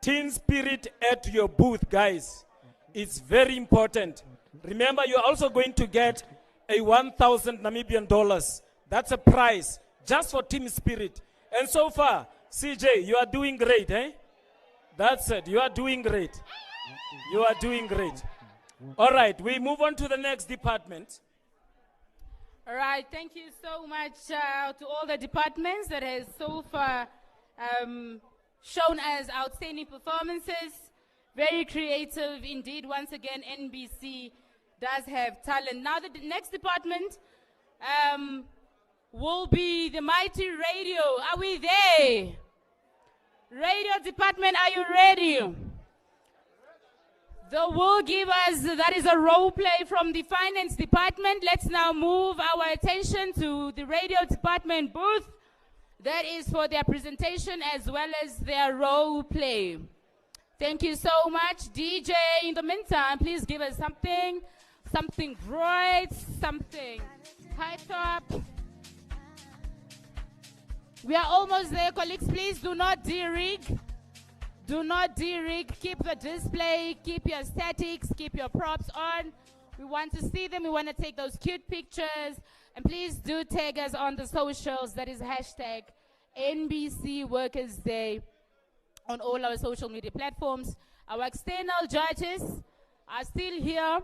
Team spirit at your booth, guys. It's very important. Remember, you're also going to get a 1,000 Namibian dollars. That's a prize just for team spirit. And so far, CJ, you are doing great, eh? That's it. You are doing great. You are doing great. All right, we move on to the next department. All right, thank you so much to all the departments that has so far shown us outstanding performances. Very creative indeed. Once again, NBC does have talent. Now the next department will be the mighty radio. Are we there? Radio department, are you ready? They will give us, that is a role play from the finance department. Let's now move our attention to the radio department booth. That is for their presentation as well as their role play. Thank you so much. DJ, in the meantime, please give us something bright, something high top. We are almost there, colleagues. Please do not de-rig. Do not de-rig. Keep the display, keep your statics, keep your props on. We want to see them. We want to take those cute pictures. And please do tag us on the socials. That is hashtag NBC Workers Day on all our social media platforms. Our external judges are still here.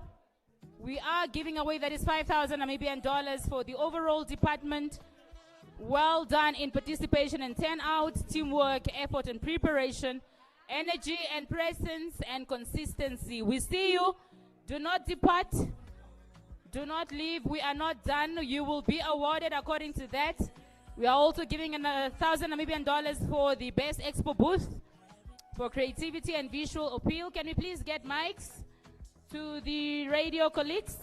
We are giving away, that is 5,000 Namibian dollars for the overall department. Well done in participation and turnout, teamwork, effort and preparation, energy and presence and consistency. We see you. Do not depart. Do not leave. We are not done. You will be awarded according to that. We are also giving 1,000 Namibian dollars for the best expo booth for creativity and visual appeal. Can we please get mics to the radio colleagues?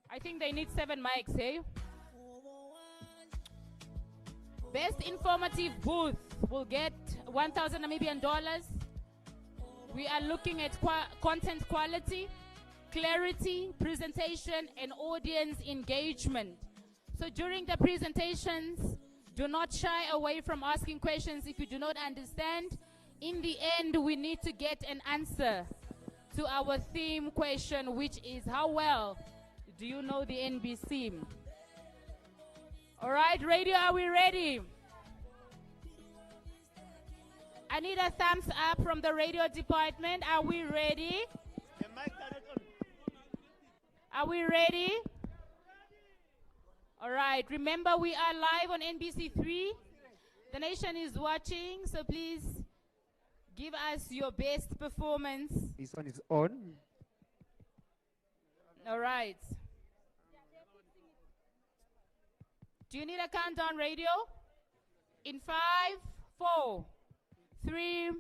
I think they need 7 mics, hey? Best informative booth will get 1,000 Namibian dollars. We are looking at content quality, clarity, presentation, and audience engagement. So during the presentations, do not shy away from asking questions if you do not understand. In the end, we need to get an answer to our theme question, which is, how well do you know the NBC? All right, radio, are we ready? I need a thumbs up from the radio department. Are we ready? Are we ready? All right, remember we are live on NBC3. The nation is watching, so please give us your best performance. This one is on. All right. Do you need a countdown, radio? In 5, 4, 3,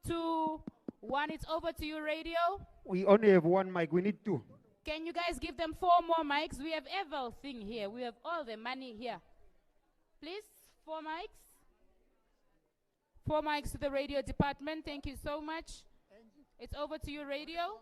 2, 1. It's over to you, radio. We only have one mic. We need 2. Can you guys give them 4 more mics? We have everything here. We have all the money here. Please, 4 mics. 4 mics to the radio department. Thank you so much. It's over to you, radio.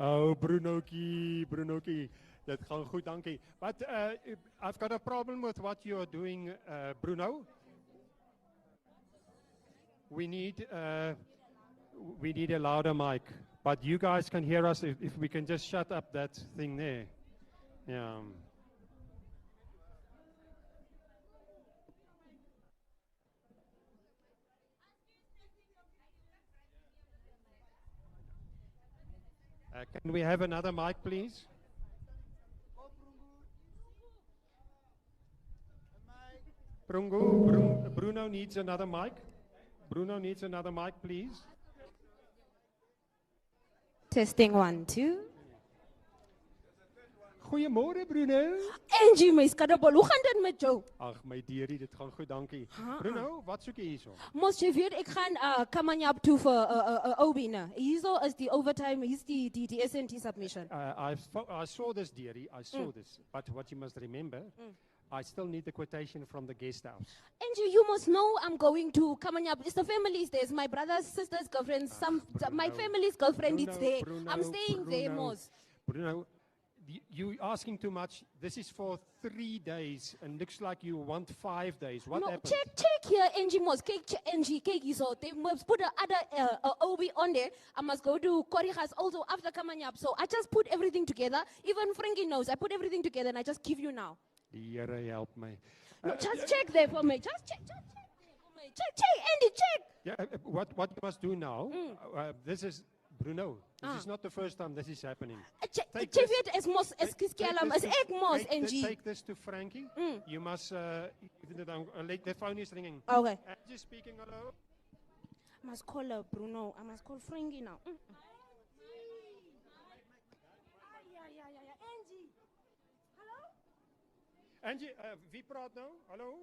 Oh, Brunoki. That gaan goed, dankie. But I've got a problem with what you're doing, Bruno. We need a louder mic. But you guys can hear us if we can just shut up that thing there. Yeah. Can we have another mic, please? Bruno needs another mic. Bruno needs another mic, please. Testing 1, 2. Goeiemôre Bruno. Angie, my skadabol, hoe gaan dit met jou? Ag my dearie, dit gaan goed, dankie. Ha, Bruno, wat soek jy hierso? Mos jy weet, ek gaan Kamanyap toe vir Obina. Hierso is die overtime, hier's die SNT submission. I saw this, dearie. I saw this. But what you must remember, I still need the quotation from the guest house. Angie, you must know I'm going to Kamanyap. It's the family's there. It's my brother's sister's girlfriend. My family's girlfriend is there. I'm staying there, Mos. Bruno, you asking too much. This is for 3 days, and looks like you want 5 days. What No, happened? check here, Angie Mos. Angie, so they must put the other OB on there. I must go to Korihas also after Kamanyap. So I just put everything together. Even Frankie knows. I put everything together and I just give you now. Die Here help my. No, just check there for me. Just check there for me. Check, Andy, check. Yeah, what you must do now, this is, Bruno, this is not the first time this is happening. Check it as Mos, as Kiskialam, as Egg Mos, Angie. Take this to Frankie. You must, the phone is ringing. Okay. Angie speaking, hello? I must call Bruno. I must call Frankie now. Angie, wie praat nou? Hallo?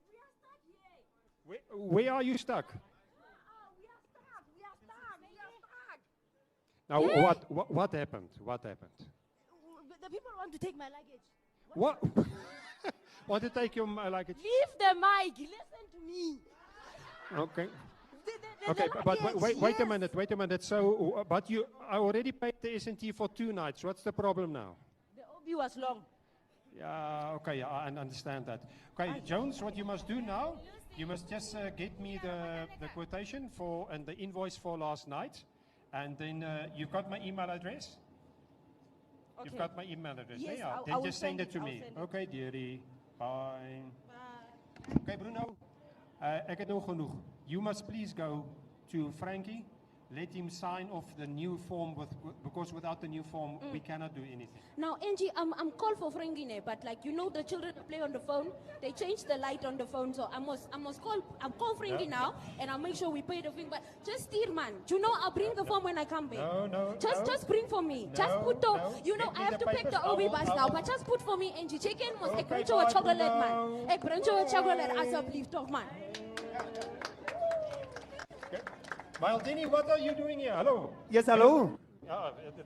We are stuck here. Where are you stuck? We are stuck. Now, Yeah. what happened? What happened? The people want to take my luggage. What? Want to take your luggage? Leave the mic. Listen to me. Okay. The Okay, but luggage, wait a yes. minute. So, but I already paid the S&T for 2 nights. What's the problem now? The OB was long. Yeah, okay, I understand that. Okay, Jones, what you must do now, you must just get me the quotation for and the invoice for last night, and then you've got my email address. Okay. You've got my email address. Yes, Yeah, I then will just send it to I'll me. send it. Okay, dearie. Bye. Okay, Bruno. Ek het nou genoeg. You must please go to Frankie. Let him sign off the new form because without the new form we cannot do anything. Now, Angie, I'm called for Frankie, but like you know, the children play on the phone. They change the light on the phone, so I must call Frankie Yeah. now, and I'll make sure we pay the thing. But just steer, man. You know, I'll bring the form when I come back. No. Just bring for me. Just No, put the. no. You know, Get me I have the to pick papers. the OB I bus will- now, but just put for me, Angie. Chicken must. Okay, Ek bring you a bye, chocolate, Bruno. man. Ek bring you a chocolate. Alsjeblieft, toch, man. Maldini, what are you doing here? Hello? Yes, hello.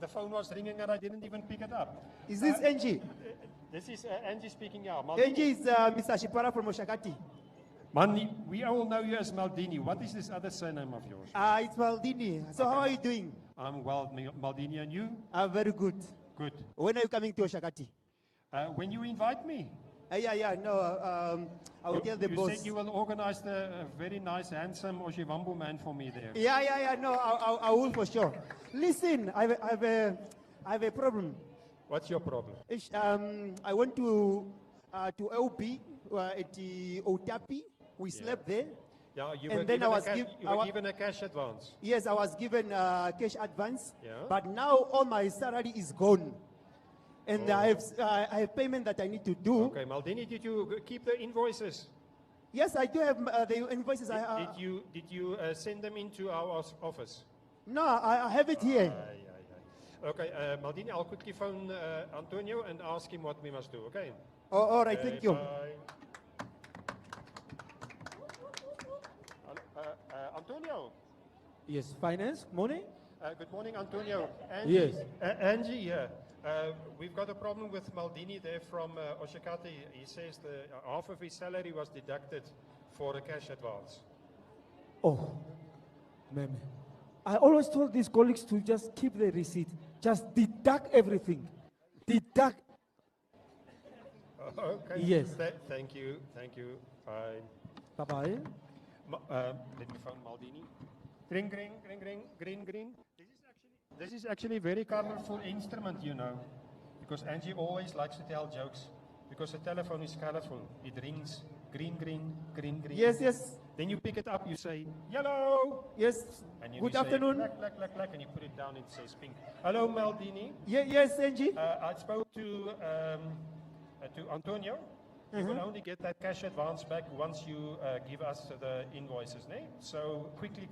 The phone was ringing and I didn't even pick it up. Is this Angie? This is Angie speaking, yeah. Maldini. Angie is Mr. Shipara from Oshakati. Mani, we all know you as Maldini. What is this other surname of yours? It's Maldini. So how are you doing? I'm well, Maldini, and you? Very good. Good. When are you coming to Oshakati? When you invite me. Yeah, no, I will tell the you boss. said you will organize the very nice, handsome Oshivambu man for me there. Yeah, no, I will for sure. Listen, I have a problem. What's your problem? I went to LB at the Otapi. We slept there. Yeah, you And were then given, I was given a cash advance. Yes, I was given cash advance. Yeah. But now all my salary is gone. And I have payment that I need to do. Okay, Maldini, did you keep the invoices? Yes, I do have the invoices. Did you send them into our office? No, I have it here. Okay, Maldini, I'll quickly phone Antonio and ask him what we must do, okay? Oh, all right, thank you. Bye. Antonio? Yes, finance, morning. Good morning, Antonio. Angie, Yes. Angie, yeah. We've got a problem with Maldini there from Oshakati. He says half of his salary was deducted for a cash advance. Oh, ma'am. I always told these colleagues to just keep the receipt. Just deduct everything. Deduct. Okay. Yes. Thank you. Bye. Bye-bye. Let me phone Maldini. Green. This is actually a very colorful instrument, you know, because Angie always likes to tell jokes because the telephone is colorful. It rings green. Yes. Then you pick it up, you say yellow. Yes. And Good say, afternoon. Clack, and you put it down, it says pink. Hello, Maldini. Yes, Angie. I spoke to Antonio. You will only get that cash advance back once you give us the invoices, ne? So quickly,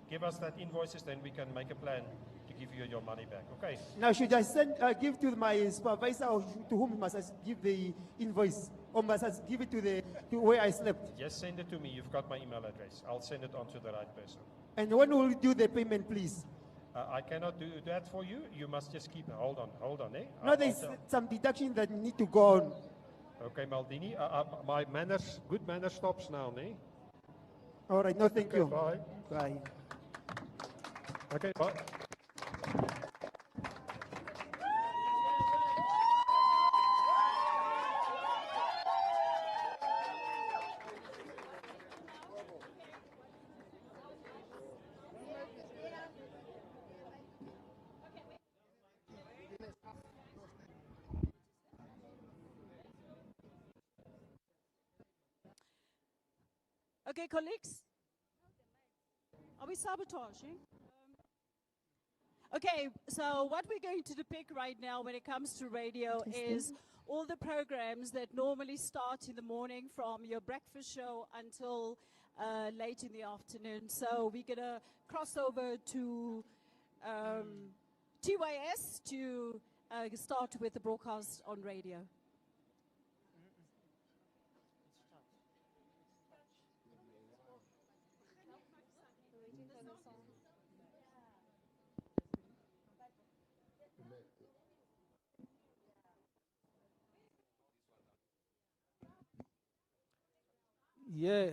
give us that invoices, then we can make a plan to give you your money back. Okay. Now, should I give to my supervisor, or to whom must I give the invoice? Or must I give it to where I slept? Just send it to me. You've got my email address. I'll send it on to the right person. And when will you do the payment, please? I cannot do that for you. You must just keep. Hold on, eh? No, there's some deduction that need to go on. Okay, Maldini. My good manners stops now, eh? All right, no, thank you. Bye. Bye. Okay, bye. Okay, colleagues. Are we sabotaging? Okay, so what we're going to depict right now when it comes to radio is all the programs that normally start in the morning from your breakfast show until late in the afternoon. So we're going to cross over to TYS to start with the broadcast on radio. Yeah,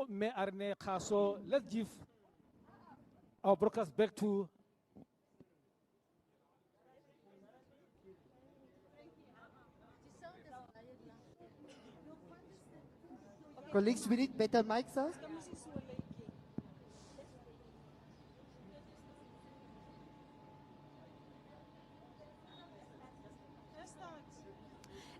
me arne kaso. Let's give our broadcast back to Colleagues, we need better mics, sir.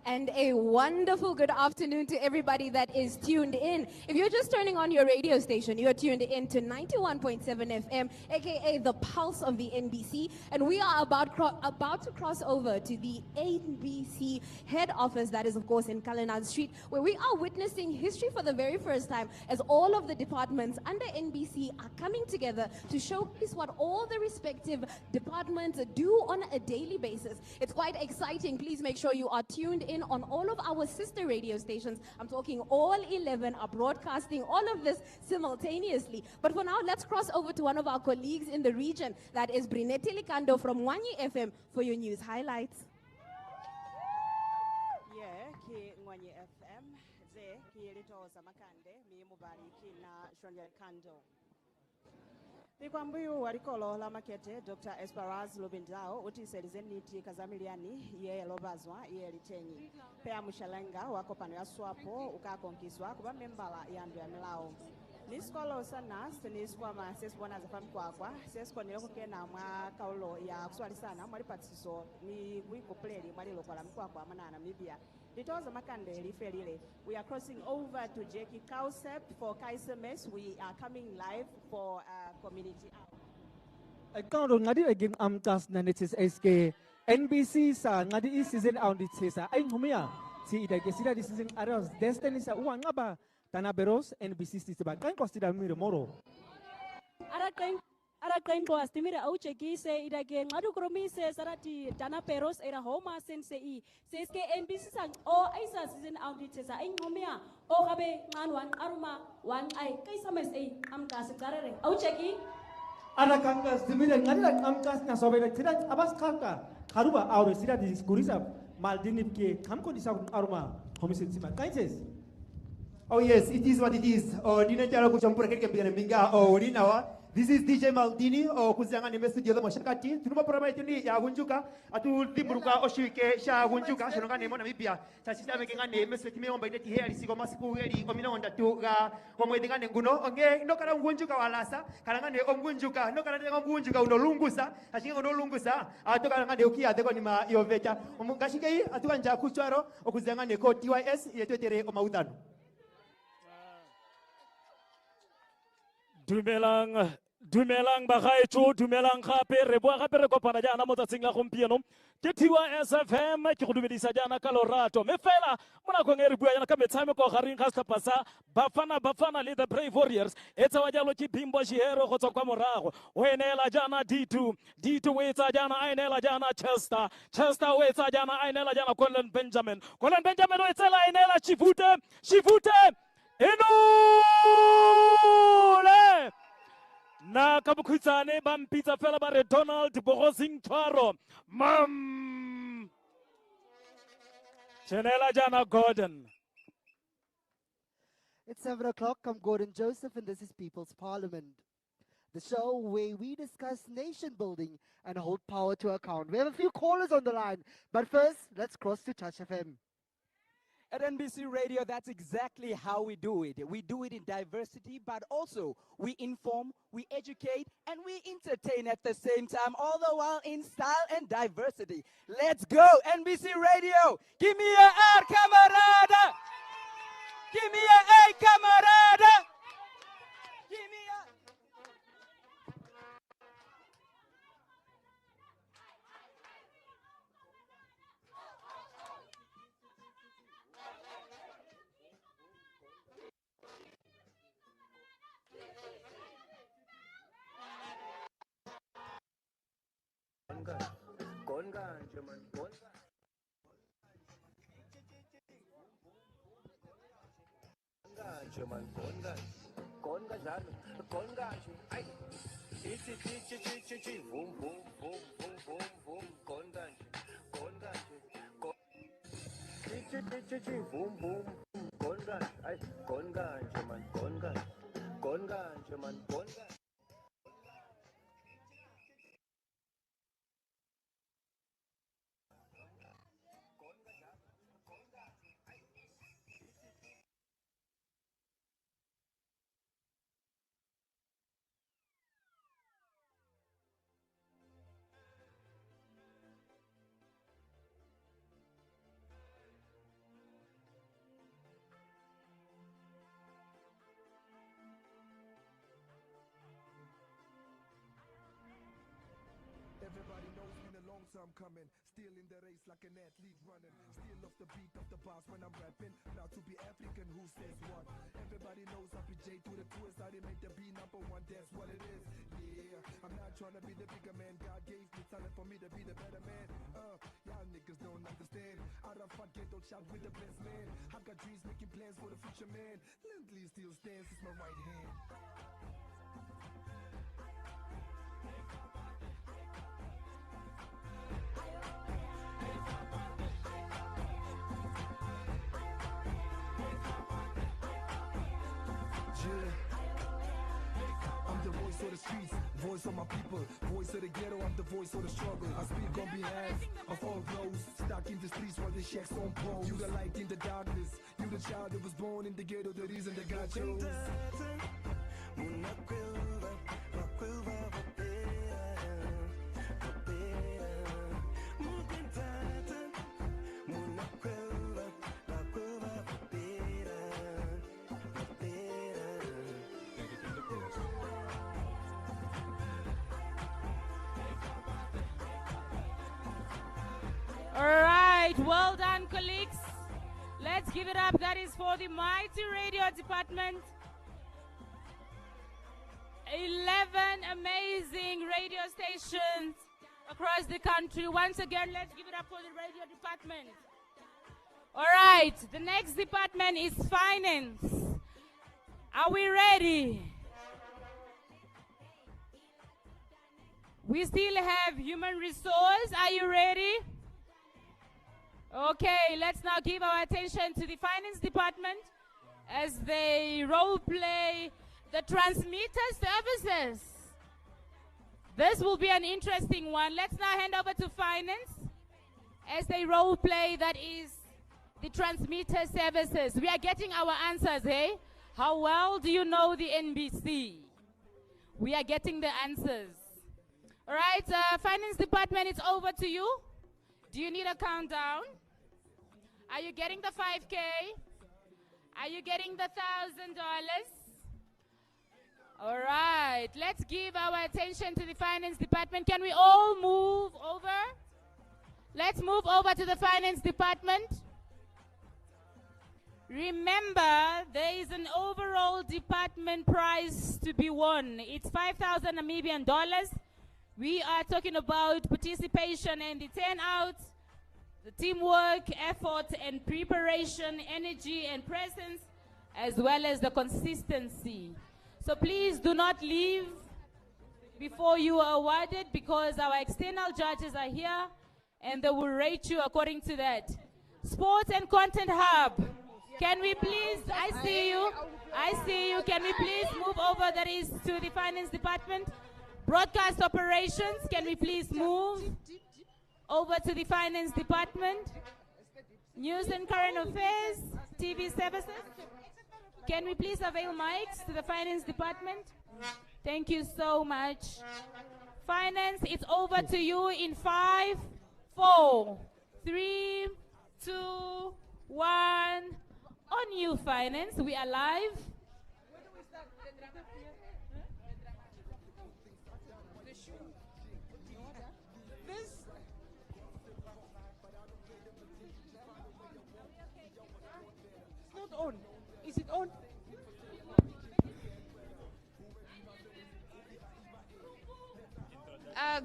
And a wonderful good afternoon to everybody that is tuned in. If you're just turning on your radio station, you're tuned in to 91.7 FM, aka the pulse of the NBC. And we are about to cross over to the NBC head office, that is, of course, in Kalanan Street, where we are witnessing history for the very first time as all of the departments under NBC are coming together to showcase what all the respective departments do on a daily basis. It's quite exciting. Please make sure you are tuned in on all of our sister radio stations. I'm talking all 11 are broadcasting all of this simultaneously. But for now, let's cross over to one of our colleagues in the region, that is Brinette Likando from Wanyi FM for your news highlights. Yeah, ki Wanyi FM, ze ki lito zamakande, mi mubari ki na Shonja Kando. Nikwambuyu warikolo la makete Dr. Esperaz Lubindao uti selizeniti kazamiliani ye lobazwa ye litenyi. Pea mushalenga wako pano ya swapo ukakonkiswa kuba membala yandu ya milao. Niskolo sanas niskwa ma sesbona za fam kwa sesko niloko kena mwa kaulo ya kuswali sana mwali patiso ni wiko pleri mwali lokola mkwa manana Namibia. Litoza makande lifelile. We are crossing over to Jackie Kausep for Kaisemes. We are coming live for community hour. Kano ngadi again amtas na netis SK NBC sa ngadi season audit sa ay humia si ida gesira di season areas destiny sa uang ngaba tanaberos NBC siba kan consider miro moro. Ara kain ko astimire au cheki se idage ngadu kromise sarati dana peros era homa sense I seske NBC sang o aisa season audit sa ai ngomia o gabe nganwan aruma wan ai kaisa mes ai am kas karere au cheki Ara kangas dimire ngadi amkas na sobe tidak abas kaka karuba aure sira di kurisa maldinip ke kamko disa aruma homisit sima kaises. Oh yes, it is what it is. Oh, dina jara kuchampura keke mbele minga. Oh, dina this is DJ Maldini. Oh, kuzanga ni studio la mashakati. Tunuma programa yetu ya gunjuka. Atu limburuka oshike sha gunjuka. Shonga ni mona Namibia. Sasita mekenga ni mesweti me omba ideti heri sigo masiku heri omina onda tu ga omwedinga ne nguno. Onge no kara gunjuka walasa. Karanga ne omgunjuka. No kara ne omgunjuka unolungusa. Ashinga unolungusa. Atu karanga ne ukia deko ni ma yovecha. Omungashike hii atu anja kuchwaro okuzanga ne ko TYS yetu tere omaudano. Dumelang Dumelang bagaetsho, dumelang gape, re boa gape re kopana jaana mo tsatsing la gompieno. Ke thiwa SFM ke go dumedisa jaana ka lorato. Me fela mo nakong e re bua jaana ka metshameko gareng ga setlhopha sa Bafana le the Brave Warriors. E tsewa jalo ke Bimbo Shihero go tswa kwa morago. O enela jaana D2 o etsa jaana a enela jaana Chester o etsa jaana a enela jaana Colin Benjamin o etsela a enela Shivute enole na ka bokhutsane ba mpitsa fela ba re Donald Bogosing Tshwaro mam Chanela Jana Gordon. It's 7 o'clock. I'm Gordon Joseph, and this is People's Parliament, the show where we discuss nation building and hold power to account. We have a few callers on the line, but first, let's cross to Touch FM. At NBC Radio, that's exactly how we do it. We do it in diversity, but also we inform, we educate, and we entertain at the same time, all the while in style and diversity. Let's go, NBC Radio! Give me a R, camarada! Give me a A, camarada! Give me a... Everybody knows been a long time coming. Still in the race like an athlete running. Still off the beat of the bars when I'm rapping. Proud to be African, who says what? Everybody knows I be J to the twist. I didn't make the B #1, that's what it is. Yeah, I'm not trying to be the bigger man. God gave me talent for me to be the better man. Y'all niggas don't understand. Out of hot ghetto child with the best man. I got dreams making plans for the future man. Lindley still stands, it's my right hand. I'm the voice of the streets, voice of my people, voice of the ghetto, I'm the voice of the struggle. I speak on behalf of all those stuck in the streets while the shacks on pose. You the light in the darkness, you the child that was born in the ghetto, the reason that God chose. All right, well done, colleagues. Let's give it up. That is for the mighty radio department. 11 amazing radio stations across the country. Once again, let's give it up for the radio department. All right, the next department is finance. Are we ready? We still have human resource. Are you ready? Okay, let's now give our attention to the finance department as they role play the transmitter services. This will be an interesting one. Let's now hand over to finance as they role play, that is the transmitter services. We are getting our answers, eh? How well do you know the NBC? We are getting the answers. All right, finance department, it's over to you. Do you need a countdown? Are you getting the 5K? Are you getting the $1,000? All right, let's give our attention to the finance department. Can we all move over? Let's move over to the finance department. Remember, there is an overall department prize to be won. It's 5,000 Namibian dollars. We are talking about participation and the turnout, the teamwork, effort and preparation, energy and presence, as well as the consistency. So please do not leave before you are awarded, because our external judges are here and they will rate you according to that. Sports and Content Hub. Can we please, I see you, can we please move over, that is to the finance department. Broadcast operations, can we please move over to the finance department. News and current affairs, TV services. Can we please avail mics to the finance department? Thank you so much. Finance, it's over to you in 5, 4, 3, 2, 1. On you, finance, we are live. It's not on. Is it on?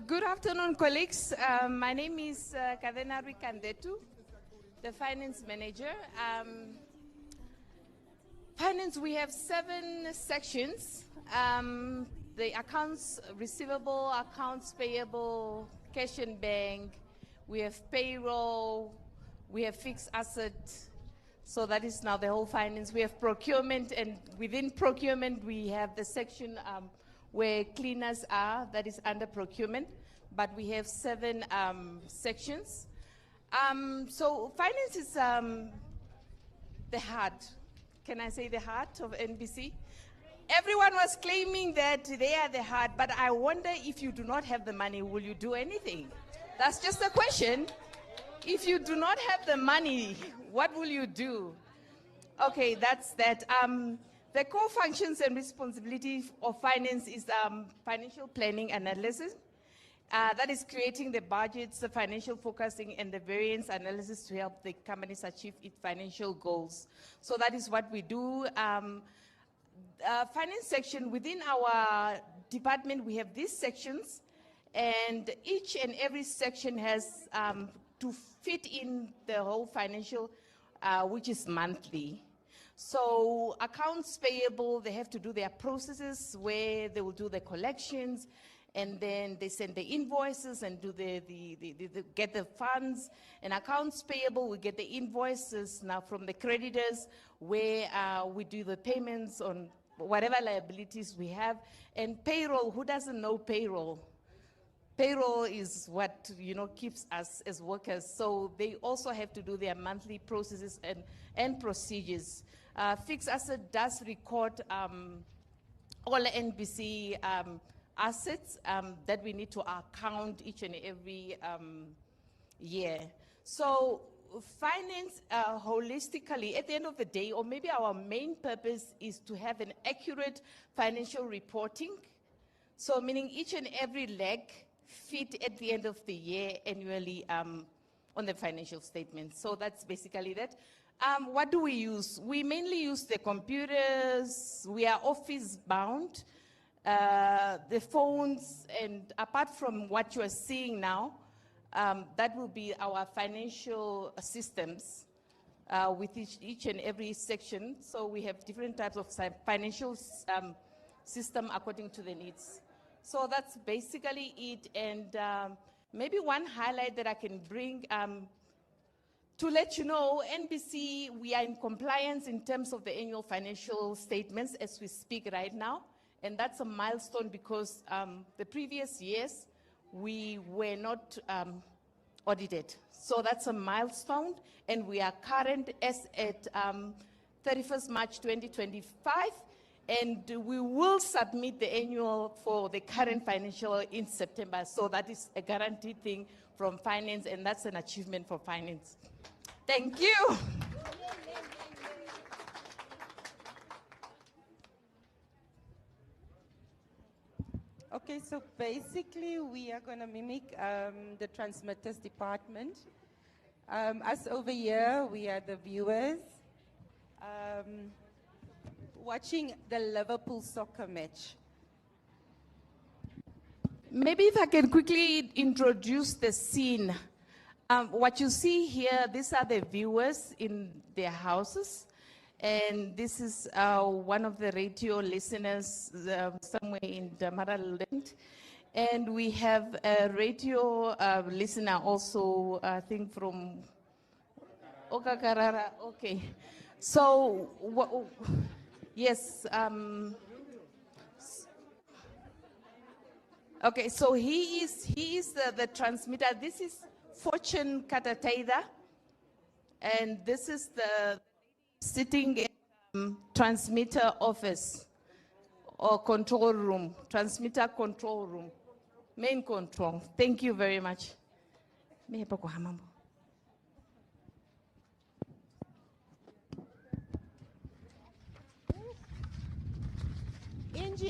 Good afternoon, colleagues. My name is Kadena Rikandetu, the finance manager. Finance, we have 7 sections. The accounts receivable, accounts payable, cash and bank. We have payroll. We have fixed asset. So that is now the whole finance. We have procurement, and within procurement, we have the section where cleaners are, that is under procurement. But we have 7 sections. So finance is the heart. Can I say the heart of NBC? Everyone was claiming that they are the heart, but I wonder, if you do not have the money, will you do anything? That's just a question. If you do not have the money, what will you do? Okay, that's that. The core functions and responsibility of finance is financial planning analysis. That is creating the budgets, the financial forecasting, and the variance analysis to help the companies achieve its financial goals. So that is what we do. Finance section, within our department, we have these sections, and each and every section has to fit in the whole financial, which is monthly. So accounts payable, they have to do their processes where they will do the collections, and then they send the invoices and do get the funds. And accounts payable, we get the invoices now from the creditors, where we do the payments on whatever liabilities we have. And payroll, who doesn't know payroll? Payroll is what, keeps us as workers. So they also have to do their monthly processes and procedures. Fixed asset does record all NBC assets that we need to account each and every year. So finance holistically, at the end of the day, or maybe our main purpose is to have an accurate financial reporting. So meaning each and every leg fit at the end of the year annually on the financial statements. So that's basically that. What do we use? We mainly use the computers. We are office bound. The phones, and apart from what you are seeing now, that will be our financial systems with each and every section. So we have different types of financial system according to the needs. So that's basically it. And maybe one highlight that I can bring to let you know, NBC, we are in compliance in terms of the annual financial statements as we speak right now. And that's a milestone because the previous years, we were not audited. So that's a milestone, and we are current as at 31st March 2025, and we will submit the annual for the current financial in September. So that is a guaranteed thing from finance, and that's an achievement for finance. Thank you. Okay, so basically we are going to mimic the transmitters department. Us over here, we are the viewers watching the Liverpool soccer match. Maybe if I can quickly introduce the scene. What you see here, these are the viewers in their houses. And this is one of the radio listeners somewhere in Damaraland. And we have a radio listener also, I think from Okakarara. Okay. So, yes. Okay, so he is the transmitter. This is Fortune Katataida. And this is the sitting in transmitter office or control room, transmitter control room, main control. Thank you very much.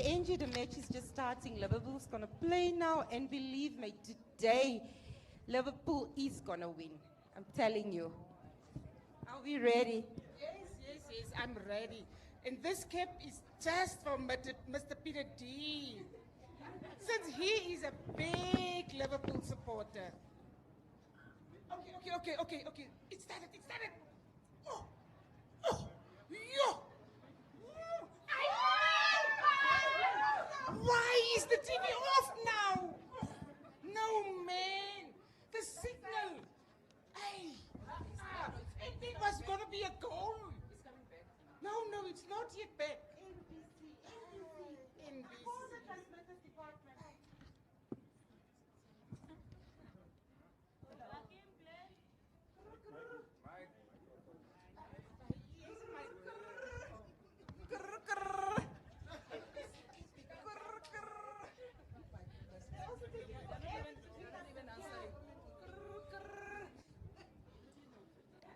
Angie, the match is just starting. Liverpool's going to play now, and believe me, today, Liverpool is going to win. I'm telling you. Are we ready? Yes, I'm ready. And this cap is just for Mr. Peter D. Since he is a big Liverpool supporter. Okay. It started. Oh, yo. Why is the TV off now? No, man. The signal. Hey. It was going to be a goal. No, it's not yet back. NBC.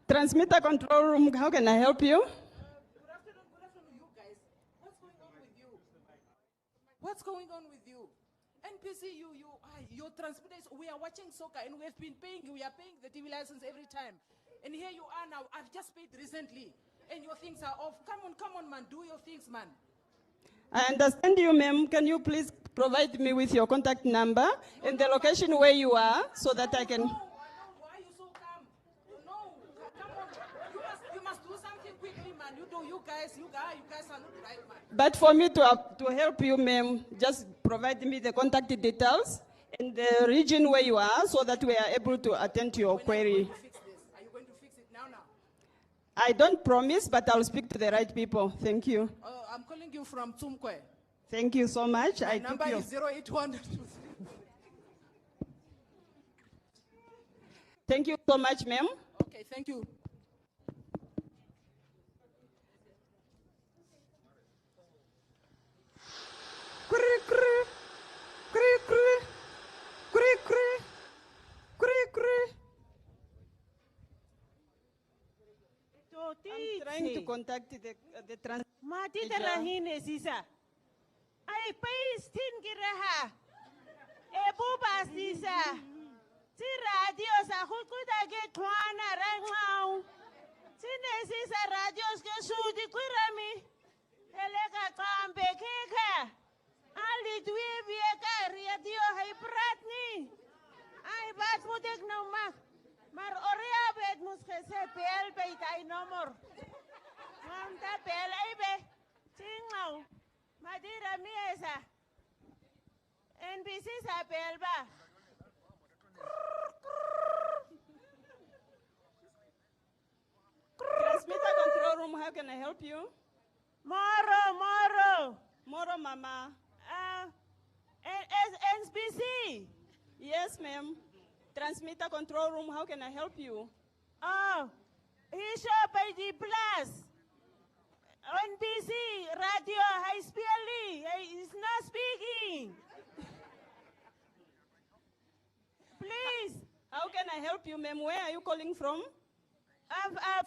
Transmitter control room, how can I help you? What's going on with you? NBC, your transmitters, we are watching soccer and we are paying the TV license every time. And here you are now, I've just paid recently and your things are off. Come on, man, do your things, man. I understand you, ma'am. Can you please provide me with your contact number and the location where you are so that I can... Why are you so calm? No, come on. You must do something quickly, man. You guys are not right, man. But for me to help you, ma'am, just provide me the contact details and the region where you are so that we are able to attend to your query. Are you going to fix it now? I don't promise, but I'll speak to the right people. Thank you. I'm calling you from Tumkwe. Thank you so much. My number is 081. Thank you so much, ma'am. Okay, thank you. I'm trying to contact the trans. Mati terahine sisa. Ay paistin kiraha. Ebu basisa. Si radio sa kukuta ke kwana rangau. Sine sisa radios ke sudi kurami. Eleka kambe keka. Ali dwi bieka radio hay pratni. Ay bat mutek naumak. Maar orea bet muskese pel beit ay nomor. Mamta pel ay be. Tingau. Madira miesa. NBC sa pel ba. Transmitter control room, how can I help you? Moro. Moro, mama. NBC. Yes, ma'am. Transmitter control room, how can I help you? Oh, he shall by the plus. NBC, radio, high speedly. He's not speaking. Please. How can I help you, ma'am? Where are you calling from?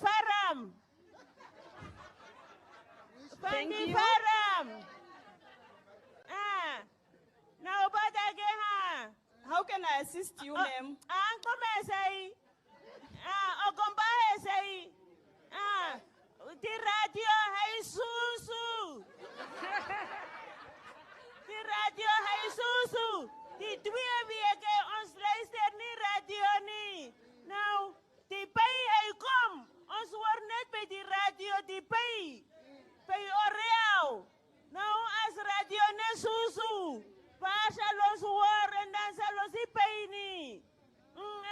Faram. Thank you. Faram. Now, but again, how can I assist you, ma'am? The radio Haisusu. The radio Haisusu. The twee weke ons luister ni radio ni. Nou, die pay hij kom. Ons hoor net bij die radio die pay. Bij Oreo. Nou, als radio ne susu. Waar zal ons horen en dan zal ons die pay niet.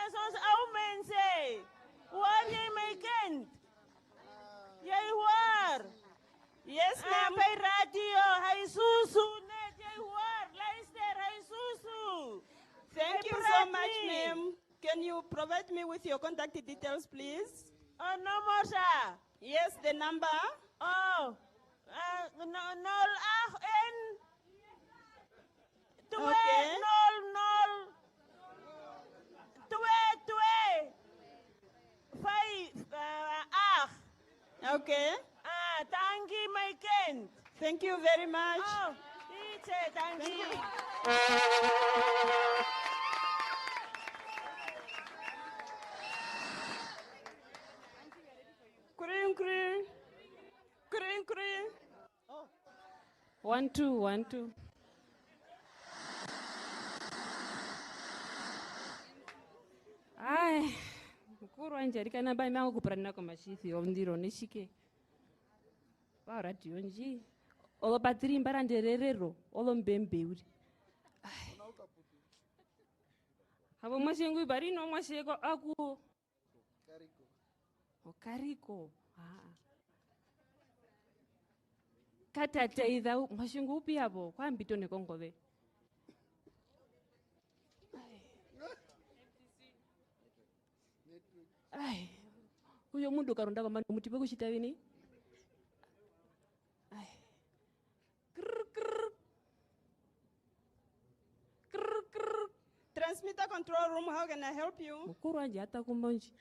Is ons oude mensen. Hoor jij mij kent? Jij hoor? Yes, ma'am. Bij radio, hij susu net, jij hoor. Luister, hij susu. Thank you so much, ma'am. Can you provide me with your contact details, please? Oh, no more, sir. Yes, the number. Oh, 08N. Okay. 8. Okay. Thank you, my kind. Thank you very much. Oh, thank you. Oh. 1 2 1 2. Ai, mkuru wanje arikana bai mangu kuprana kwa mashithi ondiro nishike. Ba radio nji. Olo batiri mbara ndererero, olo mbembe uri. Habo mashengu bari no masheko aku. Kariko. O kariko. Kata teidha mashengu upi hapo kwa mbito ne kongove. Ai, huyo mundu karonda kwa mutipe kushita vini? Ai. Transmitter control room, how can I help you? Mukuru anje hata kumonji.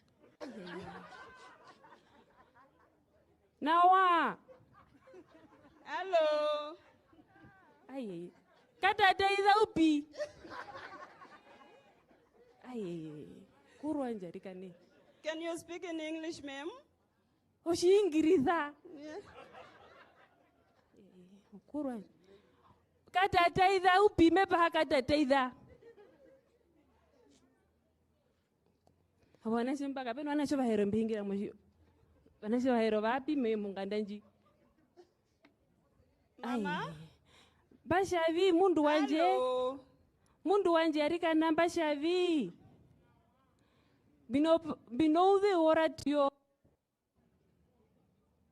Nawa. Hello. Ai. Kata teiza upi. Ai. Kuru anje rikani. Can you speak in English, ma'am? Oshingiriza. Yeah. Mukuru anje. Kata teiza upi mepa kata teiza. Hawana simba kapeno wana shoba hero mbingira mwisho. Wana shoba hero vapi me mungandanji. Mama? Bashavi mundu wanje. Hello. Mundu wanje arika namba shavi. Binouve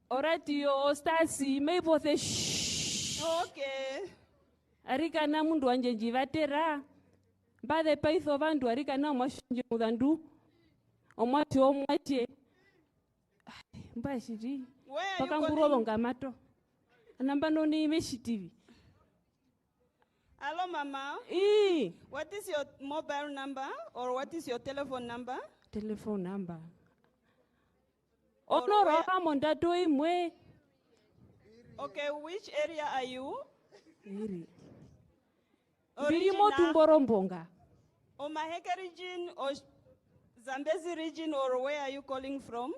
oratio stasi meipothe shh. Okay. Arika na mundu wanje njivatera. Bade paitho vandu arika na mwashunje mudandu. Omwati omwache. Mbashiri. Where are you Pakanguro calling? ngamato. Namba noni imeshitivi. Hello, Mama. What is your mobile number or what is your telephone number? Telephone number. Onoro amondato imwe. Okay, which area are you? Iri. Origina- Birimo tumborombonga. Omaheke region or Zambezi region, or where are you calling from?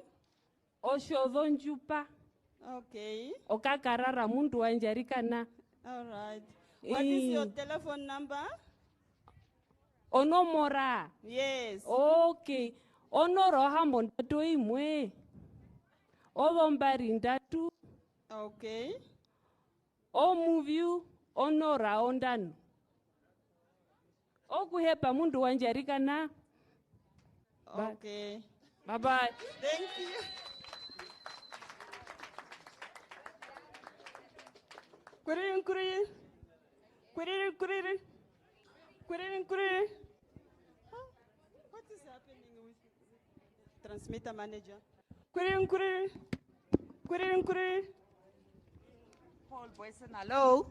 Oshodhonjupa. Okay. Okakarara mundu wanjarikana. All right. What is your telephone number? Onomora. Yes. Okay. Onoro hambo ndatu imwe. Ovombari ndatu. Okay. Omuviu onora ondanu. Okuhepa mundu wanjarikana. Okay. Bye bye. Thank you. Kuririn. What is happening with transmitter manager? Kuririn. Paul Boyson, hello.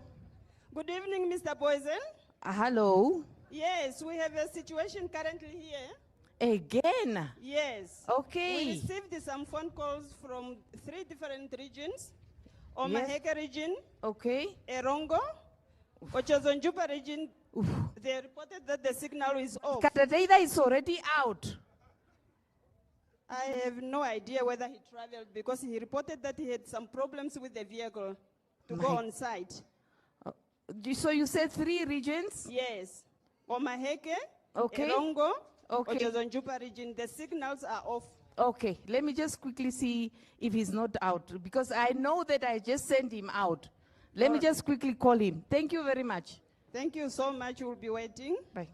Good evening, Mr. Boyson. Hello. Yes, we have a situation currently here. Again? Yes. Okay. We received some phone calls from 3 different regions. Omaheke region. Okay. Erongo. Ochozonjupa region They reported that the signal is off. Katateida is already out. I have no idea whether he traveled because he reported that he had some problems with the vehicle to go on site. So you said 3 regions? Yes. Omaheke, Okay. Erongo, Okay. Ojozonjupa region, the signals are off. Okay, let me just quickly see if he's not out, because I know that I just sent him out. Let me just quickly call him. Thank you very much. Thank you so much. We'll be waiting. Bye.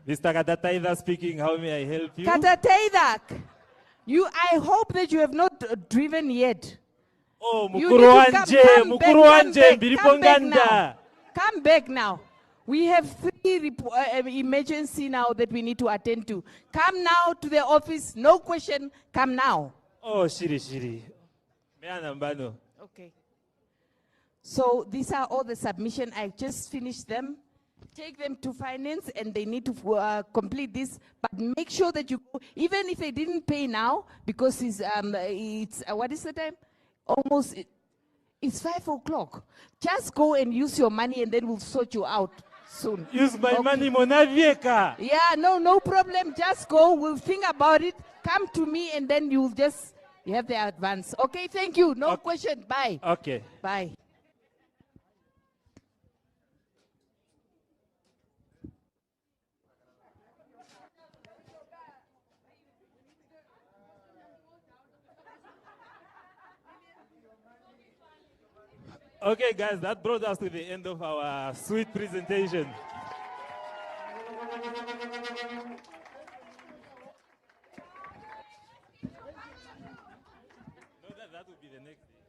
Mr. Katateida speaking. How may I help you? Katateida, I hope that you have not driven yet. Oh, You mukuru need to wanje, mukuru wanje, mbiriponganda. Come back now. We have 3 emergency now that we need to attend to. Come now to the office. No question. Come now. Oh, shiri. Meana mbano. Okay. So these are all the submission. I just finished them. Take them to finance and they need to complete this. But make sure that you go, even if they didn't pay now, because it's what is the time? Almost, it's 5 o'clock. Just go and use your money and then we'll sort you out soon. Use my money, Monavieka. Yeah, no problem. Just go. We'll think about it. Come to me and then you have the advance. Okay, thank you. No question. Bye. Okay. Bye. Okay, guys, that brought us to the end of our sweet presentation. No, that would be the next day.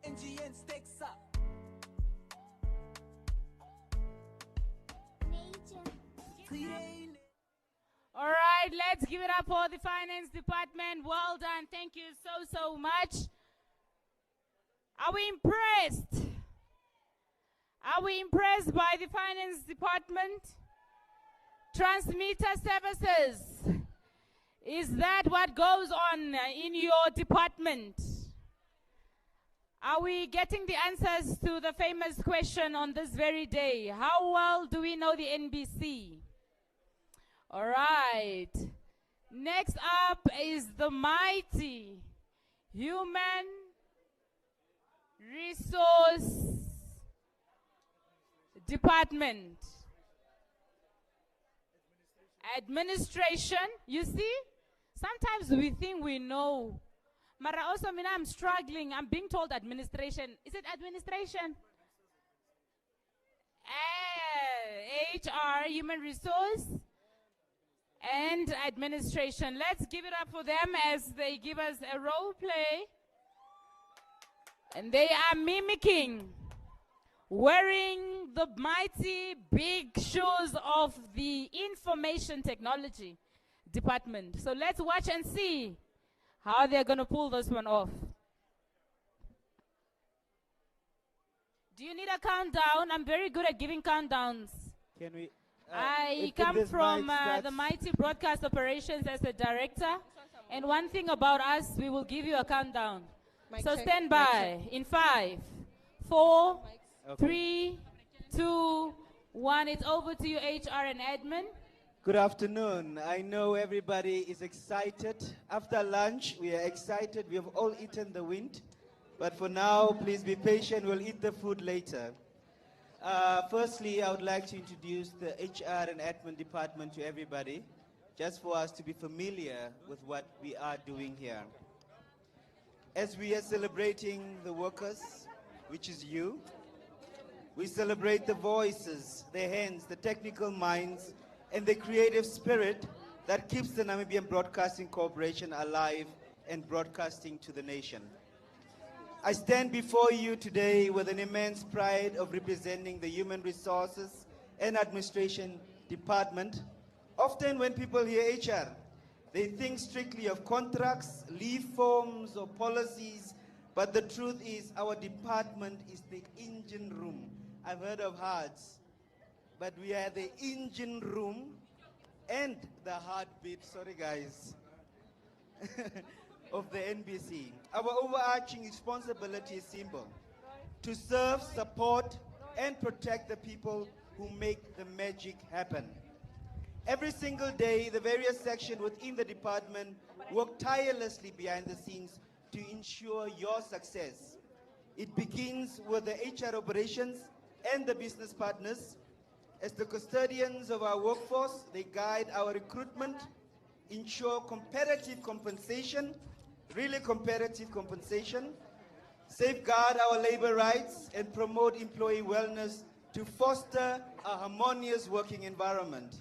NGN stakes up. All right, let's give it up for the finance department. Well done. Thank you so much. Are we impressed? Are we impressed by the finance department? Transmitter services. Is that what goes on in your department? Are we getting the answers to the famous question on this very day? How well do we know the NBC? All right. Next up is the mighty Human Resource Department. Administration. You see, sometimes we think we know. Mara also, I'm struggling. I'm being told administration. Is it administration? HR, human resource, and administration. Let's give it up for them as they give us a role play. And they are mimicking, wearing the mighty big shoes of the information technology department. So let's watch and see how they're going to pull this one off. Do you need a countdown? I'm very good at giving countdowns. Can we? I if come this from mic starts- the mighty broadcast operations as a director. And one thing about us, we will give you a countdown. So stand by in 5, 4, 3, 2, 1. It's over to you, HR and admin. Good afternoon. I know everybody is excited. After lunch, we are excited. We have all eaten the wind. But for now, please be patient. We'll eat the food later. Firstly, I would like to introduce the HR and admin department to everybody, just for us to be familiar with what we are doing here. As we are celebrating the workers, which is you, we celebrate the voices, the hands, the technical minds, and the creative spirit that keeps the Namibian Broadcasting Corporation alive and broadcasting to the nation. I stand before you today with an immense pride of representing the Human Resources and Administration Department. Often when people hear HR, they think strictly of contracts, leave forms, or policies But the truth is, our department is the engine room. I've heard of hearts, but we are the engine room and the heartbeat, sorry guys, of the NBC. Our overarching responsibility is simple: to serve, support, and protect the people who make the magic happen. Every single day, the various sections within the department work tirelessly behind the scenes to ensure your success. It begins with the HR operations and the business partners. As the custodians of our workforce, they guide our recruitment, ensure competitive compensation, really competitive compensation, safeguard our labor rights, and promote employee wellness to foster a harmonious working environment.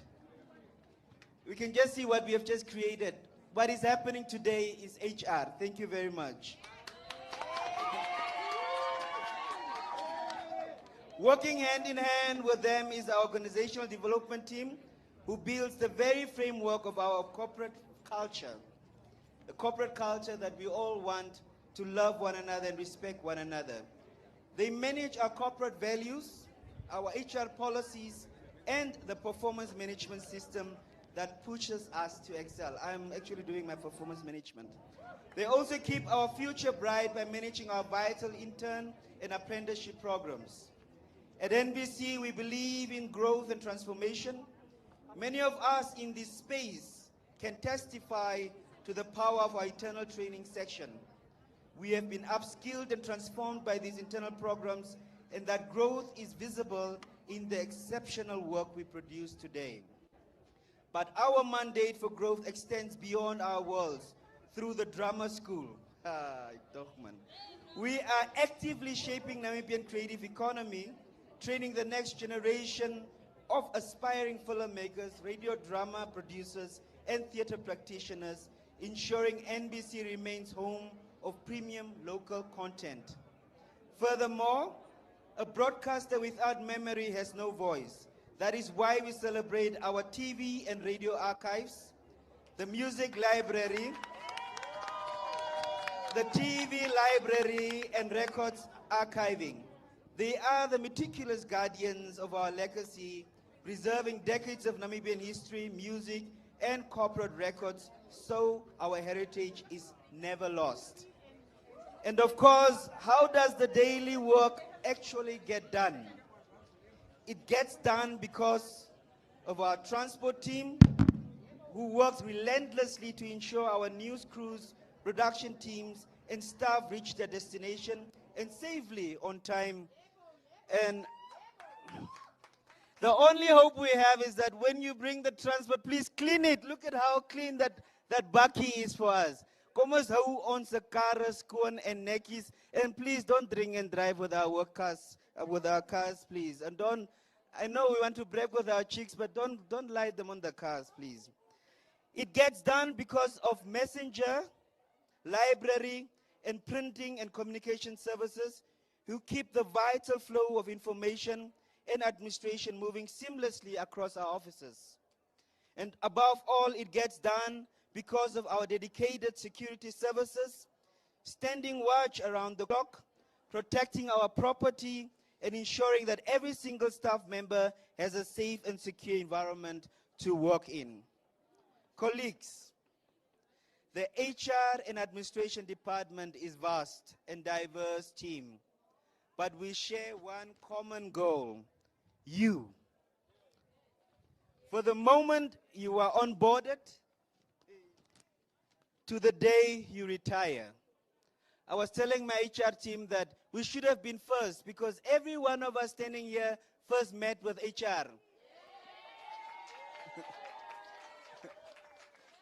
We can just see what we have just created. What is happening today is HR. Thank you very much. Working hand in hand with them is our organizational development team, who builds the very framework of our corporate culture. The corporate culture that we all want to love one another and respect one another. They manage our corporate values, our HR policies, and the performance management system that pushes us to excel. I'm actually doing my performance management. They also keep our future bright by managing our vital intern and apprenticeship programs. At NBC, we believe in growth and transformation. Many of us in this space can testify to the power of our internal training section. We have been upskilled and transformed by these internal programs, and that growth is visible in the exceptional work we produce today. But our mandate for growth extends beyond our walls through the drama school. We are actively shaping Namibian creative economy, training the next generation of aspiring filmmakers, radio drama producers, and theater practitioners, ensuring NBC remains home of premium local content. Furthermore, a broadcaster without memory has no voice. That is why we celebrate our TV and radio archives, the music library, the TV library and records archiving. They are the meticulous guardians of our legacy, preserving decades of Namibian history, music, and corporate records, so our heritage is never lost. And of course, how does the daily work actually get done? It gets done because of our transport team, who works relentlessly to ensure our news crews, production teams, and staff reach their destination and safely on time. And the only hope we have is that when you bring the transport, please clean it. Look at how clean that bakkie is for us. Kom ons hou ons karre skoon en netjies, and please don't drink and drive with our work cars, please. And don't, I know we want to brag with our chicks, but don't light them on the cars, please. It gets done because of messenger, library, and printing and communication services, who keep the vital flow of information and administration moving seamlessly across our offices. And above all, it gets done because of our dedicated security services, standing watch around the clock, protecting our property, and ensuring that every single staff member has a safe and secure environment to work in. Colleagues, the HR and administration department is vast and diverse team, but we share one common goal: you. For the moment you are onboarded to the day you retire. I was telling my HR team that we should have been first, because every one of us standing here first met with HR.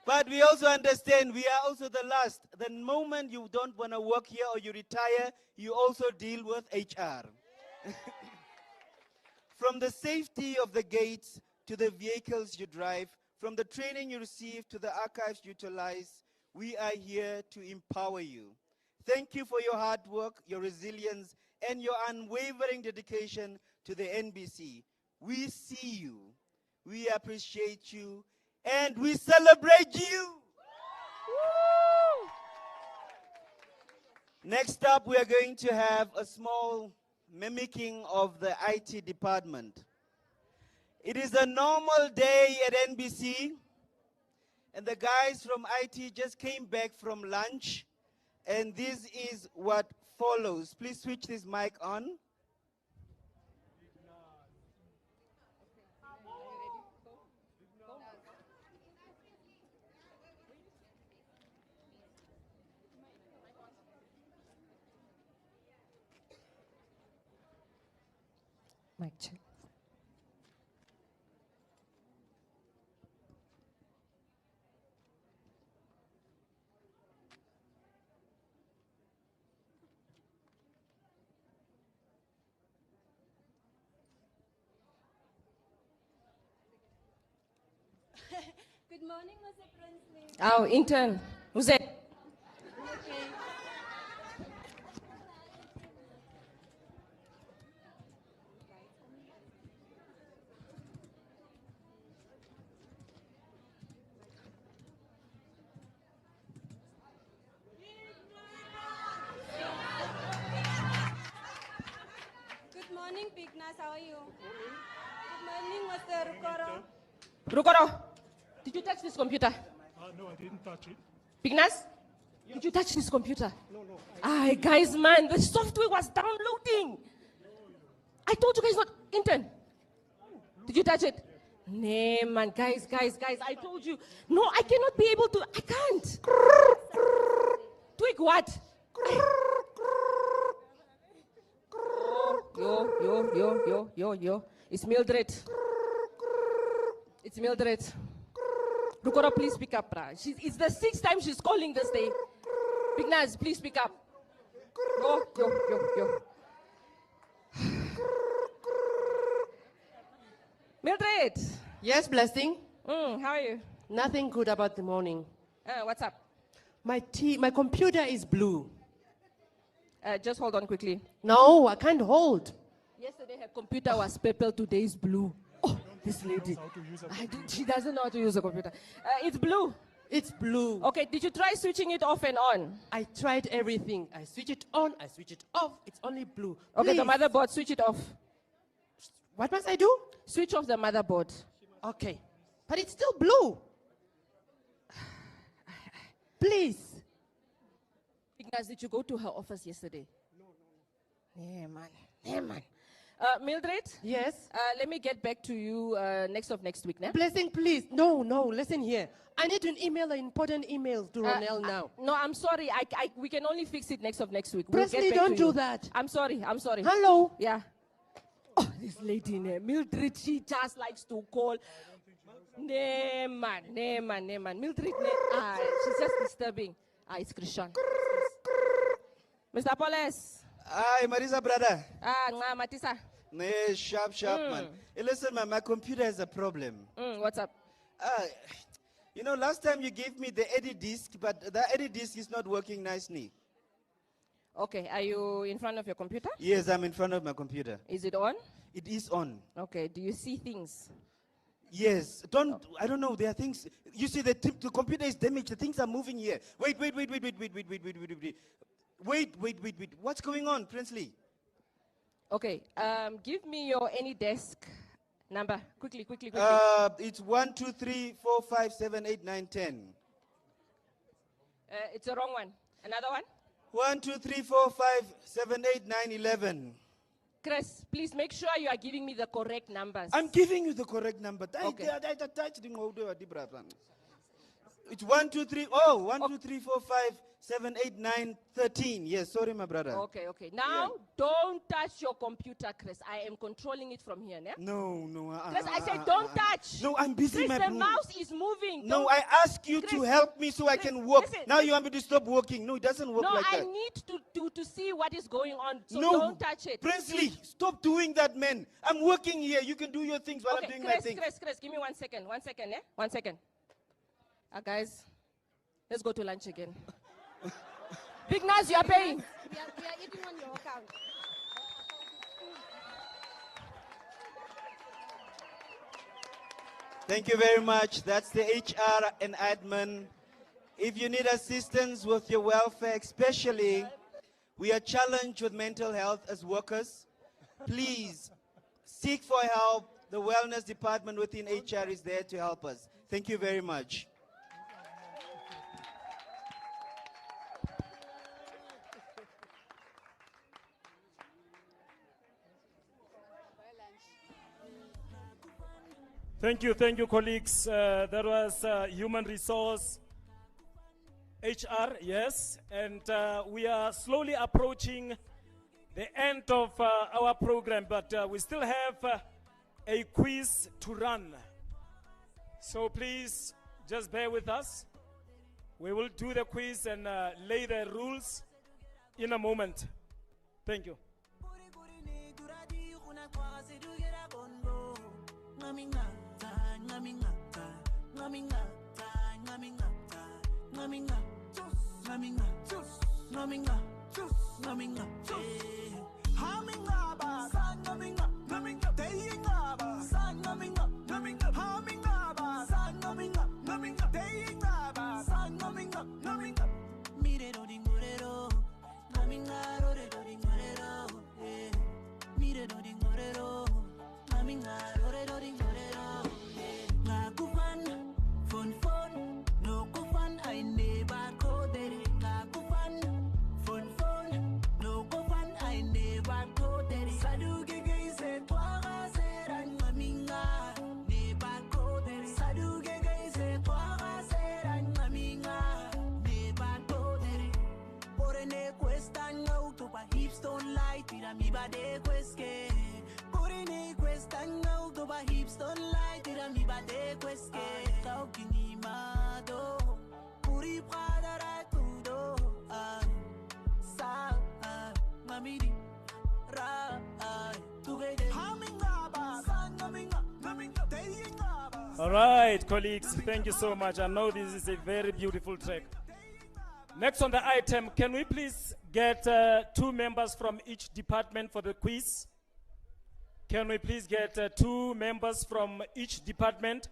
But we also understand we are also the last. The moment you don't want to work here or you retire, you also deal with HR. From the safety of the gates to the vehicles you drive, from the training you receive to the archives you utilize, we are here to empower you. Thank you for your hard work, your resilience, and your unwavering dedication to the NBC. We see you, we appreciate you, and we celebrate you. Next up, we are going to have a small mimicking of the IT department. It is a normal day at NBC, and the guys from IT just came back from lunch, and this is what follows. Please switch this mic on. Mic check. Good morning, Mr. Prinsley. Our intern. Who's that? Okay. Good morning, Bignas. How are you? Good morning, Mr. Rukoro. Rukoro, did you touch this computer? No, I didn't touch it. Bignas, did you touch this computer? No. Guys, man, the software was downloading. I told you guys not, intern. Did you touch it? Nah, man, guys, I told you. No, I cannot be able to, I can't. Tweak what? Yo. It's Mildred. It's Mildred. Rukora, please pick up, brah. It's the 6th time she's calling this day. Big Naz, please pick up. Yo. Mildred. Yes, Blessing? How are you? Nothing good about the morning. What's up? My computer is blue. Just hold on quickly. No, I can't hold. Yesterday her computer was purple, today is blue. Oh, this lady. She doesn't know how to use a computer. It's blue. It's blue. Okay, did you try switching it off and on? I tried everything. I switch it on, I switch it off. It's only blue. Okay, the Please. motherboard, switch it off. What must I do? Switch off the motherboard. Okay. But it's still blue. Please. Guys, did you go to her office yesterday? No. Yeah, man. Mildred? Yes? Let me get back to you next week. Né? Blessing, please. No, listen here. I need to email an important email to Ronel now. No, I'm sorry. We can only fix it next week. Presley, don't do that. I'm sorry. Hello? Yeah. Oh, this lady, Mildred, she just likes to call. Nee, man. Mildred, she's just disturbing. It's Christian. Mr. Poles. Hi, Marisa, brother. Matisa. Nee, sharp, man. Hey, listen, man, my computer has a problem. What's up? Last time you gave me the edit disk, but the edit disk is not working nicely. Okay, are you in front of your computer? Yes, I'm in front of my computer. Is it on? It is on. Okay, do you see things? Yes. I don't know. There are things. You see, the computer is damaged. The things are moving here. Wait. What's going on, Princely? Okay. Give me your any desk number. Quickly. It's 1, 2, 3, 4, 5, 7, 8, 9, 10. It's the wrong one. Another one? 1, 2, 3, 4, 5, 7, 8, 9, 11. Chris, please make sure you are giving me the correct numbers. I'm giving you the correct number. Okay. It's 1, 2, 3. Oh, 1, 2, 3, 4, 5, 7, 8, 9, 13. Yes, sorry, my brother. Okay. Now, don't touch your computer, Chris. I am controlling it from here. Yeah? No. Chris, I said don't touch. No, I'm busy, Chris, my the mouse is moving. No, I ask you to help me so I can work. Listen. Now you want me to stop working. No, it doesn't work like that. No, I need to see what is going on. So No. don't touch it. Princely, stop doing that, man. I'm working here. You can do your things while I'm doing my things. Chris, give me 1 second. 1 second, 1 second. Guys, let's go to lunch again. Big Naz, you are paying. We are eating on your account. Thank you very much. That's the HR and admin. If you need assistance with your welfare, especially We are challenged with mental health as workers. Please seek for help. The wellness department within HR is there to help us. Thank you very much. Thank you, colleagues. That was human resource, HR, yes. And we are slowly approaching the end of our program, but we still have a quiz to run. So please just bear with us. We will do the quiz and lay the rules in a moment. Thank you. All right, colleagues, thank you so much. I know this is a very beautiful track. Next on the item, can we please get 2 members from each department for the quiz? Can we please get 2 members from each department?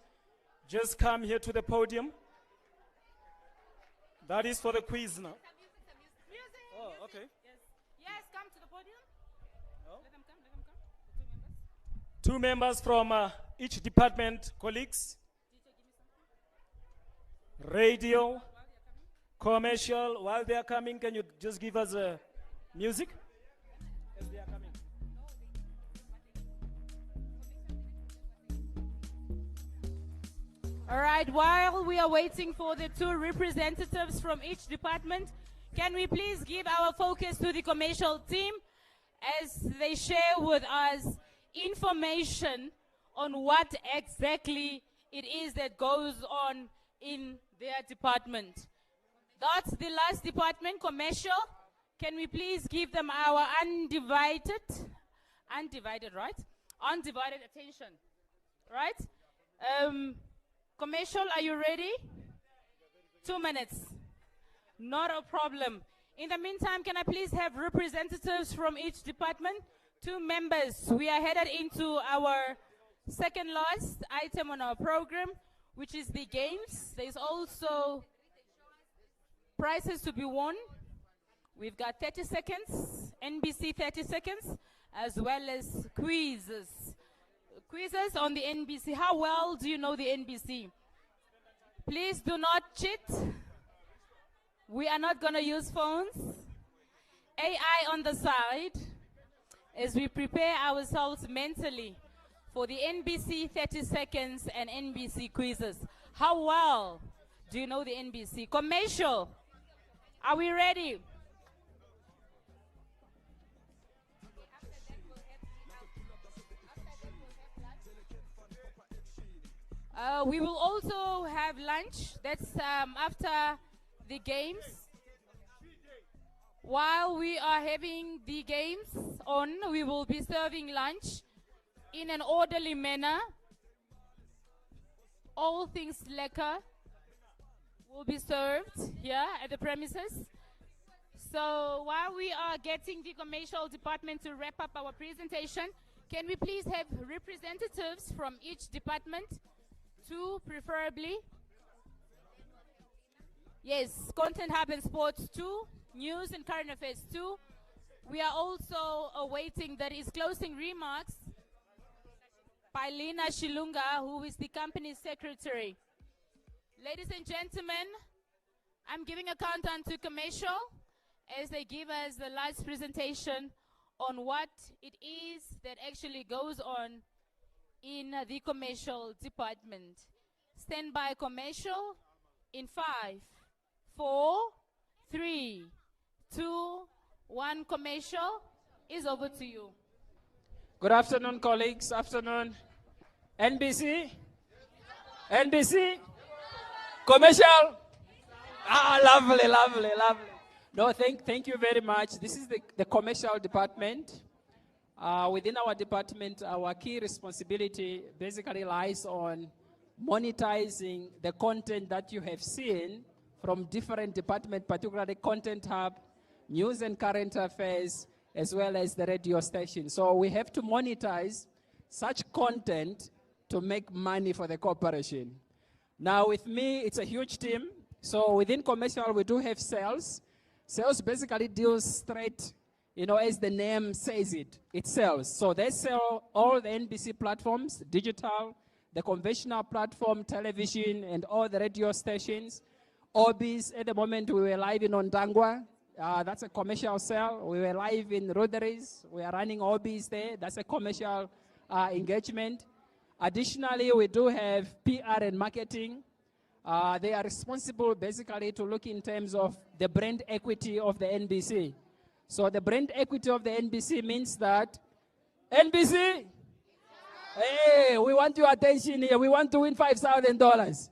Just come here to the podium. That is for the quiz now. Oh, okay. Yes, come to the podium. Let them come. 2 members from each department, colleagues. Radio, commercial. While they are coming, can you just give us music? As they are coming. All right, while we are waiting for the 2 representatives from each department, can we please give our focus to the commercial team as they share with us information on what exactly it is that goes on in their department. That's the last department, commercial. Can we please give them our undivided, right? Undivided attention, right? Commercial, are you ready? 2 minutes. Not a problem. In the meantime, can I please have representatives from each department? 2 members. We are headed into our second last item on our program, which is the games. There's also prizes to be won. We've got 30 seconds, NBC 30 seconds, as well as quizzes. Quizzes on the NBC. How well do you know the NBC? Please do not cheat. We are not going to use phones. AI on the side as we prepare ourselves mentally for the NBC 30 seconds and NBC quizzes. How well do you know the NBC? Commercial, are we ready? We will also have lunch. That's after the games. While we are having the games on, we will be serving lunch in an orderly manner. All things liquor will be served here at the premises. So while we are getting the commercial department to wrap up our presentation, can we please have representatives from each department? 2 preferably. Yes, Content Hub and Sports 2, News and Current Affairs 2, We are also awaiting that is closing remarks by Lina Shilunga, who is the company secretary. Ladies and gentlemen, I'm giving a countdown to commercial as they give us the last presentation on what it is that actually goes on in the commercial department. Stand by commercial in 5, 4, 3, 2, 1. Commercial is over to you. Good afternoon, colleagues. Afternoon. NBC? NBC? Commercial? Ah, lovely, lovely, lovely. No, thank you very much. This is the commercial department. Within our department, our key responsibility basically lies on monetizing the content that you have seen from different departments, particularly Content Hub, News and Current Affairs, as well as the radio station. So we have to monetize such content to make money for the corporation. Now with me, it's a huge team. So within commercial, we do have sales. Sales basically deals straight, you know, as the name says it sells. So they sell all the NBC platforms, digital, the conventional platform, television, and all the radio stations. Orbis, at the moment we were live in Ondangwa. That's a commercial sale. We were live in Roderies. We are running Orbis there. That's a commercial engagement. Additionally, we do have PR and marketing. They are responsible basically to look in terms of the brand equity of the NBC. So the brand equity of the NBC means that NBC, hey, we want your attention here. We want to win $5,000.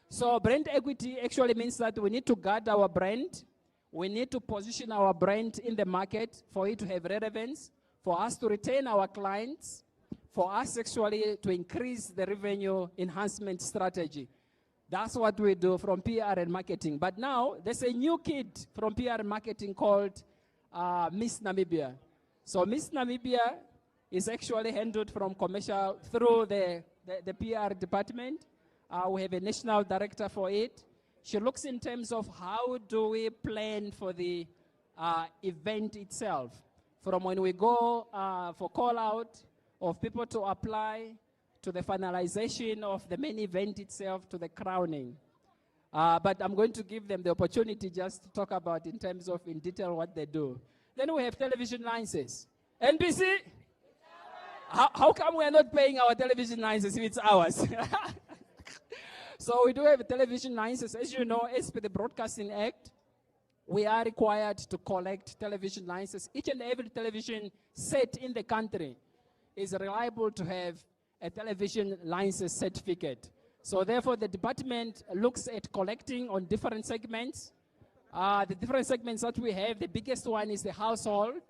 So brand equity actually means that we need to guard our brand. We need to position our brand in the market for it to have relevance, for us to retain our clients, for us actually to increase the revenue enhancement strategy. That's what we do from PR and marketing. But now there's a new kid from PR and marketing called Miss Namibia. So Miss Namibia is actually handled from commercial through the PR department. We have a national director for it. She looks in terms of how do we plan for the event itself. From when we go for call out of people to apply, to the finalization of the main event itself, to the crowning. But I'm going to give them the opportunity just to talk about in terms of in detail what they do. Then we have television licenses. NBC? How come we're not paying our television licenses if it's ours? So we do have television licenses. As you know, as per the Broadcasting Act, we are required to collect television licenses. Each and every television set in the country is reliable to have a television license certificate. So therefore, the department looks at collecting on different segments. The different segments that we have, the biggest one is the household.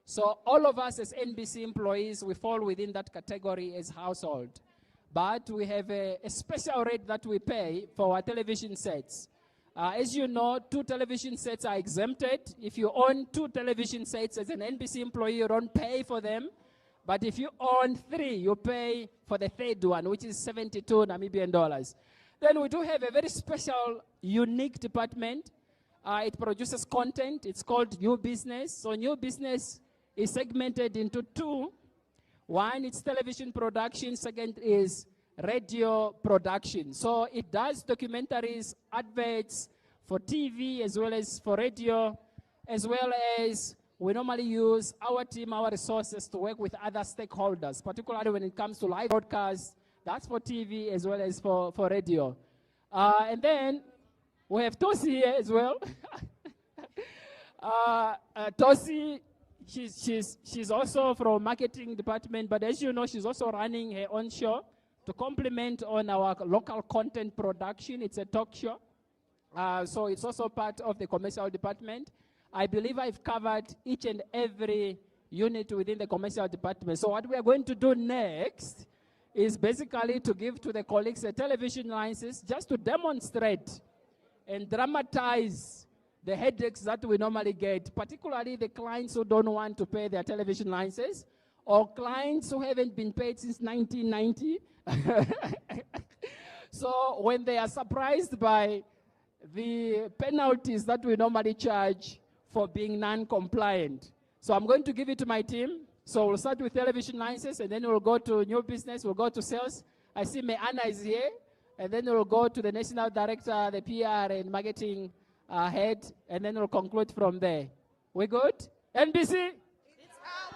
So all of us as NBC employees, we fall within that category as household. But we have a special rate that we pay for our television sets. As you know, 2 television sets are exempted. If you own 2 television sets as an NBC employee, you don't pay for them. But if you own 3, you pay for the 3rd one, which is 72 Namibian dollars. Then we do have a very special, unique department. It produces content. It's called New Business. So New Business is segmented into 2. One, it's television production. Second is radio production. So it does documentaries, adverts for TV as well as for radio, as well as we normally use our team, our resources to work with other stakeholders, particularly when it comes to live broadcasts. That's for TV as well as for radio. And then we have Tosi here as well. Tosi, she's also from marketing department, but as you know, she's also running her own show to complement on our local content production. It's a talk show. So it's also part of the commercial department. I believe I've covered each and every unit within the commercial department. So what we are going to do next is basically to give to the colleagues a television license just to demonstrate and dramatize the headaches that we normally get, particularly the clients who don't want to pay their television license, or clients who haven't been paid since 1990. So when they are surprised by the penalties that we normally charge for being non-compliant. So I'm going to give it to my team. So we'll start with television licenses, and then we'll go to new business, we'll go to sales. I see Anna is here, and then we'll go to the national director, the PR and marketing head, and then we'll conclude from there. We good? NBC?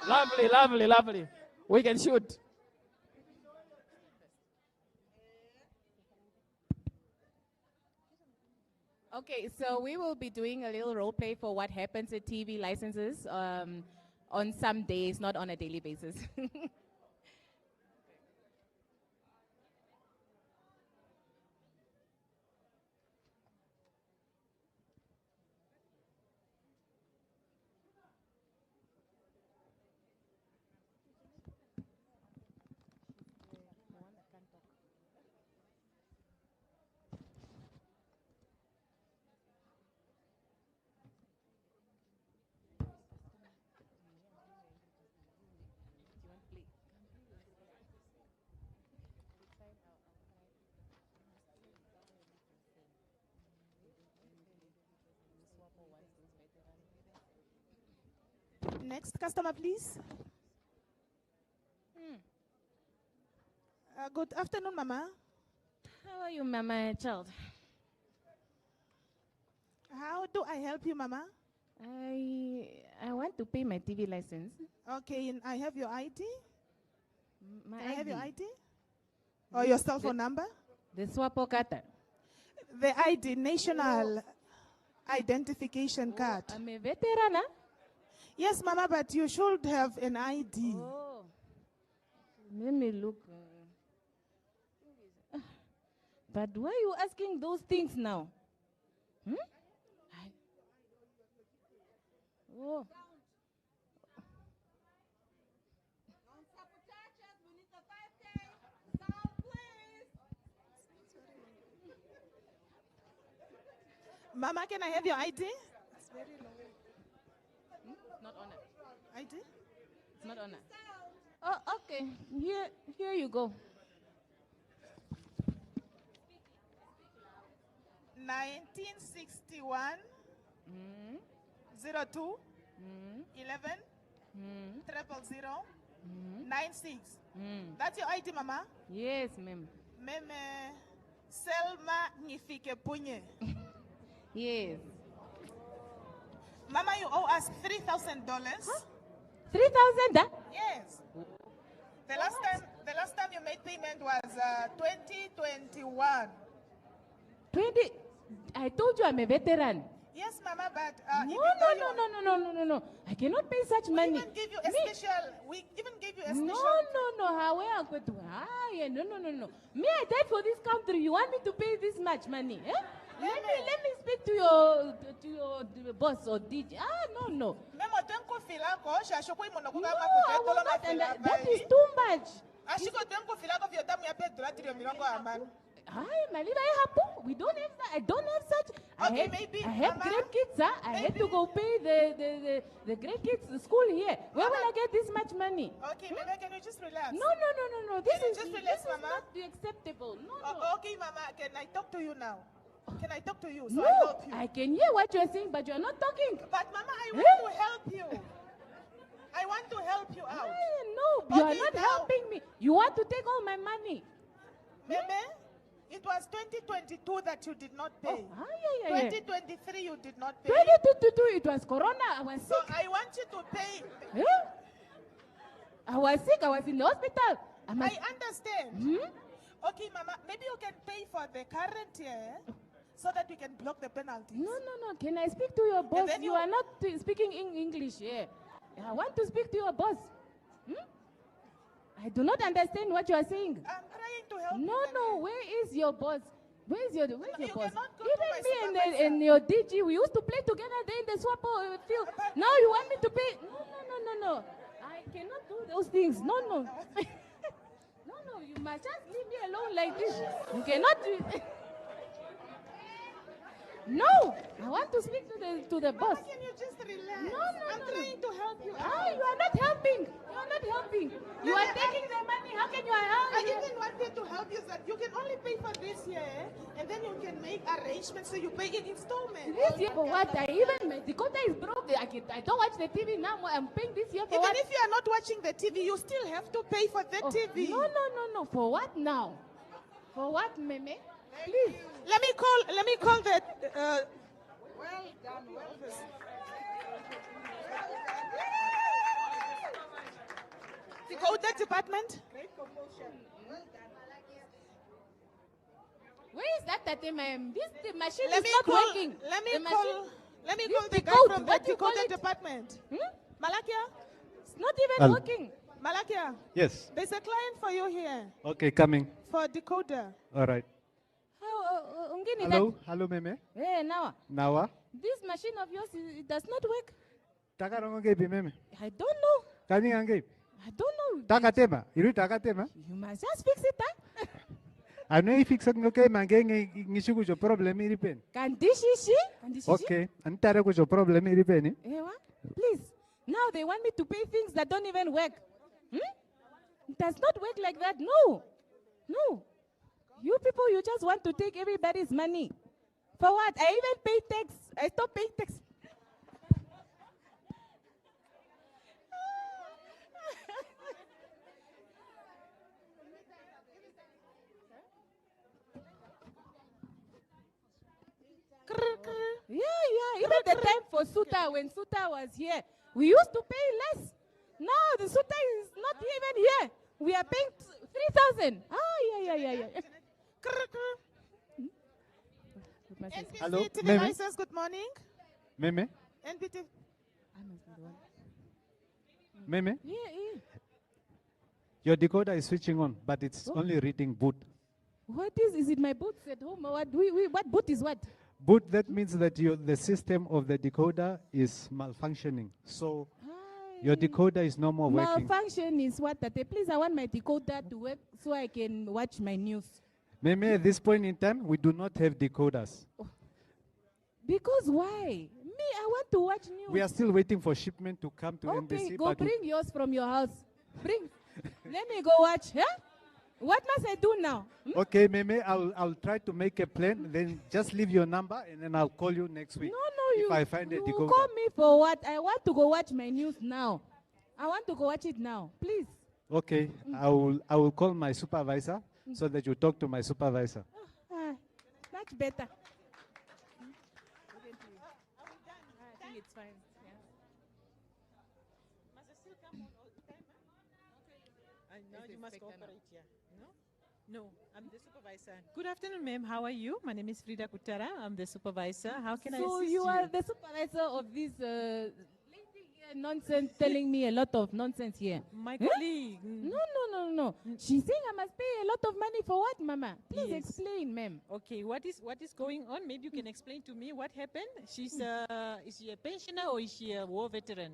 Lovely, lovely, lovely. We can shoot. Okay, so we will be doing a little role play for what happens with TV licenses on some days, not on a daily basis. Next customer, please. Good afternoon, Mama. How are you, Mama, child? How do I help you, Mama? I want to pay my TV license. Okay, and I have your ID. My Can I have your ID? ID? Or your cell phone number? The swapo kata. The ID, national identification card. I'm a veteran, huh? Yes, Mama, but you should have an ID. Oh. Let me look. But why are you asking those things now? Hmm? Oh. Mama, can I have your ID? It's very low. It's not on it. ID? It's not on it. Oh, okay. Here you go. 1961 02 11 000 96. That's your ID, Mama? Yes, ma'am. Meme Selma Nifike Punye. Yes. Mama, you owe us $3,000. Huh? $3,000? Yes. The last time you made payment was 2021. 20? I told you I'm a veteran. Yes, Mama, but No. I cannot pay such money. We even give you a special. No. How are going to? No. Me, I died for this country. You want me to pay this much money? Eh? Let me speak to your boss or DJ. No. No, that is too much. We don't have that. I don't have such. Okay, maybe. I have great kids, huh? I have to go pay the great kids the school here. Where will I get this much money? Okay, Mama, can you just relax? No. This is Mama? not acceptable. No. Okay, Mama, can I talk to you now? Can I talk to you? No, I help you. I can hear what you're saying, but you're not talking. But Mama, I want to help you. I want to help you out. No, you are not helping me. You want to take all my money. Meme, it was 2022 that you did not pay. 2023 you did not pay. 2022 it was Corona. I was sick. So I want you to pay. I was sick. I was in the hospital. I understand. Okay, Mama, maybe you can pay for the current year so that we can block the penalties. No. Can I speak to your boss? You are not speaking in English here. I want to speak to your boss. I do not understand what you are saying. I'm trying to help you. No. Where is your boss? Where's your boss? Even me and your DG, we used to play together there in the swap field. Now you want me to pay? No. I cannot do those things. No. No, you must just leave me alone like this. You cannot do it. No, I want to speak to the boss. Can you just relax? No. I'm trying to help you out. You are not helping. You are not helping. You are taking the money. How can you help? I even wanted to help you, sir. You can only pay for this. this year, and then you can make arrangements so you pay in installments. This year for what? My decoder is broke. I don't watch the TV now. I'm paying this year for Even what? if you are not watching the TV, you still have to pay for the TV. No. For what now? For what, Meme? Please. Let me call the. Well done. Well done. Decoder department. Where is that ma'am? The machine Let is me not call- working. let me The call- machine- Let me This call the guy decode, from the what do you call decoder it? department. Malakia? It's not even Hello. working. Malakia? Yes. There's a client for you here Okay, coming. for decoder. All right. Ungini Hello, hello, Meme. Hey, now. Nawa. This machine of yours, it does not work. Taka rongo gebi Meme. I don't know. Kani angebi. I don't know. Taka tema. Iru taka tema. You must just fix it, huh? Ano ifixa ngoke mange ngishu kujo problem iripen. Kandishishi? Okay. Antare kujo problem iripen. Ewa, please. Now they want me to pay things that don't even work. It does not work like that. No. No. You people, you just want to take everybody's money. For what? I even pay tax. I stop paying tax. Yeah. Even the time for Suta, when Suta was here, we used to pay less. Now the Suta is not even here. We are paying 3,000. Yeah. NBC Hello, TV Meme. license, good morning. Meme. NBC. Meme. Yeah. Your decoder is switching on, but it's only reading boot. What is it my boots at home? What boot is what? Boot, that means that the system of the decoder is malfunctioning. So your decoder is no more working. Malfunction is what? Please, I want my decoder to work so I can watch my news. Meme, at this point in time, we do not have decoders. Because why? Me, I want to watch news. We are still waiting for shipment to come to Okay, NBC. go but we- bring yours from your house. Bring. Let me go watch. Huh? What must I do now? Okay, Meme, I'll try to make a plan. Then just leave your number, and then I'll call you next week. No, if I find a you decoder. call me for what? I want to go watch my news now. I want to go watch it now. Please. Okay, I will call my supervisor so that you talk to my supervisor. Much better. I think it's fine. No, you must cooperate here. No, I'm the supervisor. Good afternoon, ma'am. How are you? My name is Frida Kutara. I'm the supervisor. How can I assist So you? you are the supervisor of this lady here nonsense, telling me a lot of nonsense here. My Huh? colleague. No. She's saying I must pay a lot of money for what, Mama? Please Yes. explain, ma'am. Okay, what is going on? Maybe you can explain to me what happened. She's is she a pensioner or is she a war veteran?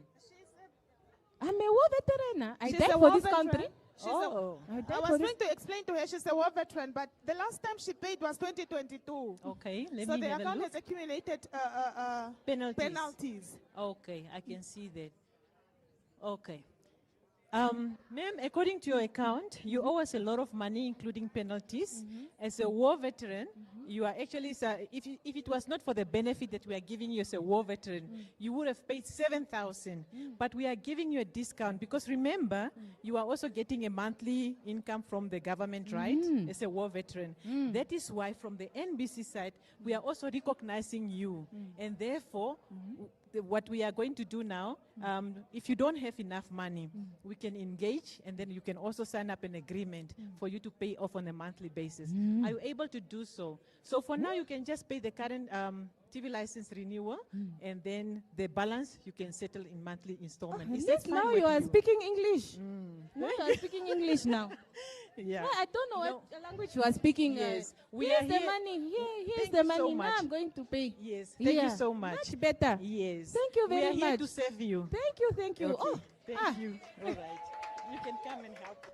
I'm a war veteran. I She's died a for war this veteran. country. I was trying to explain to her she's a war veteran, but the last time she paid was 2022. Okay, let so me the have a account look. has accumulated penalties. Okay, I can see that. Okay. Ma'am, according to your account, you owe us a lot of money, including penalties. As a war veteran, you are actually, if it was not for the benefit that we are giving you as a war veteran, you would have paid 7,000. But we are giving you a discount because remember, you are also getting a monthly income from the government, right? As a war veteran. That is why from the NBC side, we are also recognizing you. And therefore, what we are going to do now, if you don't have enough money, we can engage and then you can also sign up an agreement for you to pay off on a monthly basis. Are you able to do so? So for now, you can just pay the current TV license renewal and then the balance you can settle in monthly installment. Is that fine Now with you are speaking English. Now you are speaking English now. Yeah. I don't know what language you are speaking. Yes, we here's are the here. money. Here's Thank the you money. so Now much. I'm going to pay. Yes, thank you Yeah, so much. Much better. Yes. Thank you very We are here much. to serve you. Thank you. Okay. Oh, Thank you. All right. You can come and help.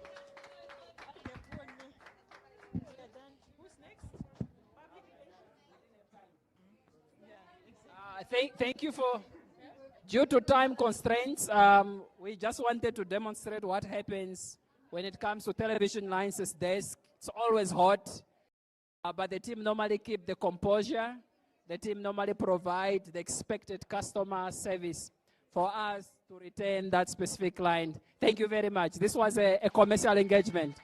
Who's next? Thank you for. Due to time constraints, we just wanted to demonstrate what happens when it comes to television license desk. It's always hot. But the team normally keep the composure. The team normally provide the expected customer service for us to retain that specific client. Thank you very much. This was a commercial engagement.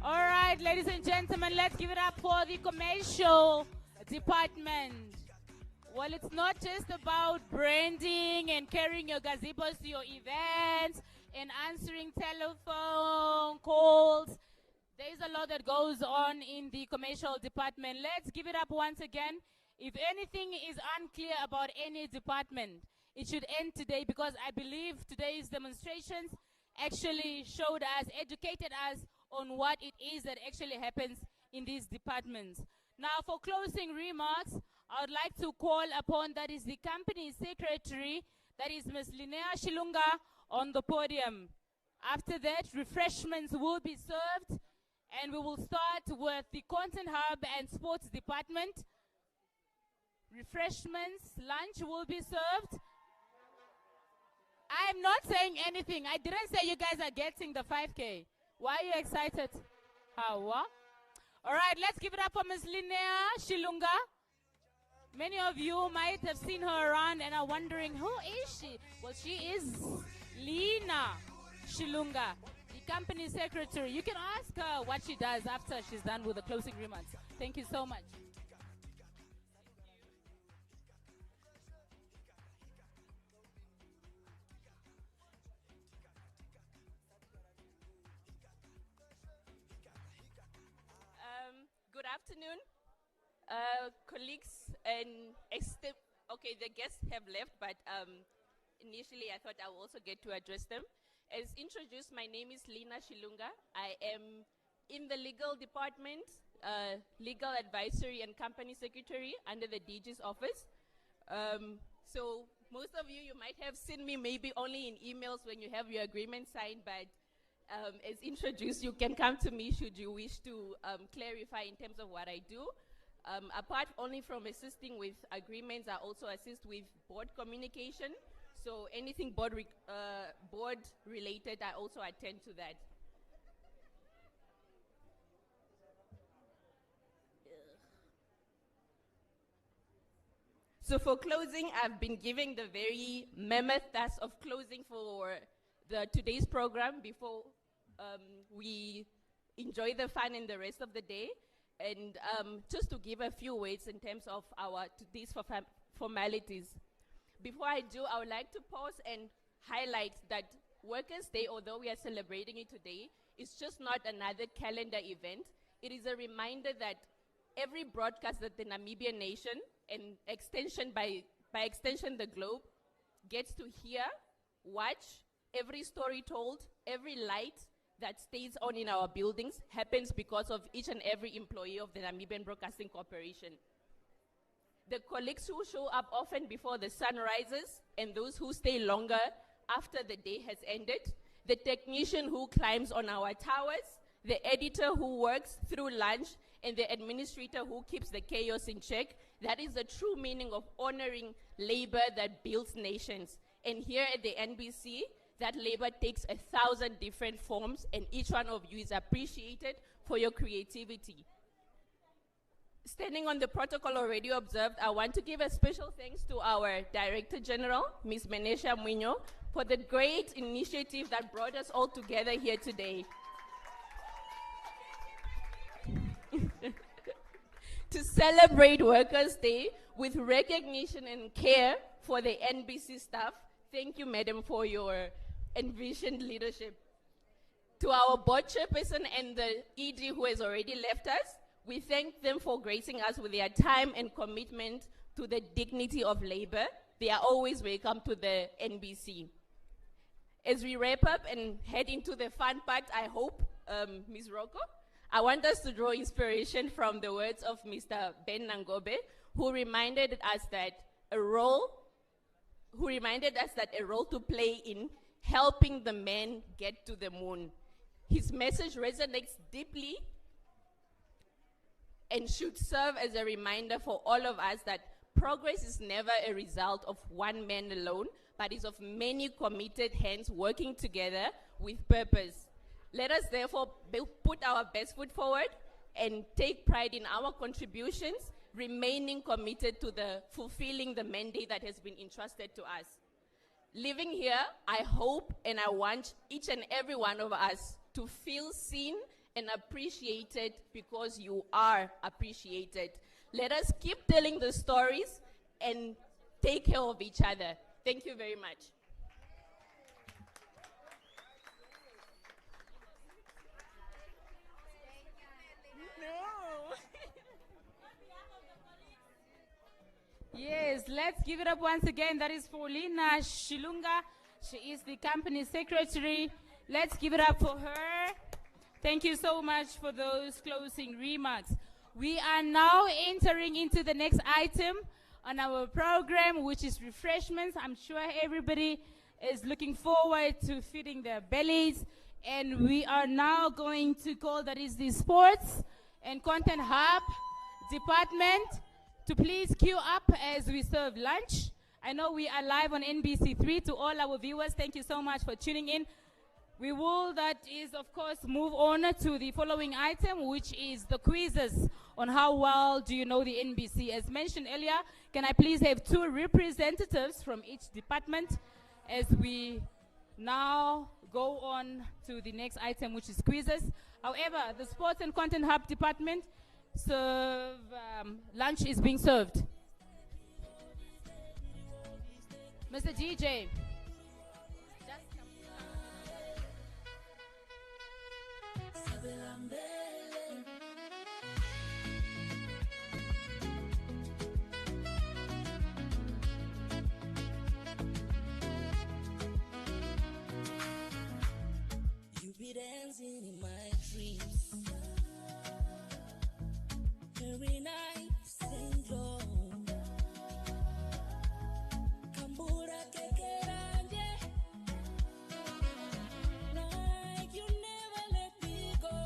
All right, ladies and gentlemen, let's give it up for the commercial department. Well, it's not just about branding and carrying your gazebos to your events and answering telephone calls. There's a lot that goes on in the commercial department. Let's give it up once again. If anything is unclear about any department, it should end today, because I believe today's demonstrations actually showed us, educated us on what it is that actually happens in these departments. Now, for closing remarks, I would like to call upon, that is the company secretary, that is Ms. Linnea Shilunga, on the podium. After that, refreshments will be served, and we will start with the Content Hub and Sports Department. Refreshments, lunch will be served. I'm not saying anything. I didn't say you guys are getting the 5K. Why are you excited? Hawa? All right, let's give it up for Ms. Linnea Shilunga. Many of you might have seen her around and are wondering, who is she? Well, she is Lina Shilunga, the company secretary. You can ask her what she does after she's done with the closing remarks. Thank you so much. Good afternoon, colleagues and okay, the guests have left, but initially I thought I would also get to address them. As introduced, my name is Lina Shilunga. I am in the legal department, legal advisory and company secretary under the DG's office. So most of you might have seen me maybe only in emails when you have your agreement signed, but as introduced, you can come to me should you wish to clarify in terms of what I do. Apart only from assisting with agreements, I also assist with board communication. So anything board related, I also attend to that. So for closing, I've been giving the very mammoth task of closing for today's program before we enjoy the fun and the rest of the day. And just to give a few words in terms of today's formalities. Before I do, I would like to pause and highlight that Workers' Day, although we are celebrating it today, is just not another calendar event. It is a reminder that every broadcast that the Namibian nation, and by extension the globe, gets to hear, watch, every story told, every light that stays on in our buildings happens because of each and every employee of the Namibian Broadcasting Corporation. The colleagues who show up often before the sun rises and those who stay longer after the day has ended, the technician who climbs on our towers, the editor who works through lunch, and the administrator who keeps the chaos in check. That is the true meaning of honoring labor that builds nations. And here at the NBC, that labor takes 1,000 different forms, and each one of you is appreciated for your creativity. Standing on the protocol already observed, I want to give a special thanks to our Director General, Ms. Menesha Mwinyo, for the great initiative that brought us all together here today. To celebrate Workers' Day with recognition and care for the NBC staff. Thank you, Madam, for your envisioned leadership. To our board chairperson and the ED who has already left us, we thank them for gracing us with their time and commitment to the dignity of labor. They are always welcome to the NBC. As we wrap up and head into the fun part, I hope, Ms. Rocco, I want us to draw inspiration from the words of Mr. Ben Nangobe, who reminded us that a role to play in helping the men get to the moon. His message resonates deeply and should serve as a reminder for all of us that progress is never a result of one man alone, but is of many committed hands working together with purpose. Let us therefore put our best foot forward and take pride in our contributions, remaining committed to fulfilling the mandate that has been entrusted to us. Living here, I hope and I want each and every one of us to feel seen and appreciated, because you are appreciated. Let us keep telling the stories and take care of each other. Thank you very much. Yes, let's give it up once again. That is for Lina Shilunga. She is the company secretary. Let's give it up for her. Thank you so much for those closing remarks. We are now entering into the next item on our program, which is refreshments. I'm sure everybody is looking forward to feeding their bellies. And we are now going to call, that is the Sports and Content Hub Department, to please queue up as we serve lunch. I know we are live on NBC3. To all our viewers, thank you so much for tuning in. We will, that is, of course, move on to the following item, which is the quizzes on how well do you know the NBC. As mentioned earlier, can I please have 2 representatives from each department as we now go on to the next item, which is quizzes. However, the Sports and Content Hub Department lunch is being served. Mr. DJ. You be dancing in my dreams every night, sing low. Kambura kekeranje, like you never let me go.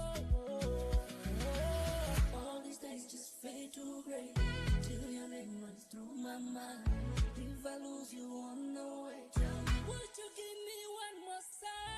All these days just fade to gray till your name runs through my mind. If I lose you on the way, would you give me one more sign?